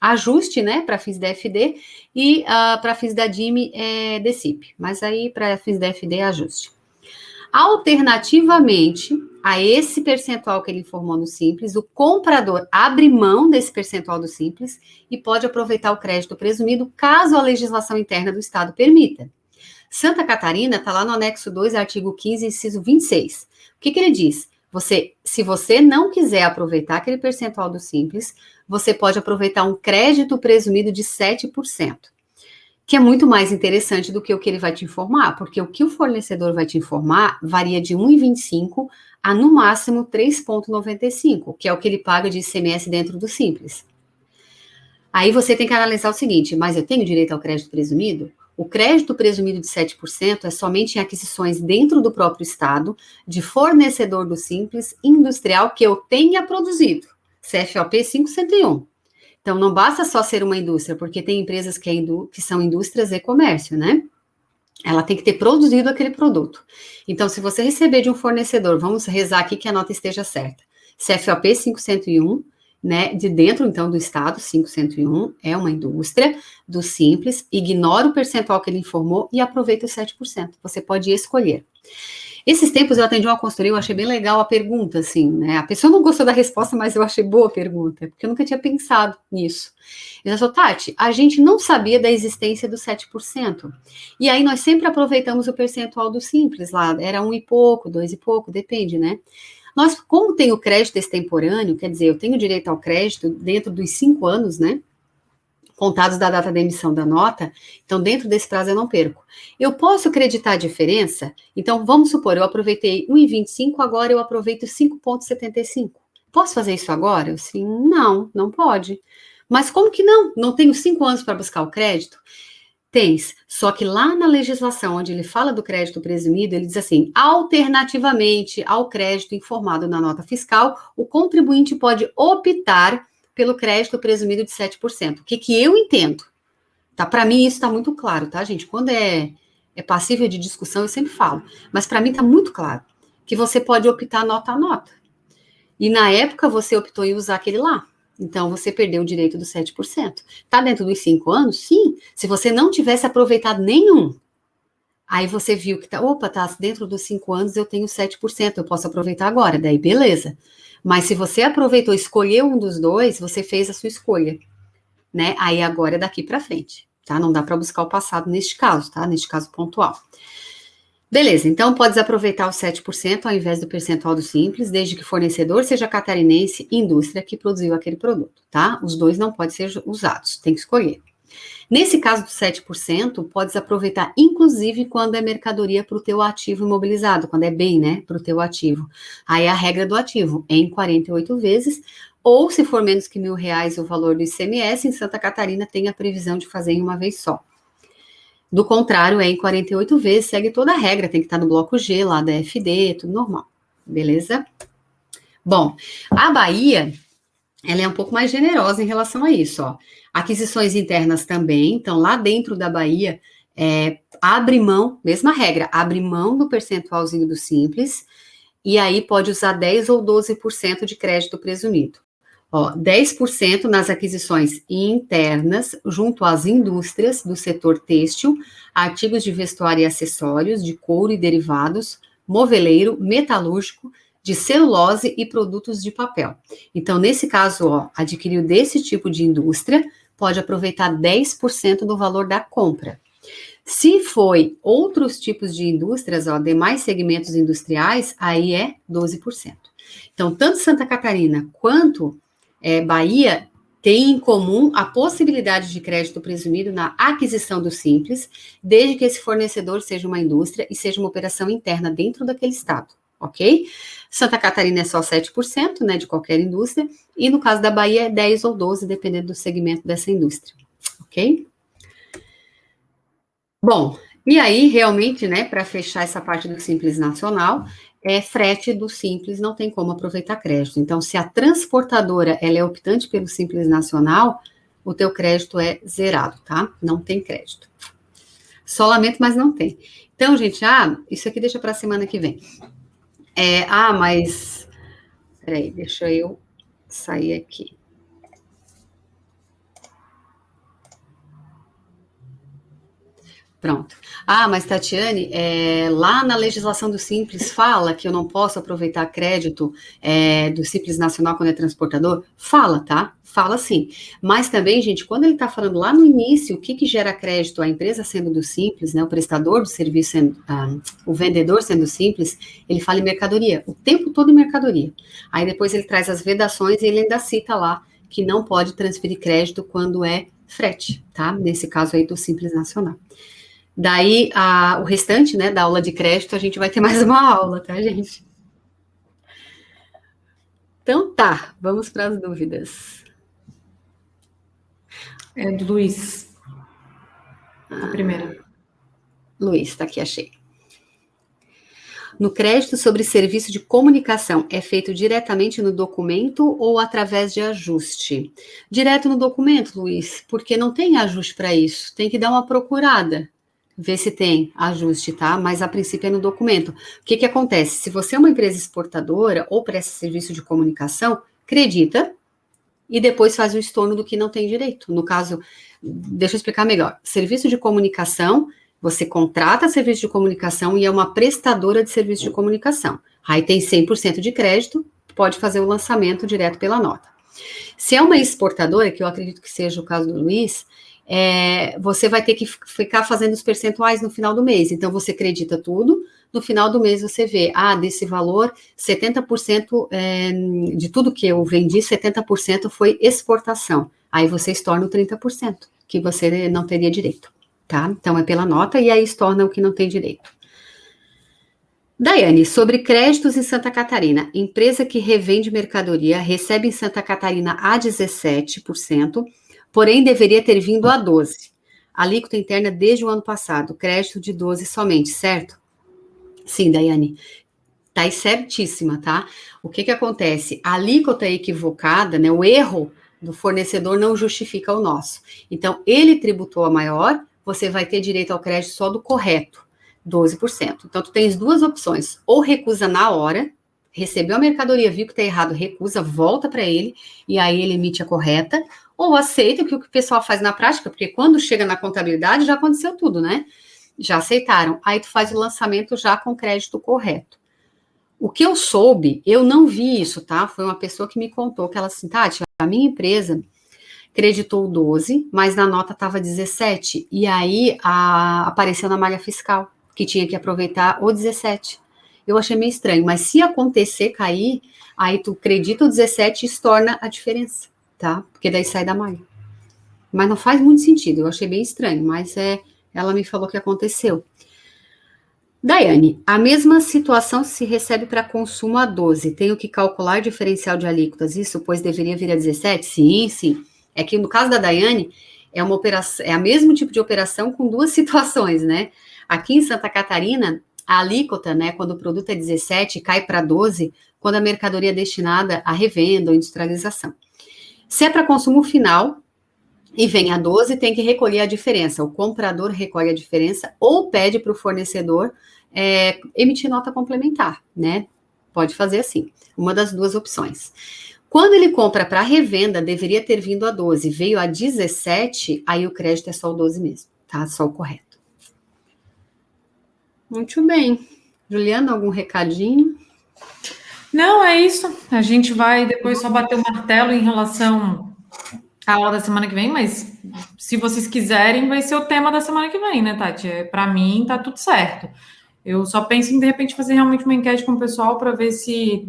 Ajuste, né, para fins da FD e para fins da DIME DECIP. Mas aí, para fins da FD, ajuste. Alternativamente a esse percentual que ele informou no Simples, o comprador abre mão desse percentual do Simples e pode aproveitar o crédito presumido caso a legislação interna do Estado permita. Santa Catarina está lá no anexo 2, artigo 15, inciso 26. O que ele diz? Se você não quiser aproveitar aquele percentual do Simples, você pode aproveitar um crédito presumido de 7%. Que é muito mais interessante do que o que ele vai te informar, porque o que o fornecedor vai te informar varia de 1,25 a, no máximo, 3,95, que é o que ele paga de ICMS dentro do Simples. Aí você tem que analisar o seguinte: mas eu tenho direito ao crédito presumido? O crédito presumido de 7% é somente em aquisições dentro do próprio estado, de fornecedor do Simples industrial que eu tenha produzido, CFOP 501. Então, não basta só ser uma indústria, porque tem empresas que são indústrias e comércio, né? Ela tem que ter produzido aquele produto. Então, se você receber de um fornecedor, vamos rezar aqui que a nota esteja certa, CFOP 501, né, de dentro, então, do estado, 501, é uma indústria do Simples, ignora o percentual que ele informou e aproveita os 7%. Você pode escolher. Esses tempos eu atendi uma consultoria, eu achei bem legal a pergunta, assim, né? A pessoa não gostou da resposta, mas eu achei boa a pergunta, porque eu nunca tinha pensado nisso. Eu falei, Tati, a gente não sabia da existência do 7%. E aí nós sempre aproveitamos o percentual do Simples lá, era 1 e pouco, 2 e pouco, depende, né? Nós, como tem o crédito extemporâneo, quer dizer, eu tenho direito ao crédito dentro dos 5 anos, né? Contados da data da emissão da nota, então dentro desse prazo eu não perco. Eu posso acreditar a diferença? Então, vamos supor, eu aproveitei 1,25, agora eu aproveito 5,75. Posso fazer isso agora? Eu, sim, não pode. Mas como que não? Não tenho 5 anos para buscar o crédito? Tens, só que lá na legislação, onde ele fala do crédito presumido, ele diz assim, alternativamente ao crédito informado na nota fiscal, o contribuinte pode optar pelo crédito presumido de 7%. O que eu entendo? Tá? Para mim, isso está muito claro, tá, gente? Quando é passível de discussão, eu sempre falo. Mas para mim está muito claro que você pode optar nota a nota. E na época, você optou em usar aquele lá. Então, você perdeu o direito dos 7%. Tá dentro dos 5 anos? Sim. Se você não tivesse aproveitado nenhum, aí você viu que tá dentro dos 5 anos, eu tenho 7%, eu posso aproveitar agora. Daí, beleza. Mas se você aproveitou, escolheu um dos dois, você fez a sua escolha, né? Aí agora é daqui para frente, tá? Não dá para buscar o passado neste caso, tá? Neste caso pontual. Beleza, então podes aproveitar os 7% ao invés do percentual do Simples, desde que o fornecedor seja catarinense, indústria que produziu aquele produto, tá? Os dois não podem ser usados, tem que escolher. Nesse caso do 7%, podes aproveitar, inclusive, quando é mercadoria para o teu ativo imobilizado, quando é bem, né, para o teu ativo. Aí a regra do ativo é em 48 vezes, ou se for menos que R$1.000 o valor do ICMS, em Santa Catarina tem a previsão de fazer em uma vez só. Do contrário, é em 48 vezes, segue toda a regra, tem que estar no bloco G, lá da FD, tudo normal, beleza? Bom, a Bahia, ela é um pouco mais generosa em relação a isso, ó. Aquisições internas também, então lá dentro da Bahia, abre mão, mesma regra, abre mão do percentualzinho do Simples e aí pode usar 10 ou 12% de crédito presumido. Ó, 10% nas aquisições internas, junto às indústrias do setor têxtil, artigos de vestuário e acessórios, de couro e derivados, moveleiro, metalúrgico, de celulose e produtos de papel. Então, nesse caso, ó, adquiriu desse tipo de indústria, pode aproveitar 10% do valor da compra. Se foi outros tipos de indústrias, ó, demais segmentos industriais, aí é 12%. Então, tanto Santa Catarina quanto Bahia têm em comum a possibilidade de crédito presumido na aquisição do Simples, desde que esse fornecedor seja uma indústria e seja uma operação interna dentro daquele estado, ok? Santa Catarina é só 7%, né, de qualquer indústria, e no caso da Bahia é 10 ou 12, dependendo do segmento dessa indústria, ok? Bom, e aí, realmente, né, para fechar essa parte do Simples Nacional, frete do Simples não tem como aproveitar crédito. Então, se a transportadora ela é optante pelo Simples Nacional, o teu crédito é zerado, tá? Não tem crédito. Só lamento, mas não tem. Então, gente, isso aqui deixa para a semana que vem. Mas... Peraí, deixa eu sair aqui. Pronto. Mas Tatiane, lá na legislação do Simples fala que eu não posso aproveitar crédito do Simples Nacional quando é transportador? Fala, tá? Fala sim. Mas também, gente, quando ele está falando lá no início, o que gera crédito? A empresa sendo do Simples, né? O prestador do serviço sendo, o vendedor sendo Simples, ele fala em mercadoria, o tempo todo em mercadoria. Aí depois ele traz as vedações e ele ainda cita lá que não pode transferir crédito quando é frete, tá? Nesse caso aí do Simples Nacional. Daí, o restante, né, da aula de crédito, a gente vai ter mais uma aula, tá, gente? Então, tá, vamos para as dúvidas. É do Luiz. A primeira. Luiz, tá aqui, achei. No crédito sobre serviço de comunicação, é feito diretamente no documento ou através de ajuste? Direto no documento, Luiz, porque não tem ajuste para isso. Tem que dar uma procurada. Ver se tem ajuste, tá? Mas a princípio é no documento. O que acontece? Se você é uma empresa exportadora ou presta serviço de comunicação, acredita e depois faz o estorno do que não tem direito. No caso, deixa eu explicar melhor. Serviço de comunicação, você contrata serviço de comunicação e é uma prestadora de serviço de comunicação. Aí tem 100% de crédito, pode fazer o lançamento direto pela nota. Se é uma exportadora, que eu acredito que seja o caso do Luiz, você vai ter que ficar fazendo os percentuais no final do mês. Então, você acredita tudo, no final do mês você vê, desse valor, 70% de tudo que eu vendi, 70% foi exportação. Aí você estorna o 30%, que você não teria direito, tá? Então, é pela nota e aí estorna o que não tem direito. Daiane, sobre créditos em Santa Catarina, empresa que revende mercadoria recebe em Santa Catarina a 17%, porém deveria ter vindo a 12%. Alíquota interna desde o ano passado, crédito de 12% somente, certo? Sim, Daiane, tá certíssima, tá? O que acontece? A alíquota equivocada, né, o erro do fornecedor não justifica o nosso. Então, ele tributou a maior, você vai ter direito ao crédito só do correto, 12%. Então, tu tens duas opções, ou recusa na hora, recebeu a mercadoria, viu que tá errado, recusa, volta para ele, e aí ele emite a correta, ou aceita o que o pessoal faz na prática, porque quando chega na contabilidade já aconteceu tudo, né? Já aceitaram. Aí tu faz o lançamento já com crédito correto. O que eu soube, eu não vi isso, tá? Foi uma pessoa que me contou que ela assim, Tati, a minha empresa creditou 12, mas na nota estava 17, e aí apareceu na malha fiscal, que tinha que aproveitar o 17. Eu achei meio estranho, mas se acontecer cair, aí tu acredita o 17 e estorna a diferença, tá? Porque daí sai da malha. Mas não faz muito sentido, eu achei bem estranho, mas ela me falou que aconteceu. Daiane, a mesma situação se recebe para consumo a 12, tenho que calcular diferencial de alíquotas, isso, pois deveria vir a 17? Sim, sim. É que no caso da Daiane, é uma operação, é o mesmo tipo de operação com duas situações, né? Aqui em Santa Catarina, a alíquota, né, quando o produto é 17, cai para 12, quando a mercadoria é destinada à revenda ou industrialização. Se é para consumo final e vem a 12, tem que recolher a diferença. O comprador recolhe a diferença ou pede para o fornecedor emitir nota complementar, né? Pode fazer assim, uma das duas opções. Quando ele compra para revenda, deveria ter vindo a 12, veio a 17, aí o crédito é só o 12 mesmo, tá? Só o correto. Muito bem. Juliana, algum recadinho? Não, é isso. A gente vai depois só bater o martelo em relação à aula da semana que vem, mas se vocês quiserem, vai ser o tema da semana que vem, né, Tati? Para mim, tá tudo certo. Eu só penso em, de repente, fazer realmente uma enquete com o pessoal para ver se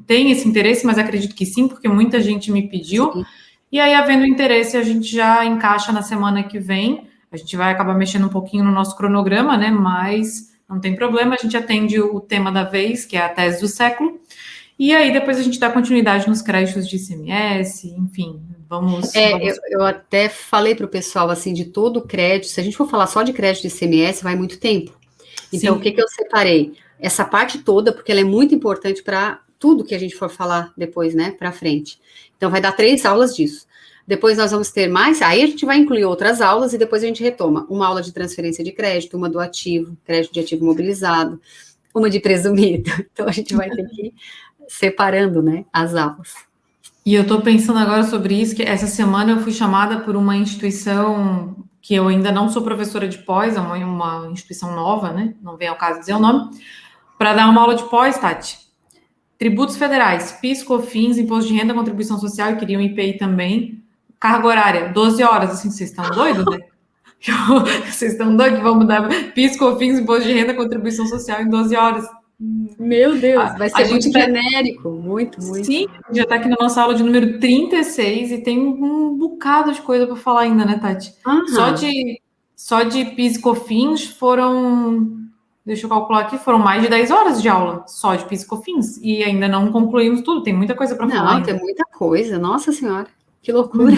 tem esse interesse, mas acredito que sim, porque muita gente me pediu. Sim. E aí, havendo interesse, a gente já encaixa na semana que vem. A gente vai acabar mexendo um pouquinho no nosso cronograma, né? Mas não tem problema, a gente atende o tema da vez, que é a tese do século. E aí, depois a gente dá continuidade nos créditos de ICMS, enfim, vamos... Eu até falei para o pessoal, assim, de todo o crédito, se a gente for falar só de crédito de ICMS, vai muito tempo. Então, sim. O que eu separei? Essa parte toda, porque ela é muito importante para tudo que a gente for falar depois, né, para frente. Então, vai dar 3 aulas disso. Depois nós vamos ter mais, aí a gente vai incluir outras aulas e depois a gente retoma uma aula de transferência de crédito, uma do ativo, crédito de ativo mobilizado, uma de presumido. Então, a gente vai ter que ir separando, né, as aulas. E eu estou pensando agora sobre isso, que essa semana eu fui chamada por uma instituição que eu ainda não sou professora de pós, é uma instituição nova, né? Não vem ao caso dizer o nome, para dar uma aula de pós, Tati. Tributos federais, PIS, COFINS, Imposto de Renda, Contribuição Social, e queriam IPI também. Carga horária, 12 horas, assim, vocês estão doidos, né? Vocês estão doidos? Vamos dar PIS, COFINS, Imposto de Renda, Contribuição Social em 12 horas. Meu Deus, vai ser muito genérico, muito. Sim, já está aqui na nossa aula de número 36 e tem um bocado de coisa para falar ainda, né, Tati? Só de PIS e COFINS foram, deixa eu calcular aqui, foram mais de 10 horas de aula, só de PIS e COFINS, e ainda não concluímos tudo, tem muita coisa para falar ainda. Não, tem muita coisa, nossa senhora, que loucura.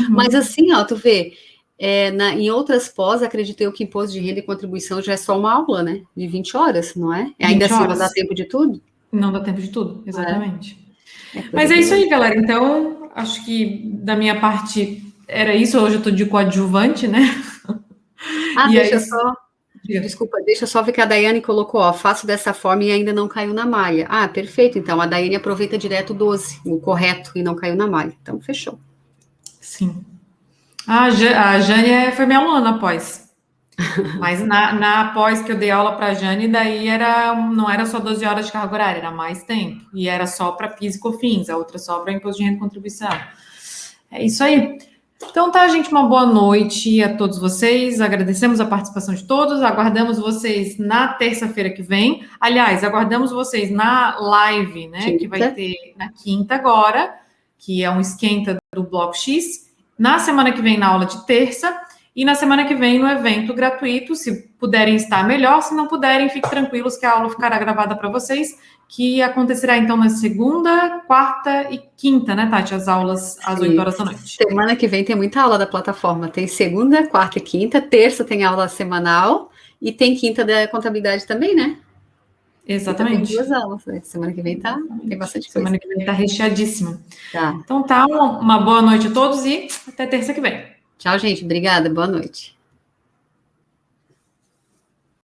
Mas assim, ó, tu vê... em outras pós, acredito eu que imposto de renda e contribuição já é só uma aula, né? De 20 horas, não é? Ainda assim não dá tempo de tudo? Não dá tempo de tudo, exatamente. Mas é isso aí, galera. Então, acho que da minha parte era isso. Hoje eu tô de coadjuvante, né? Desculpa, deixa eu só ver que a Daiane colocou, ó, faço dessa forma e ainda não caiu na malha. Ah, perfeito. Então, a Daiane aproveita direto 12, o correto, e não caiu na malha. Então, fechou. Sim. A Jane foi minha aluna após. Mas na pós que eu dei aula para a Jane, daí não era só 12 horas de carga horária, era mais tempo. E era só para PIS e COFINS, a outra só para Imposto de Renda e Contribuição. É isso aí. Então tá, gente, uma boa noite a todos vocês. Agradecemos a participação de todos. Aguardamos vocês na terça-feira que vem. Aliás, aguardamos vocês na live, né? Quinta. Que vai ter na quinta agora, que é um esquenta do Bloco X. Na semana que vem, na aula de terça, e na semana que vem, no evento gratuito. Se puderem estar, melhor. Se não puderem, fiquem tranquilos que a aula ficará gravada para vocês, que acontecerá, então, na segunda, quarta e quinta, né, Tati? As aulas às 8 horas da noite. Semana que vem tem muita aula da plataforma. Tem segunda, quarta e quinta. Terça tem aula semanal. E tem quinta da contabilidade também, né? Exatamente. Tem 2 aulas, né? Semana que vem tem bastante coisa. Semana que vem tá recheadíssima. Tá. Então tá, uma boa noite a todos e até terça que vem. Tchau, gente. Obrigada. Boa noite.